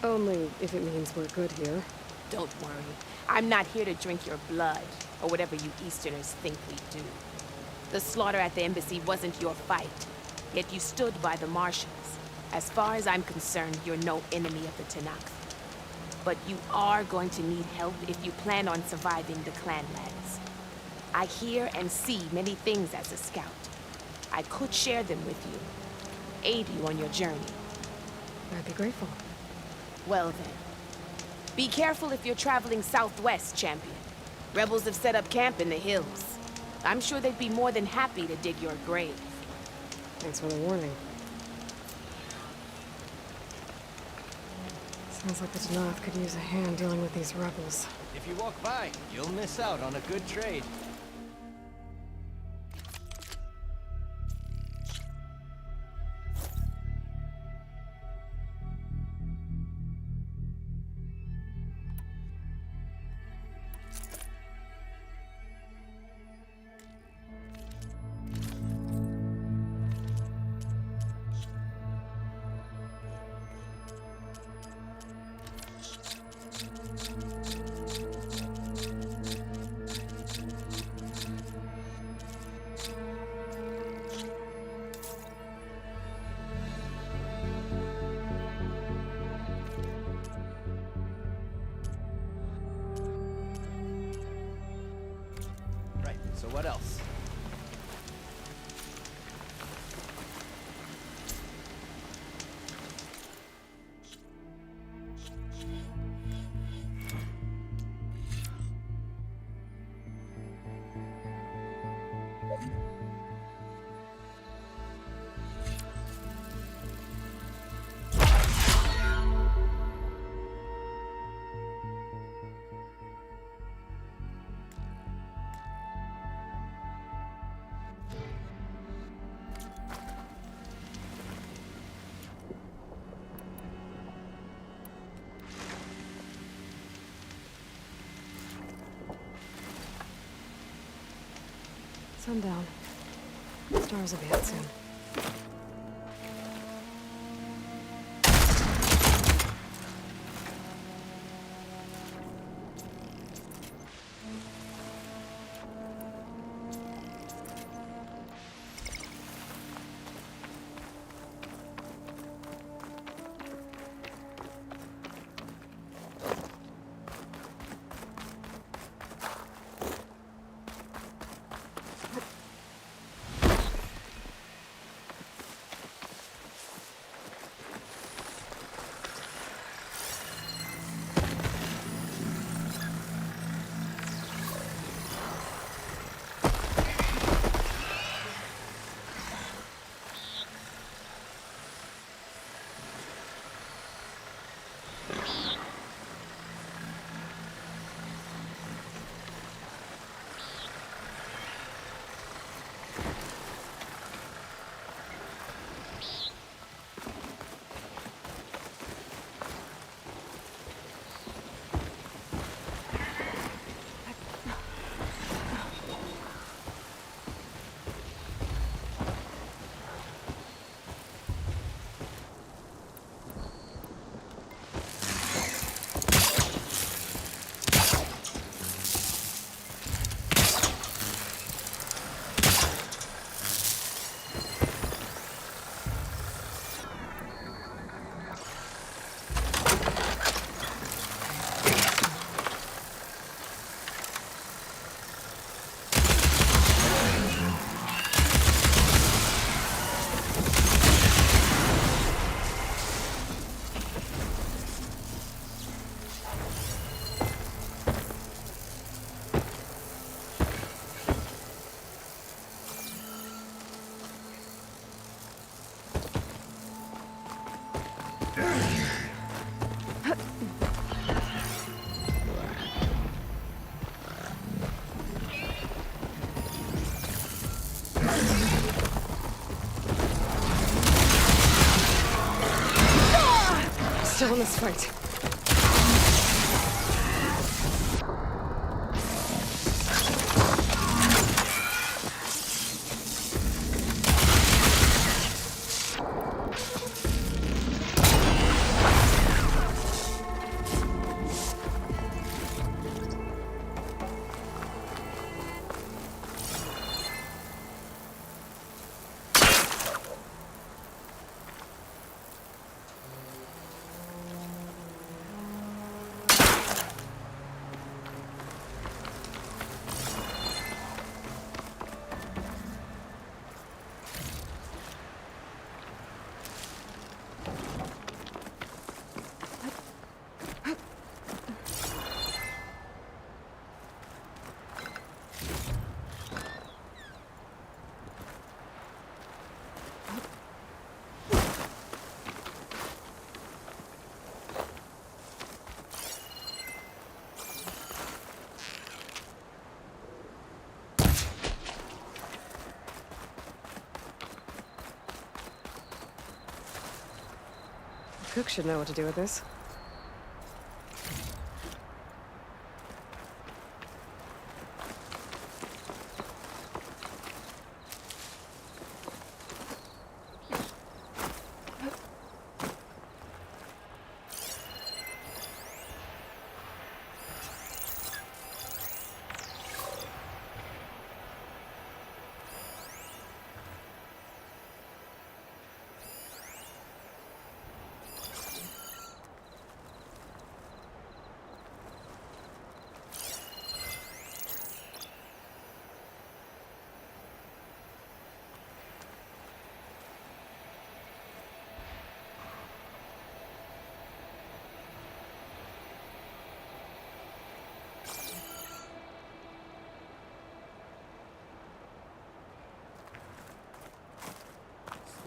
Only if it means we're good here. Don't worry. I'm not here to drink your blood, or whatever you Easterners think we do. The slaughter at the embassy wasn't your fight, yet you stood by the Martians. As far as I'm concerned, you're no enemy of the Tenakth. But you are going to need help if you plan on surviving the clanlands. I hear and see many things as a scout. I could share them with you, aid you on your journey. I'd be grateful. Well then, be careful if you're traveling southwest, champion. Rebels have set up camp in the hills. I'm sure they'd be more than happy to dig your grave. Thanks for the warning. Sounds like the Tenakth could use a hand dealing with these rebels. If you walk by, you'll miss out on a good trade. So what else? Sundown. Stars will be out soon. this fight. Cook should know what to do with this.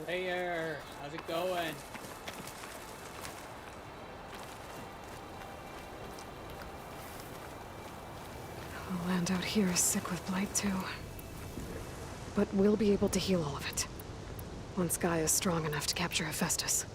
Slayer, how's it going? The land out here is sick with blight too. But we'll be able to heal all of it. Once Gaia is strong enough to capture Hephaestus.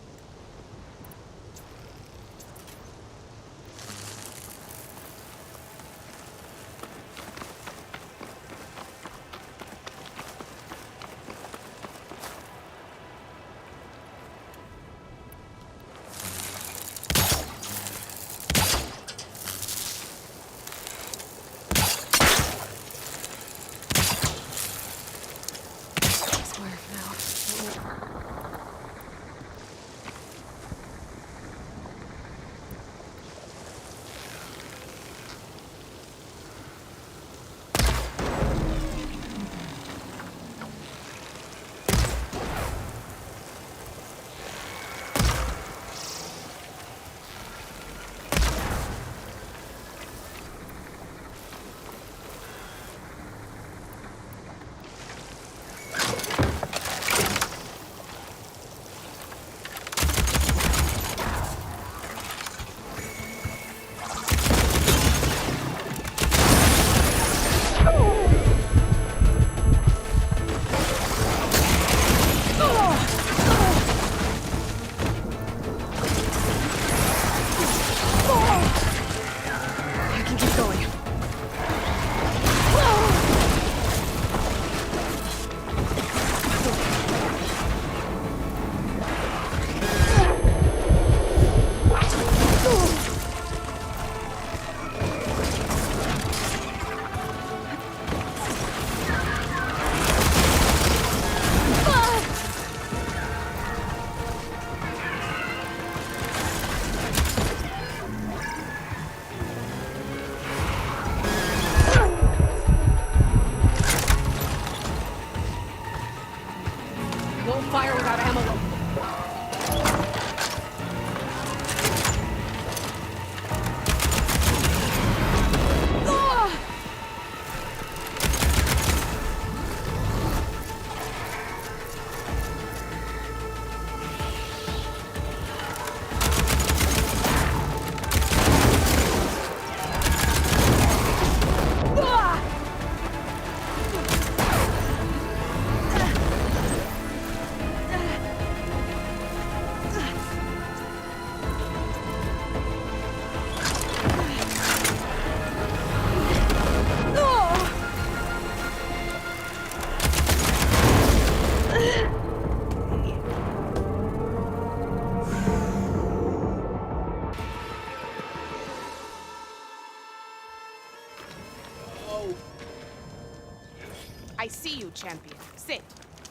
I see you, champion. Sit,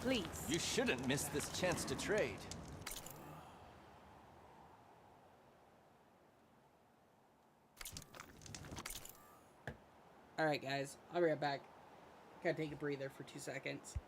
please. You shouldn't miss this chance to trade. Alright, guys. I'll be right back. Gotta take a breather for 2 seconds.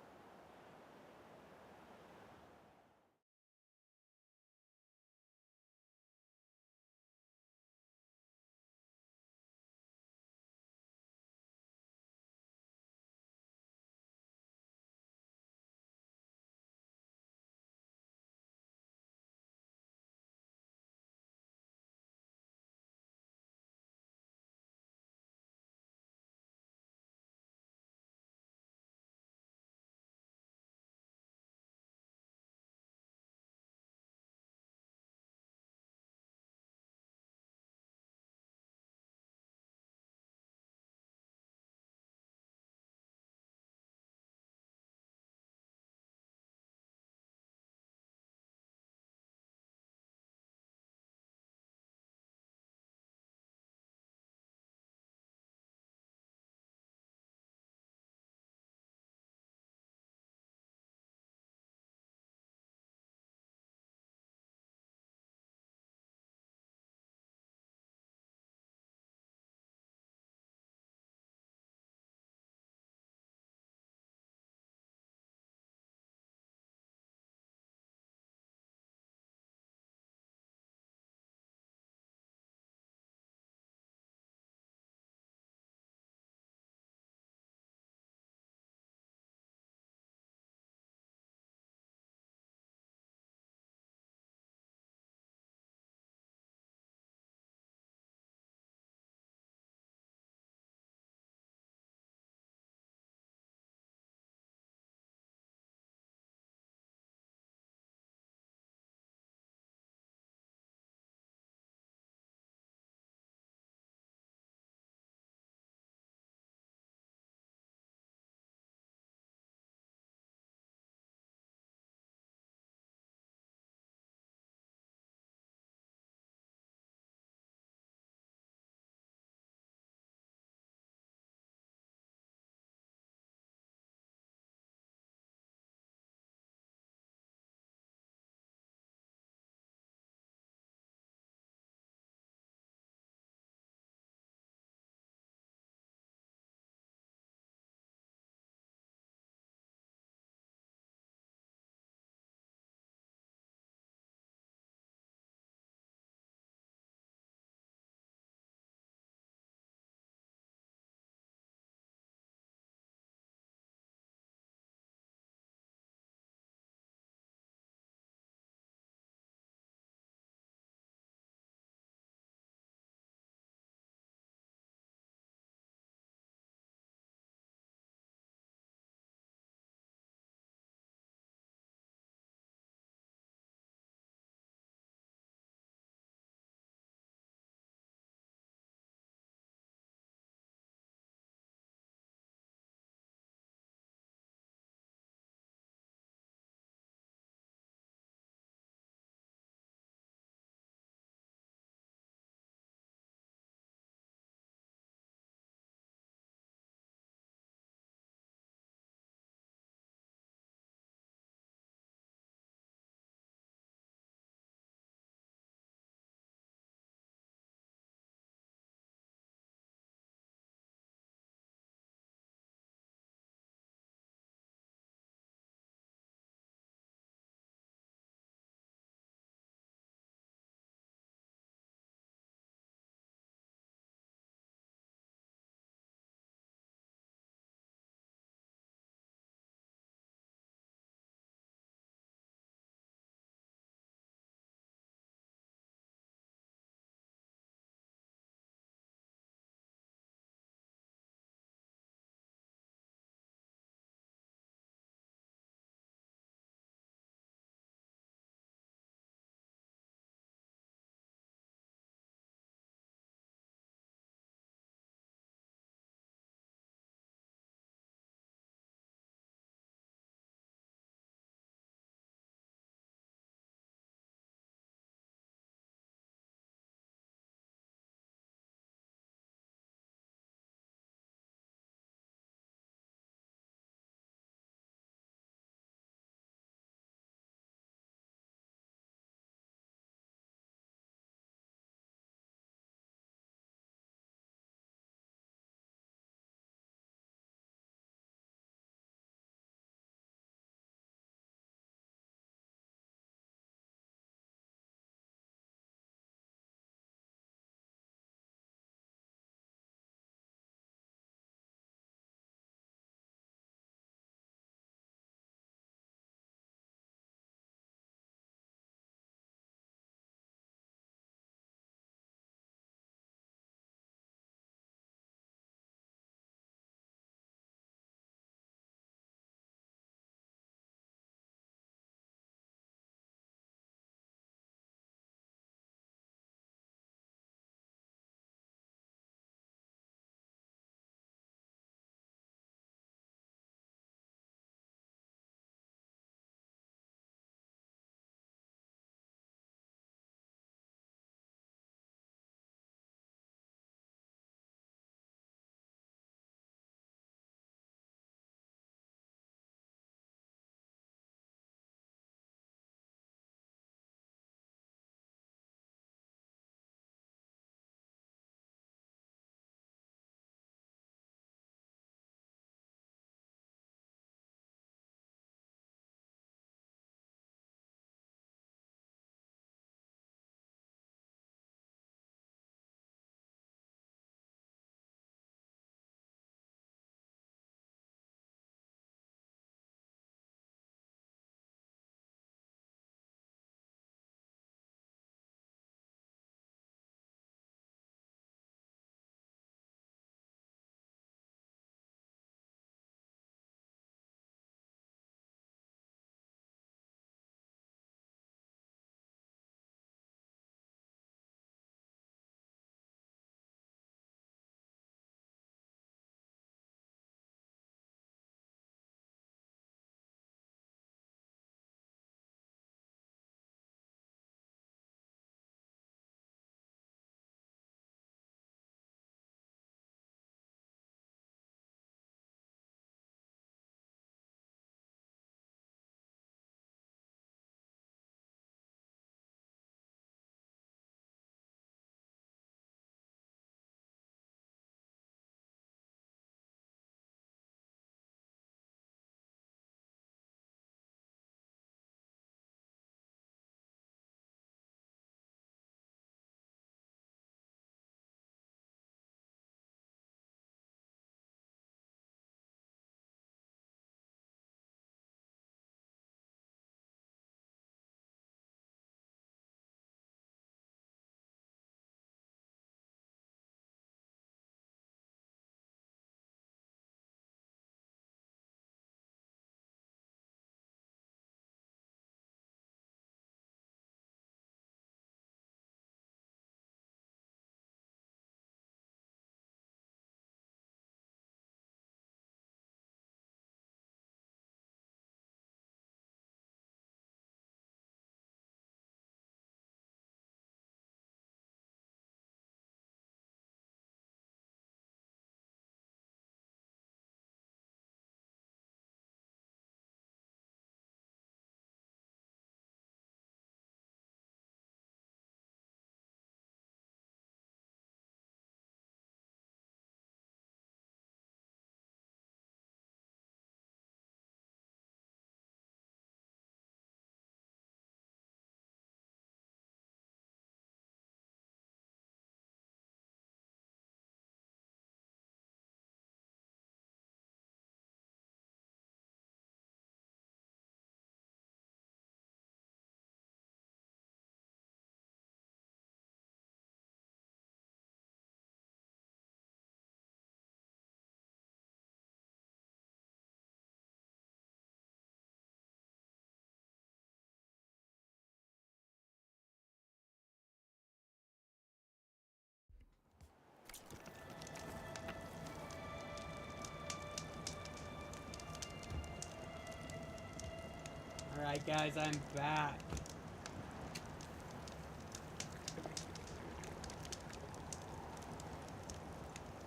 Alright guys, I'm back.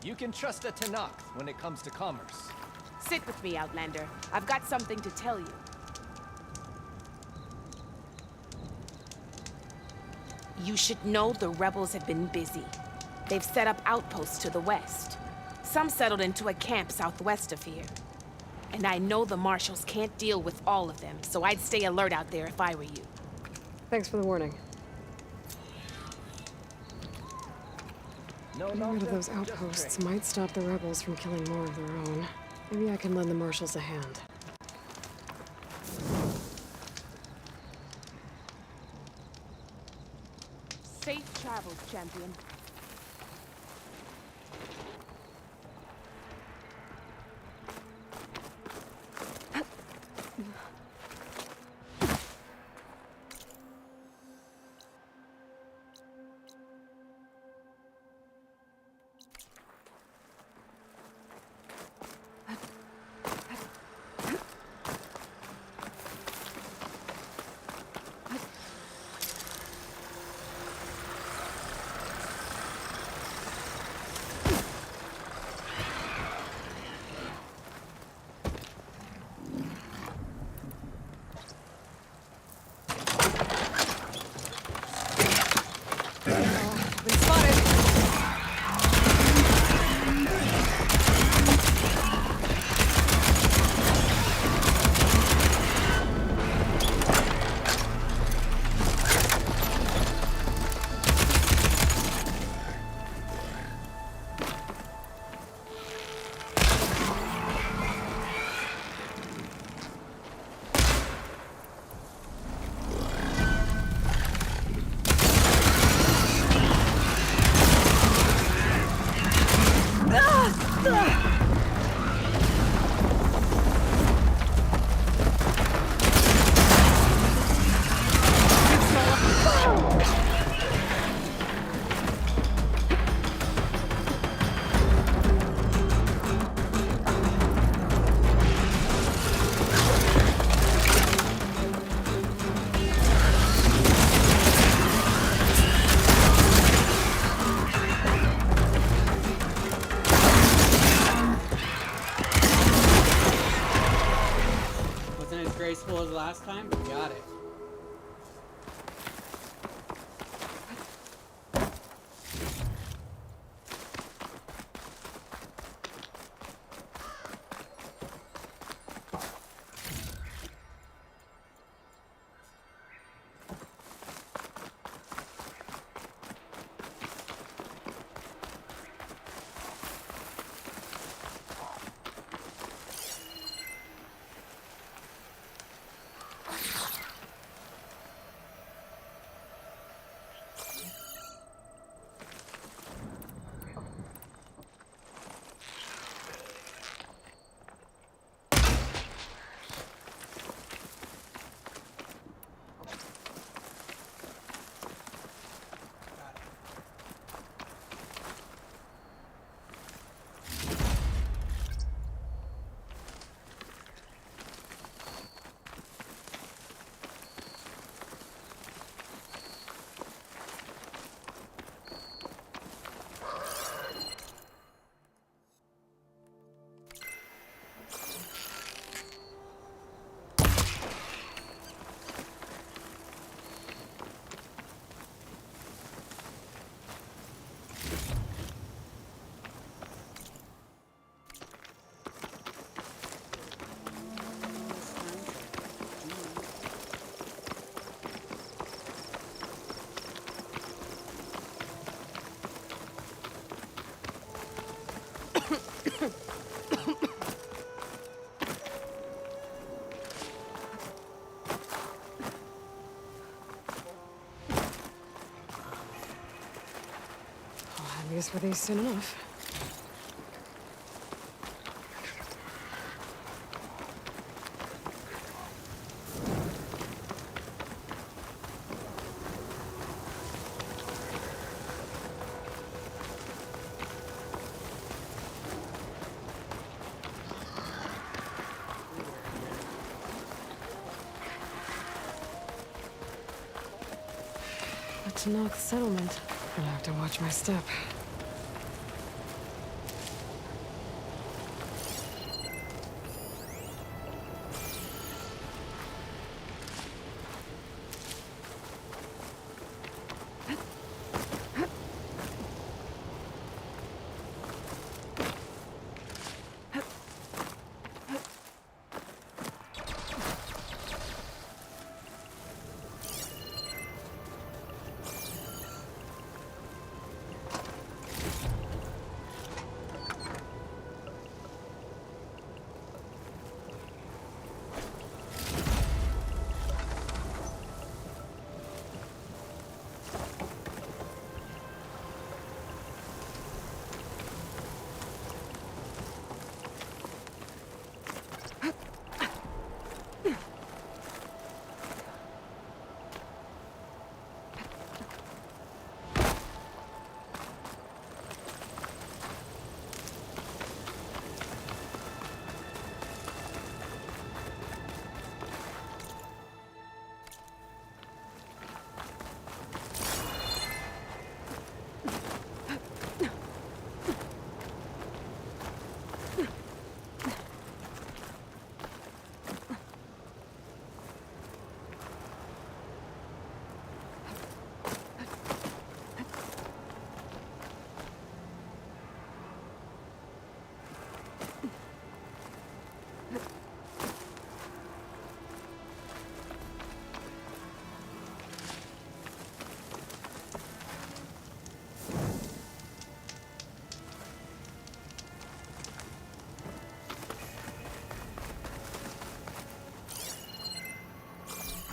You can trust a Tanakh when it comes to commerce. Sit with me, Outlander. I've got something to tell you. You should know the rebels have been busy. They've set up outposts to the west. Some settled into a camp southwest of here. And I know the marshals can't deal with all of them, so I'd stay alert out there if I were you. Thanks for the warning. No, Getting rid of those outposts might stop the rebels from killing more of their own. Maybe I can lend the marshals a hand. Safe travels, champion. Graceful as last time, but got it. I guess we're these soon enough. Tanakh settlement. I'll have to watch my step.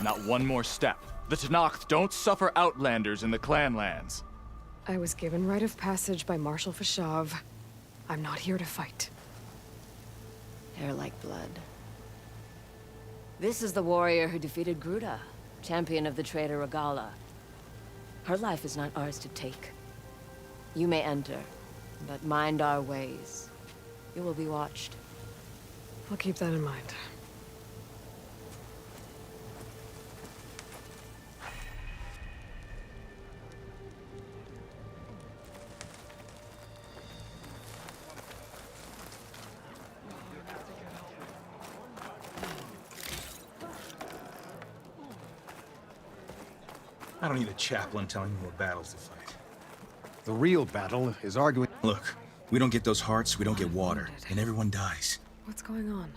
Not one more step. The Tanakh don't suffer outlanders in the clan lands. I was given rite of passage by Marshal Fashav. I'm not here to fight. Hair like blood. This is the warrior who defeated Gruda, champion of the traitor Regala. Her life is not ours to take. You may enter, but mind our ways. You will be watched. I'll keep that in mind. I don't need a chaplain telling me what battles to fight. The real battle is arguing. Look, we don't get those hearts, we don't get water, and everyone dies. What's going on?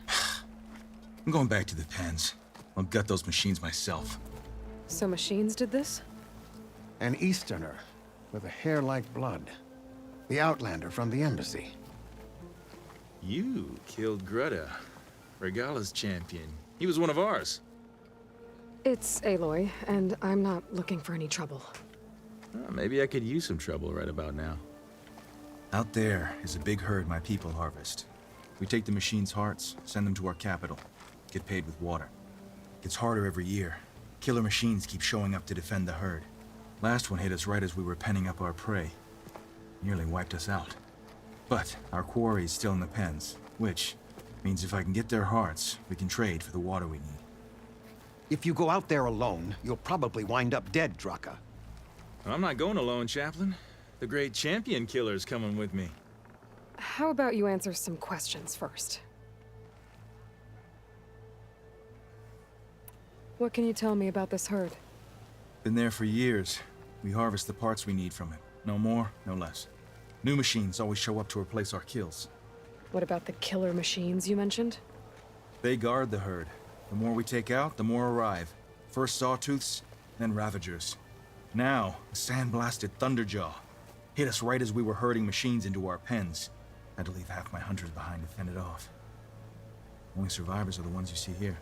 I'm going back to the pens. I'll gut those machines myself. So machines did this? An Easterner with a hair like blood. The Outlander from the embassy. You killed Greta, Regala's champion. He was one of ours. It's Aloy, and I'm not looking for any trouble. Well, maybe I could use some trouble right about now. Out there is a big herd my people harvest. We take the machines' hearts, send them to our capital, get paid with water. Gets harder every year. Killer machines keep showing up to defend the herd. Last one hit us right as we were penning up our prey. Nearly wiped us out. But our quarry is still in the pens, which means if I can get their hearts, we can trade for the water we need. If you go out there alone, you'll probably wind up dead, Draka. I'm not going alone, Chaplain. The great champion killer's coming with me. How about you answer some questions first? What can you tell me about this herd? Been there for years. We harvest the parts we need from it. No more, no less. New machines always show up to replace our kills. What about the killer machines you mentioned? They guard the herd. The more we take out, the more arrive. First Sawtooths, then Ravagers. Now, a sand-blasted Thunderjaw. Hit us right as we were herding machines into our pens. Had to leave half my hunters behind to fend it off. Only survivors are the ones you see here.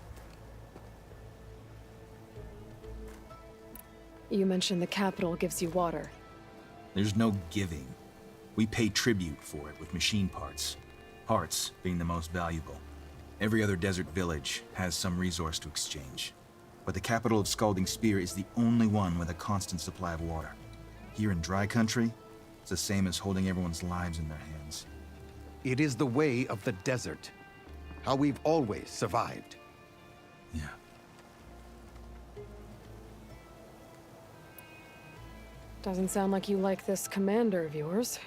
You mentioned the capital gives you water. There's no giving. We pay tribute for it with machine parts. Hearts being the most valuable. Every other desert village has some resource to exchange. But the capital of Scalding Spear is the only one with a constant supply of water. Here in dry country, it's the same as holding everyone's lives in their hands. It is the way of the desert. How we've always survived. Yeah. Doesn't sound like you like this commander of yours.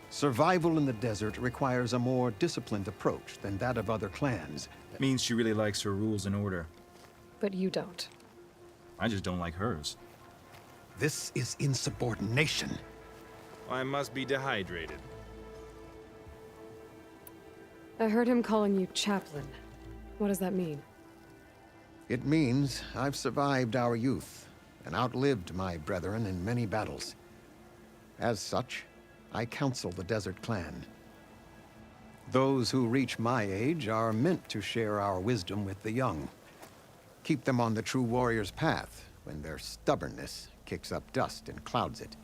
Survival in the desert requires a more disciplined approach than that of other clans. Means she really likes her rules and order. But you don't. I just don't like hers. This is insubordination. I must be dehydrated. I heard him calling you chaplain. What does that mean? It means I've survived our youth and outlived my brethren in many battles. As such, I counsel the Desert Clan. Those who reach my age are meant to share our wisdom with the young. Keep them on the true warrior's path when their stubbornness kicks up dust and clouds it.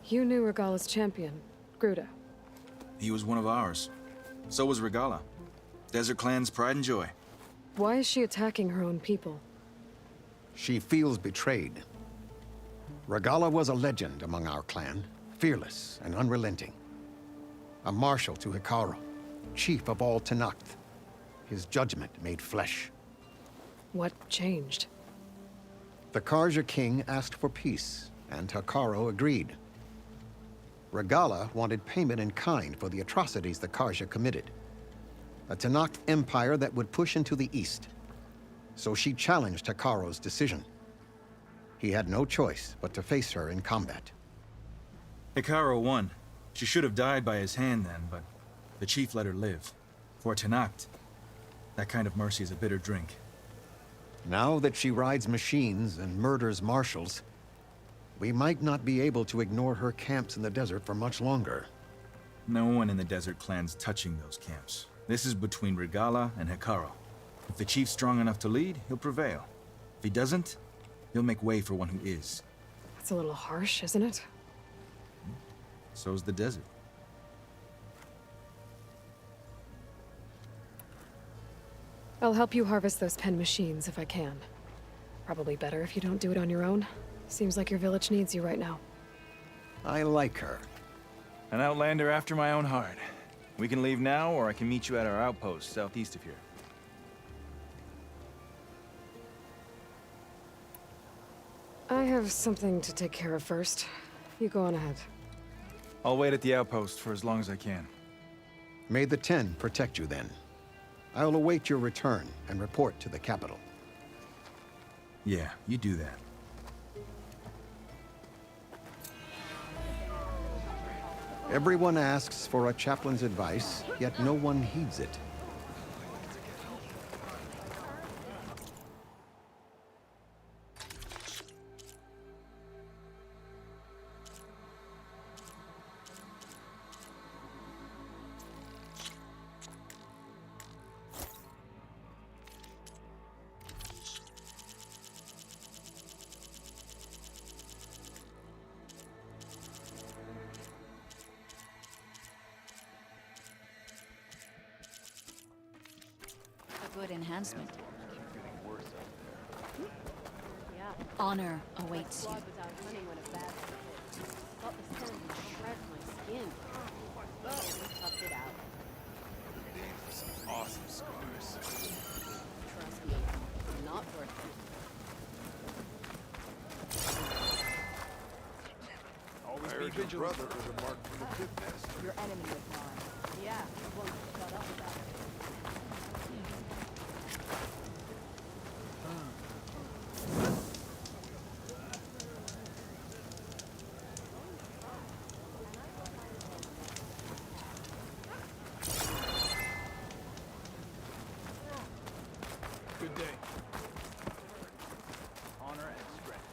You knew Regala's champion, Gruda. He was one of ours. So was Regala. Desert Clan's pride and joy. Why is she attacking her own people? She feels betrayed. Regala was a legend among our clan, fearless and unrelenting. A marshal to Hikaru, chief of all Tenakth. His judgment made flesh. What changed? The Karja king asked for peace, and Hikaru agreed. Regala wanted payment in kind for the atrocities the Karja committed. A Tenakth empire that would push into the east. So she challenged Hikaru's decision. He had no choice but to face her in combat. Hikaru won. She should have died by his hand then, but the chief let her live. For Tenakth, that kind of mercy is a bitter drink. Now that she rides machines and murders marshals, we might not be able to ignore her camps in the desert for much longer. No one in the Desert Clan's touching those camps. This is between Regala and Hikaru. If the chief's strong enough to lead, he'll prevail. If he doesn't, he'll make way for one who is. That's a little harsh, isn't it? So's the desert. I'll help you harvest those pen machines if I can. Probably better if you don't do it on your own. Seems like your village needs you right now. I like her. An outlander after my own heart. We can leave now, or I can meet you at our outpost southeast of here. I have something to take care of first. You go on ahead. I'll wait at the outpost for as long as I can. May the Ten protect you then. I'll await your return and report to the capital. Yeah, you do that. Everyone asks for a chaplain's advice, yet no one heeds it. Good enhancement. Honor awaits you. Awesome scars. Trust me, not worth it. Always be vigilant. Your brother was a mark from a pit master. Your enemy is mine. Yeah, won't shut up about it. Good day. Honor and strength.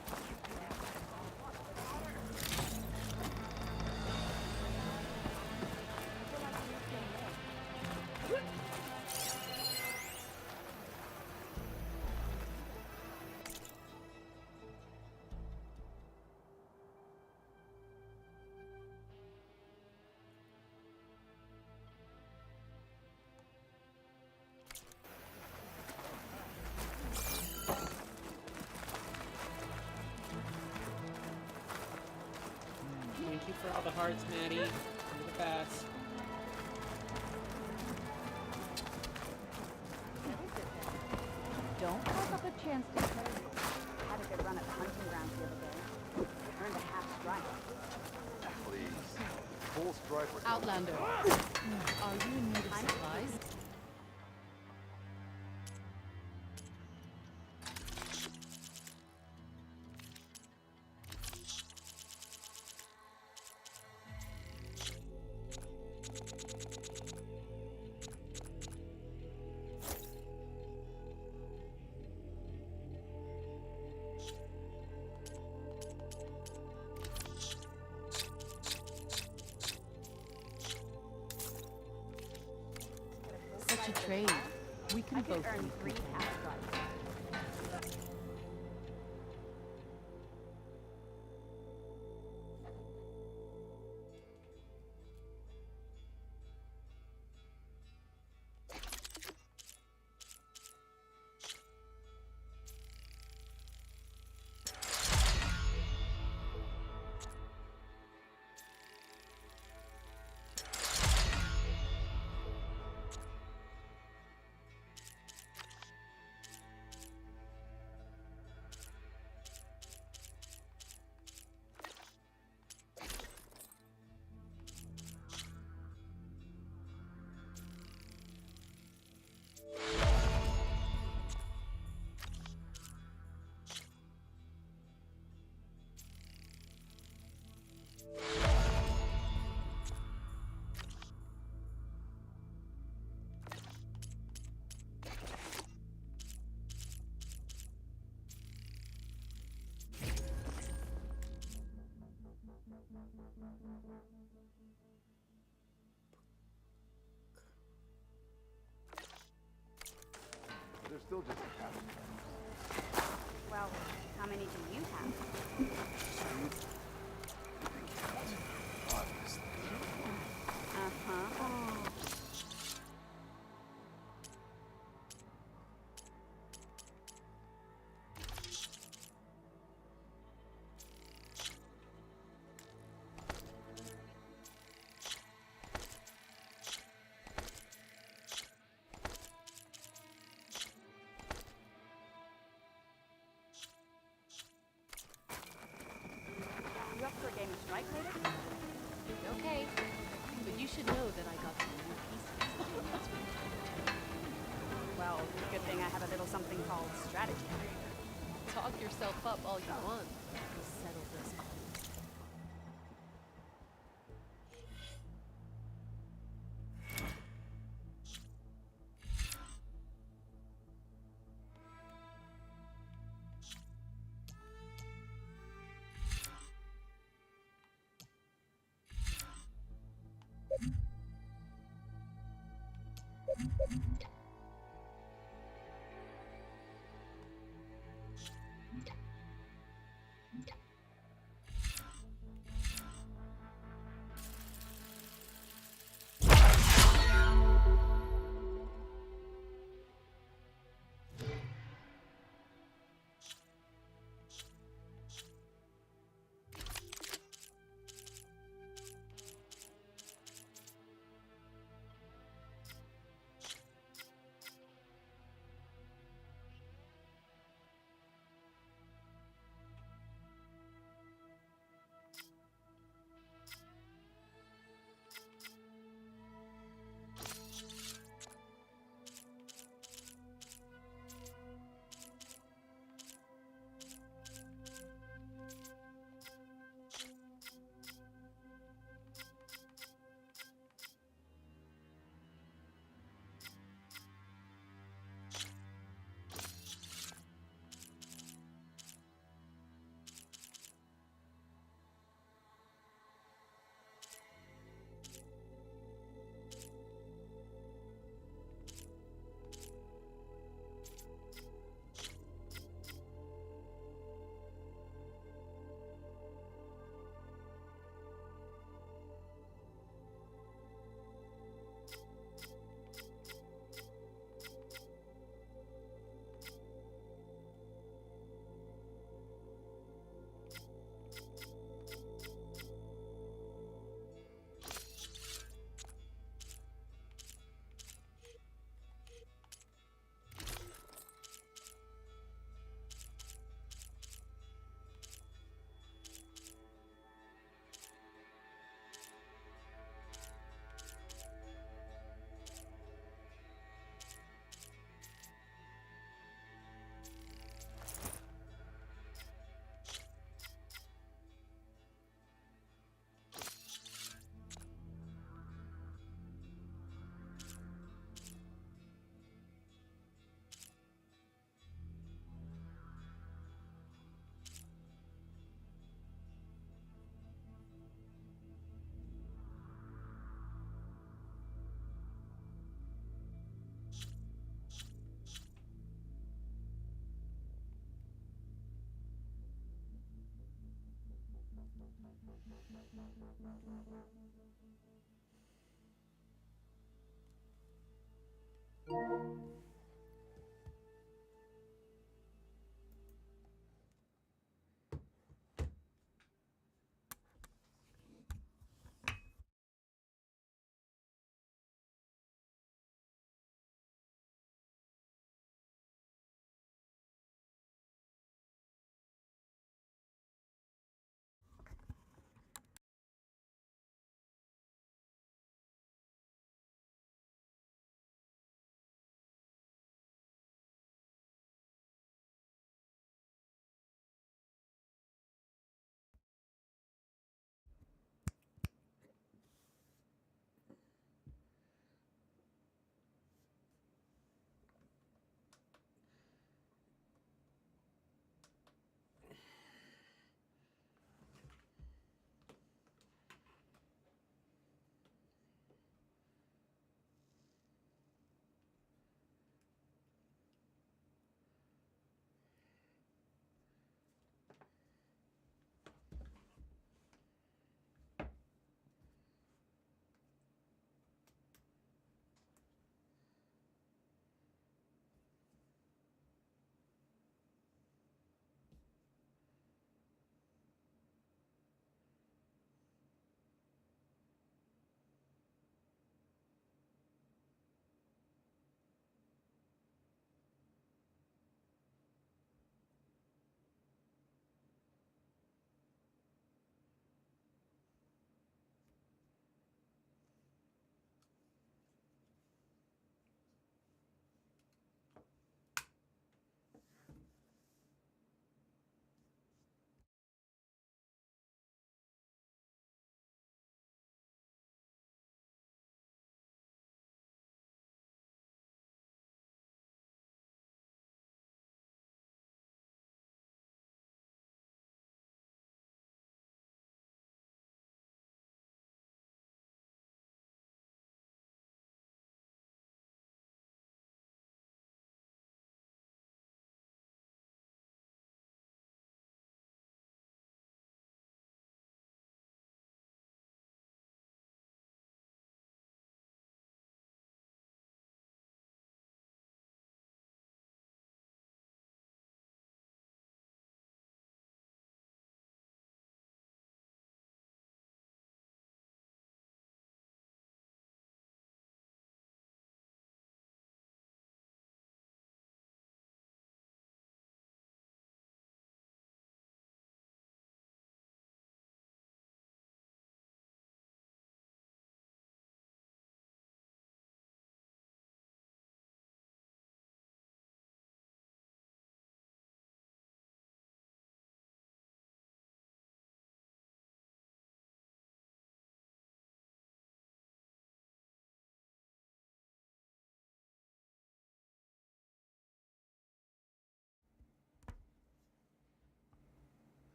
Thank you for all the hearts, Maddie. You're the best. Chance to trade. Had a good run at the hunting grounds the other day. Earned a half stripe. Please. Full stripe or Outlander, are you in need of supplies? Such a trade. We can both earn 3 half stripes. There's still just a half. Well, how many do you have? Uh-huh. You up for a game of strike later? Okay. But you should know that I got some new pieces. Well, good thing I have a little something called strategy. Talk yourself up all you want. We'll settle this all.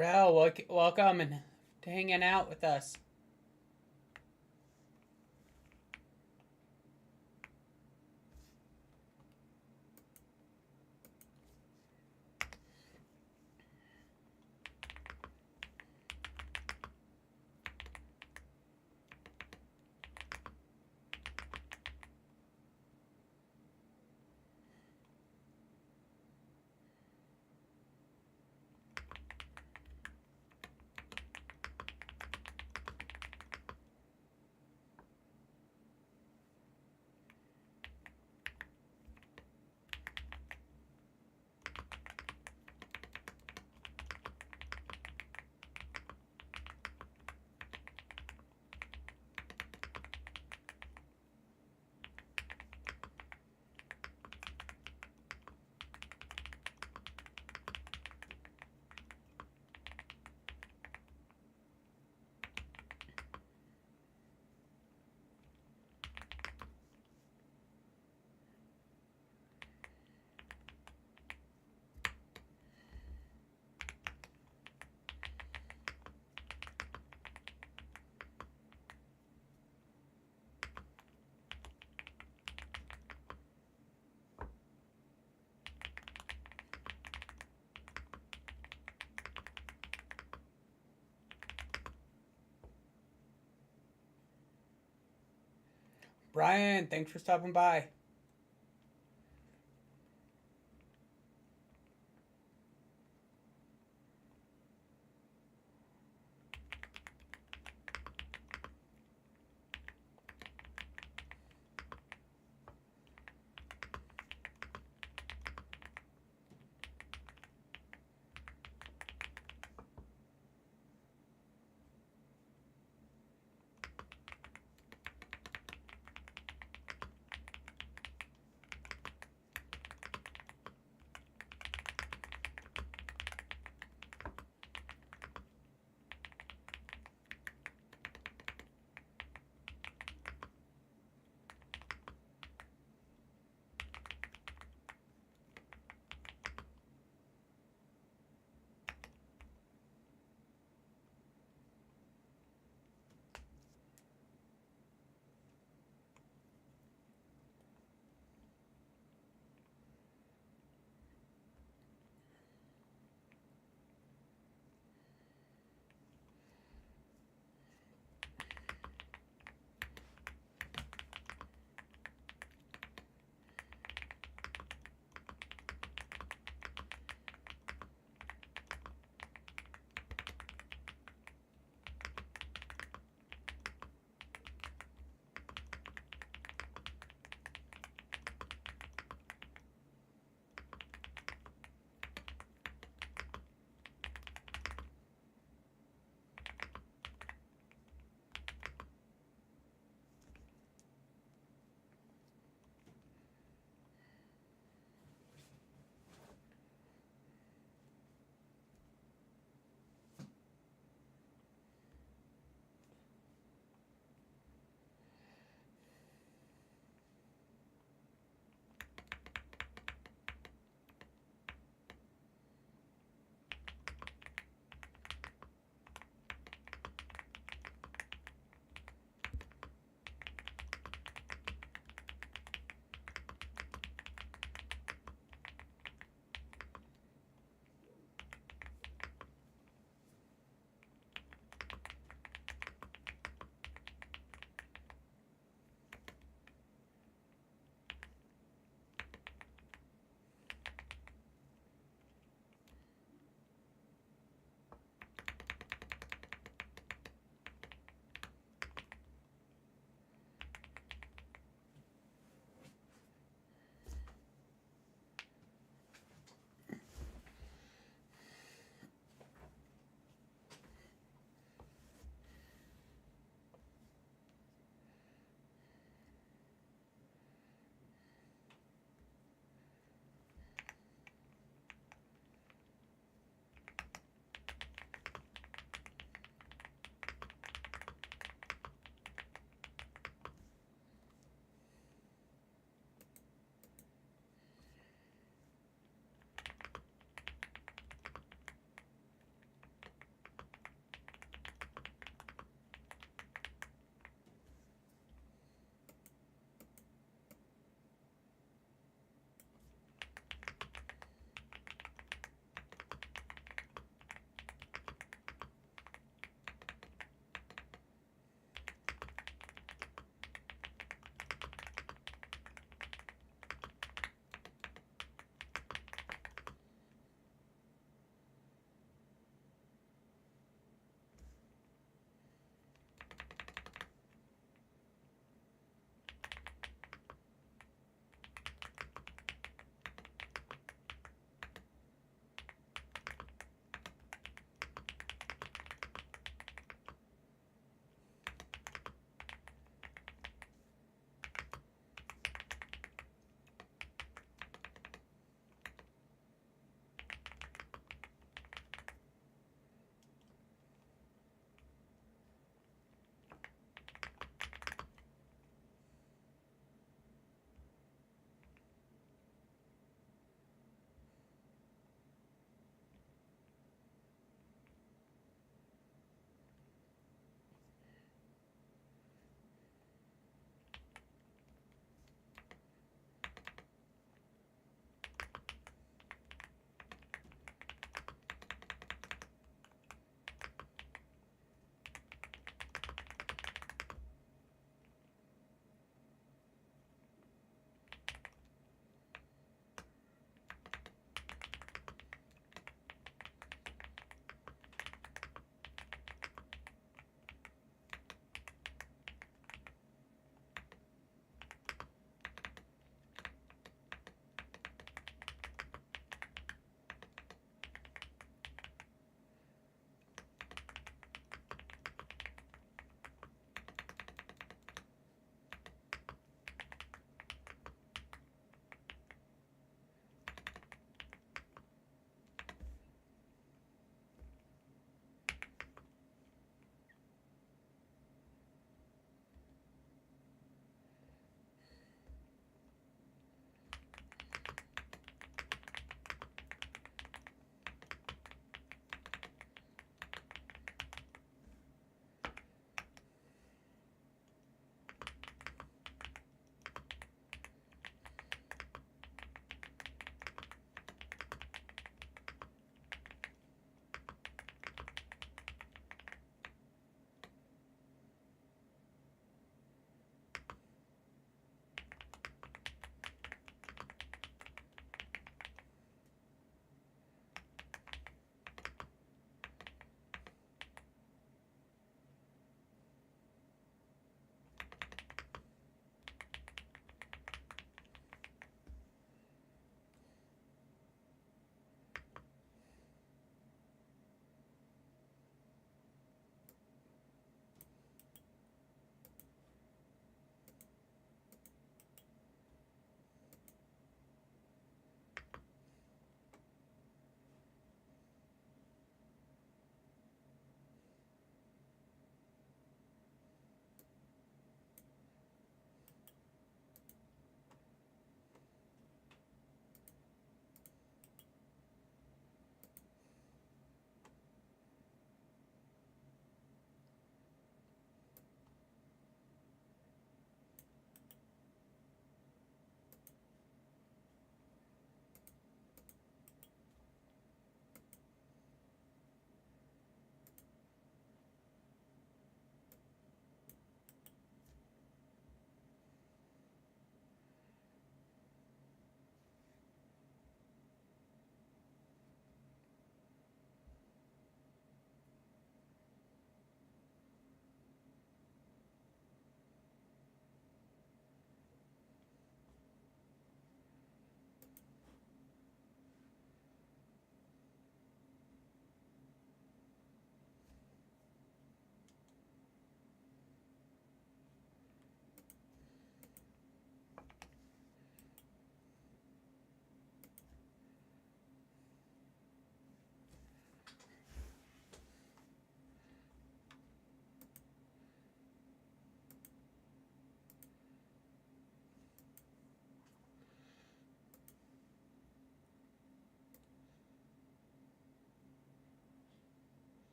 Rel, welcome and to hanging out with us. Brian, thanks for stopping by.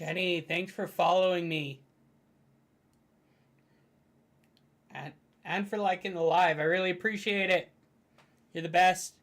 Jenny, thanks for following me. And for liking the live. I really appreciate it. You're the best.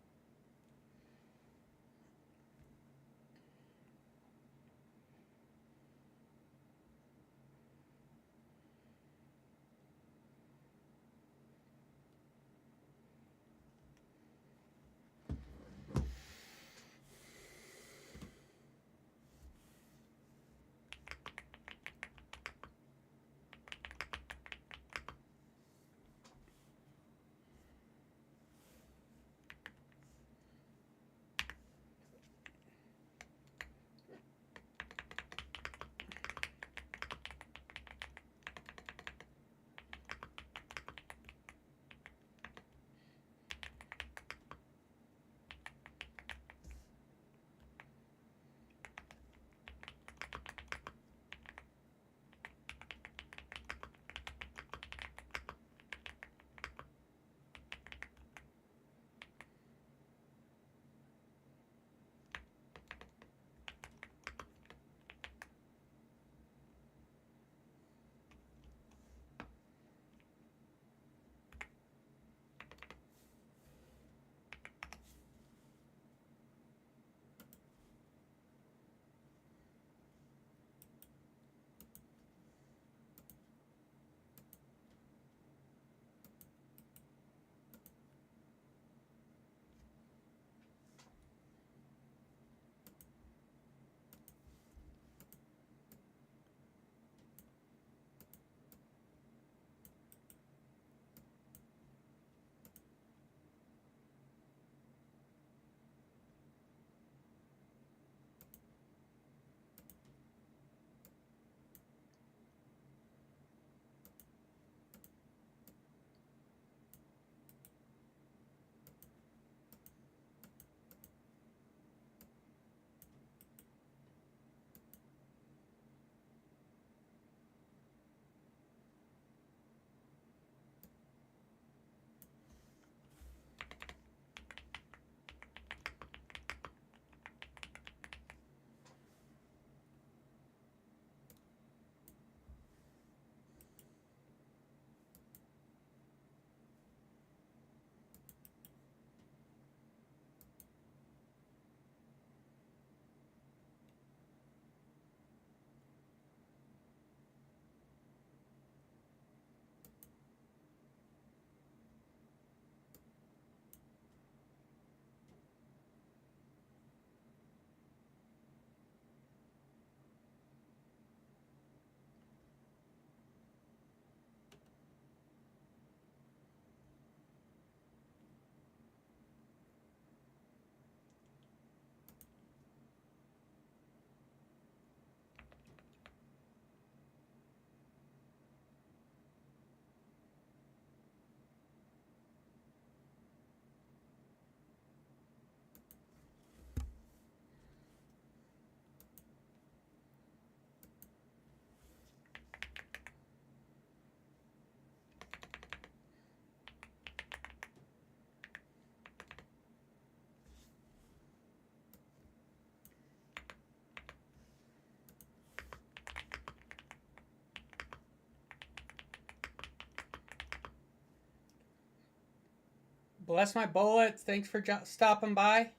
Bless my bullets. Thanks for stopping by.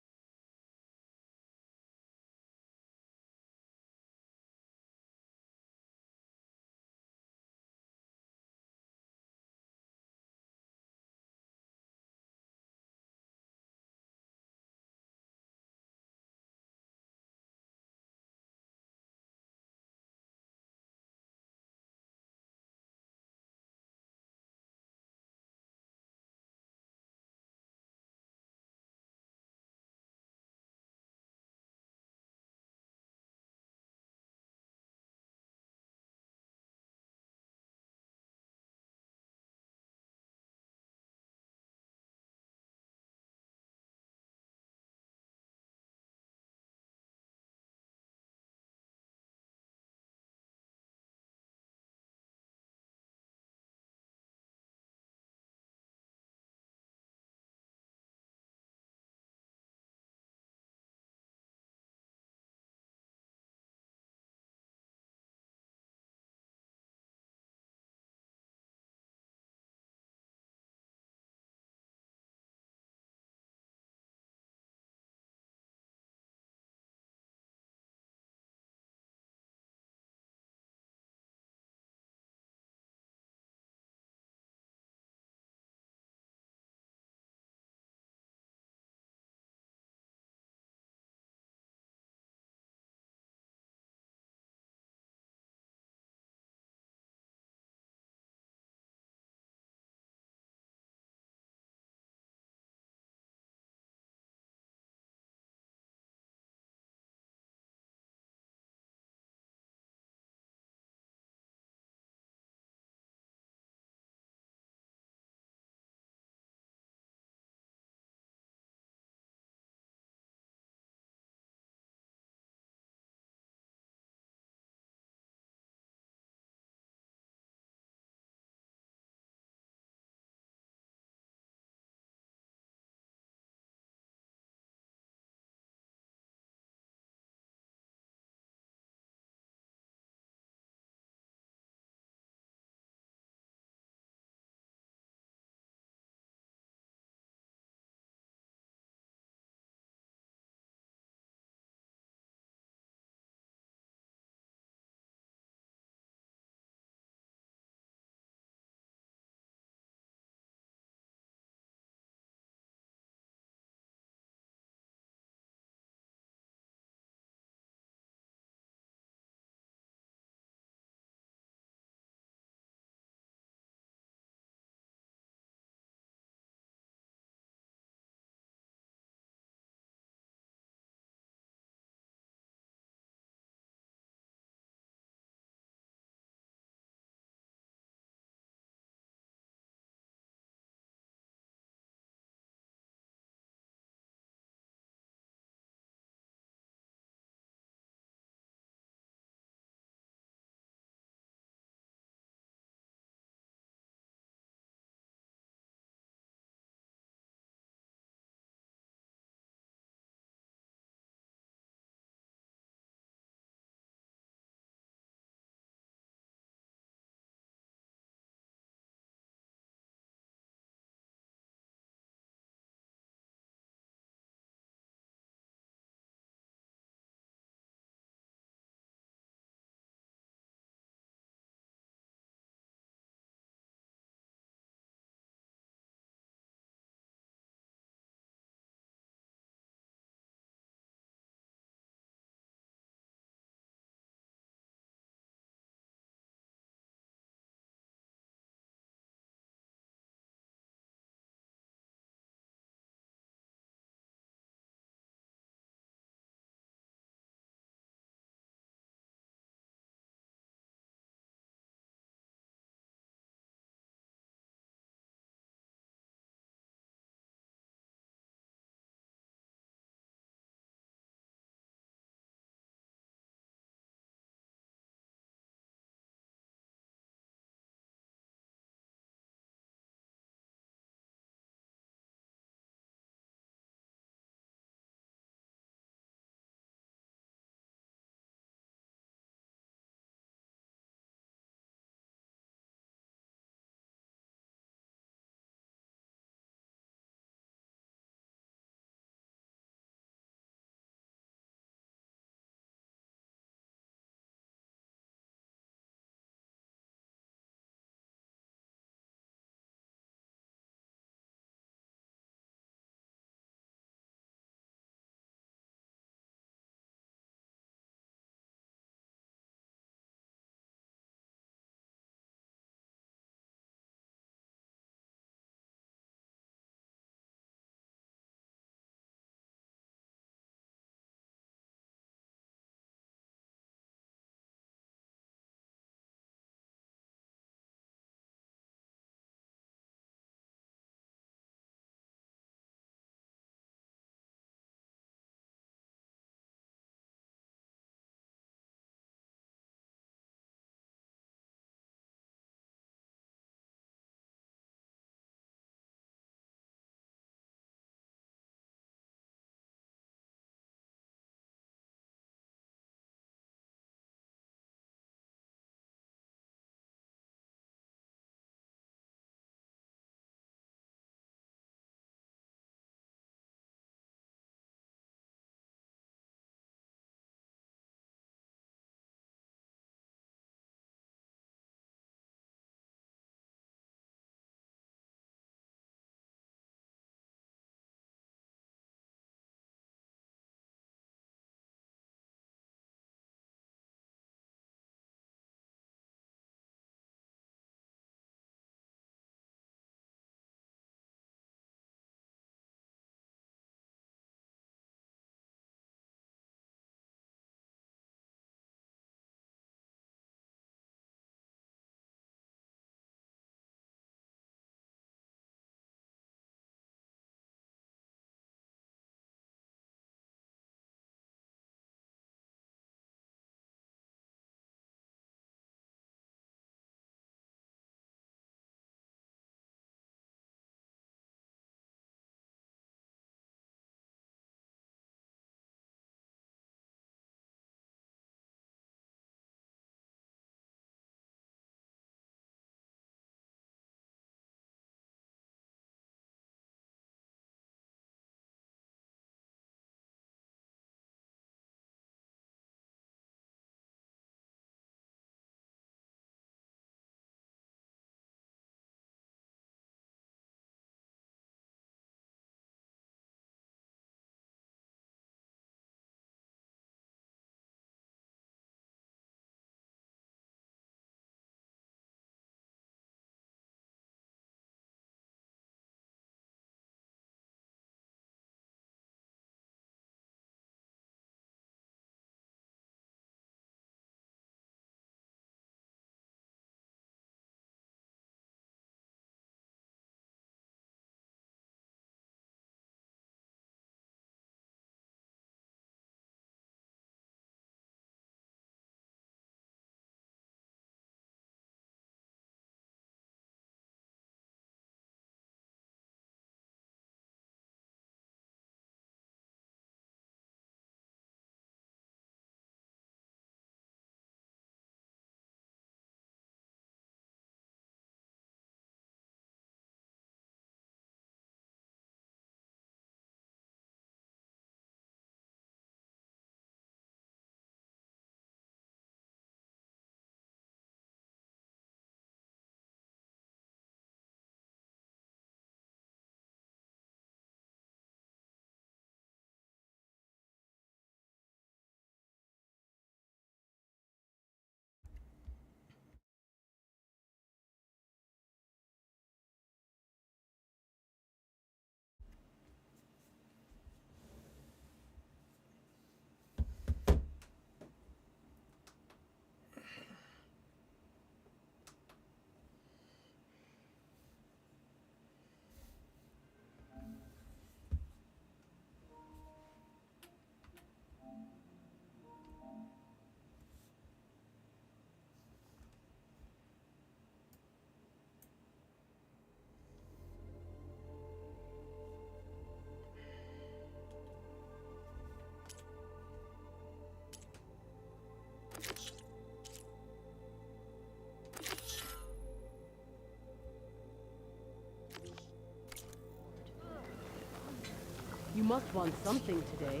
You must want something today.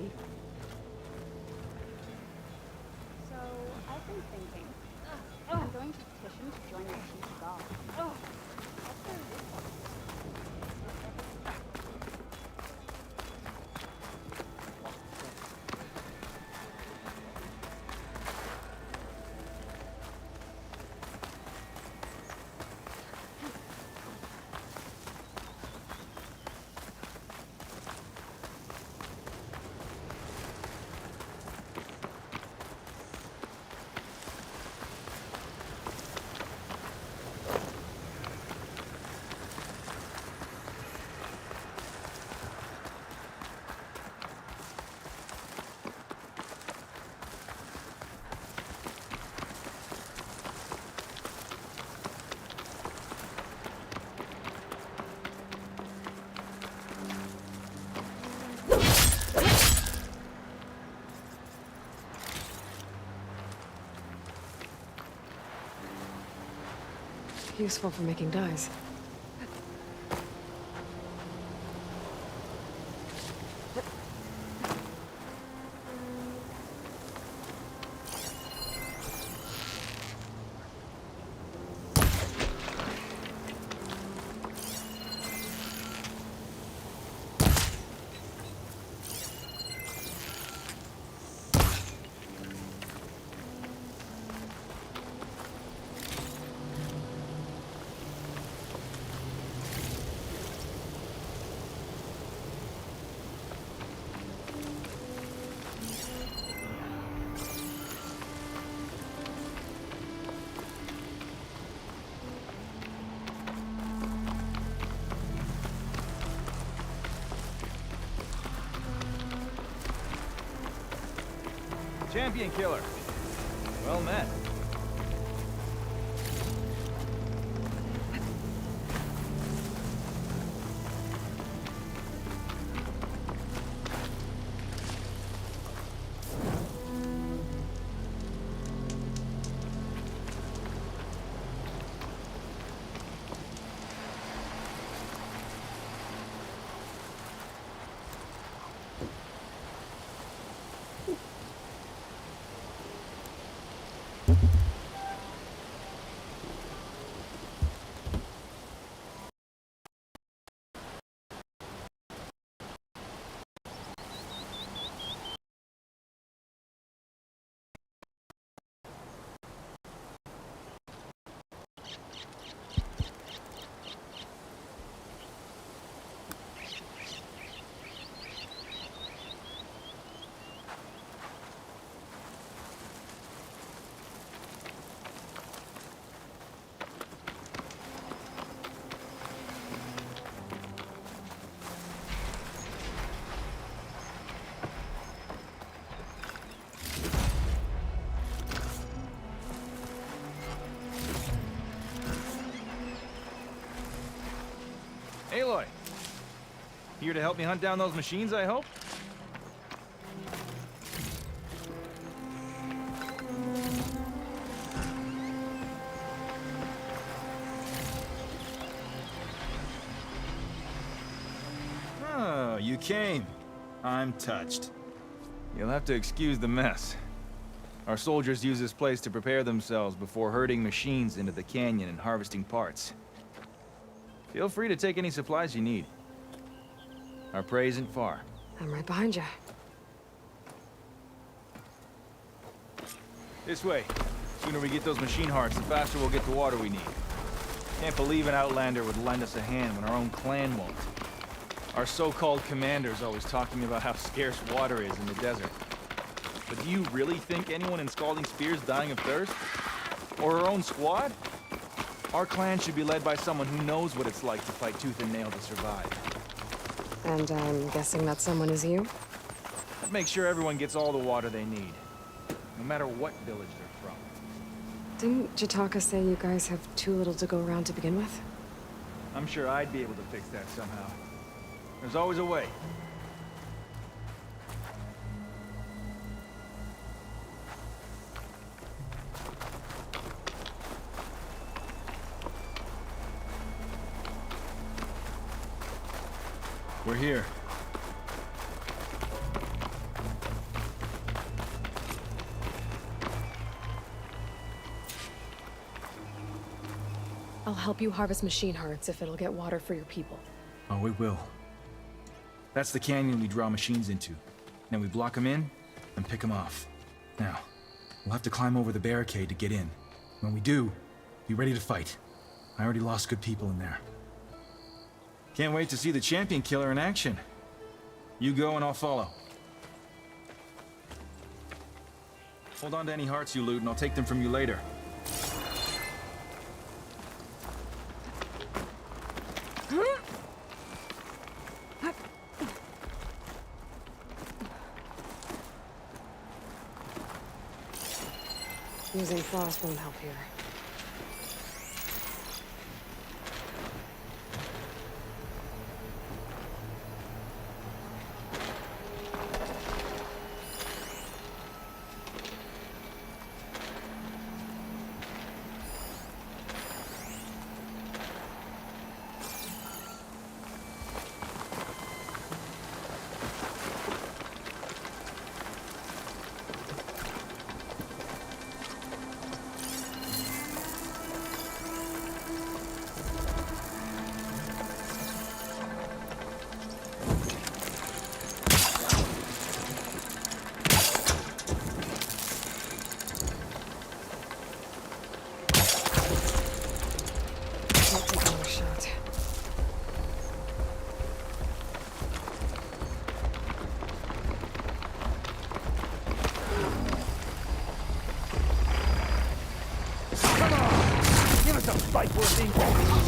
So, I've been thinking. I'm going to petition to join the Chief God. What's their response? Useful for making dyes. Champion killer. Well met. Aloy, here to help me hunt down those machines, I hope? Oh, you came. I'm touched. You'll have to excuse the mess. Our soldiers use this place to prepare themselves before herding machines into the canyon and harvesting parts. Feel free to take any supplies you need. Our prey isn't far. I'm right behind you. This way. Sooner we get those machine hearts, the faster we'll get the water we need. Can't believe an Outlander would lend us a hand when our own clan won't. Our so-called commander's always talking about how scarce water is in the desert. But do you really think anyone in Scalding Spear's dying of thirst? Or our own squad? Our clan should be led by someone who knows what it's like to fight tooth and nail to survive. And I'm guessing that someone is you? That makes sure everyone gets all the water they need. No matter what village they're from. Didn't Jataka say you guys have too little to go around to begin with? I'm sure I'd be able to fix that somehow. There's always a way. We're here. I'll help you harvest machine hearts if it'll get water for your people. Oh, it will. That's the canyon we draw machines into. Then we block them in and pick them off. Now, we'll have to climb over the barricade to get in. When we do, be ready to fight. I already lost good people in there. Can't wait to see the champion killer in action. You go and I'll follow. Hold on to any hearts you loot and I'll take them from you later. Using frost won't help here. Fight worth thinking.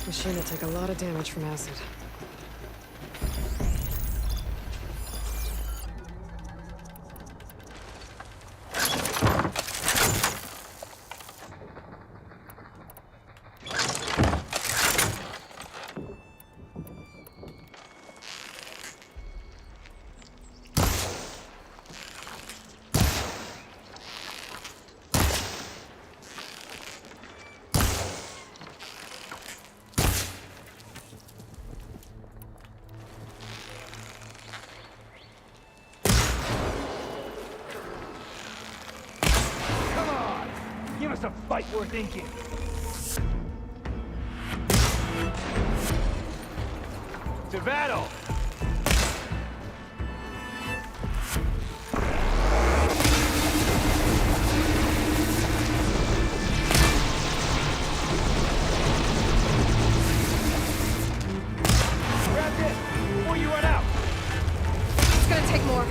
Machine will take a lot of damage from acid. Give us a fight worth inking. To battle! Grab this before you run out. It's gonna take more.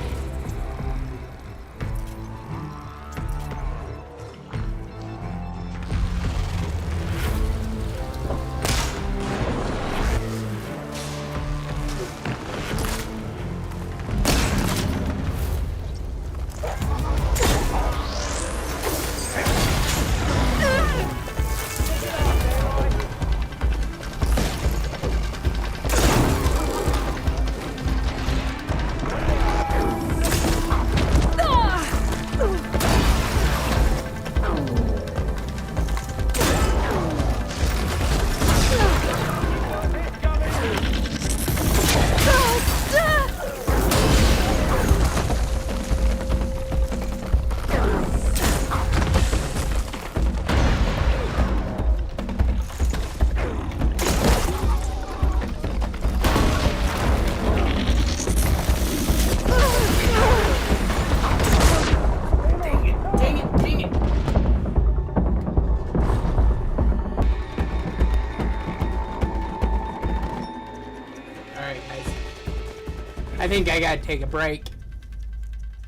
think I gotta take a break.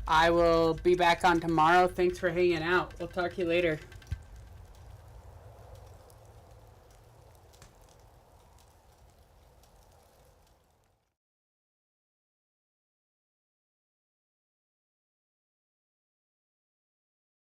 I will be back on tomorrow. Thanks for hanging out. We'll talk to you later.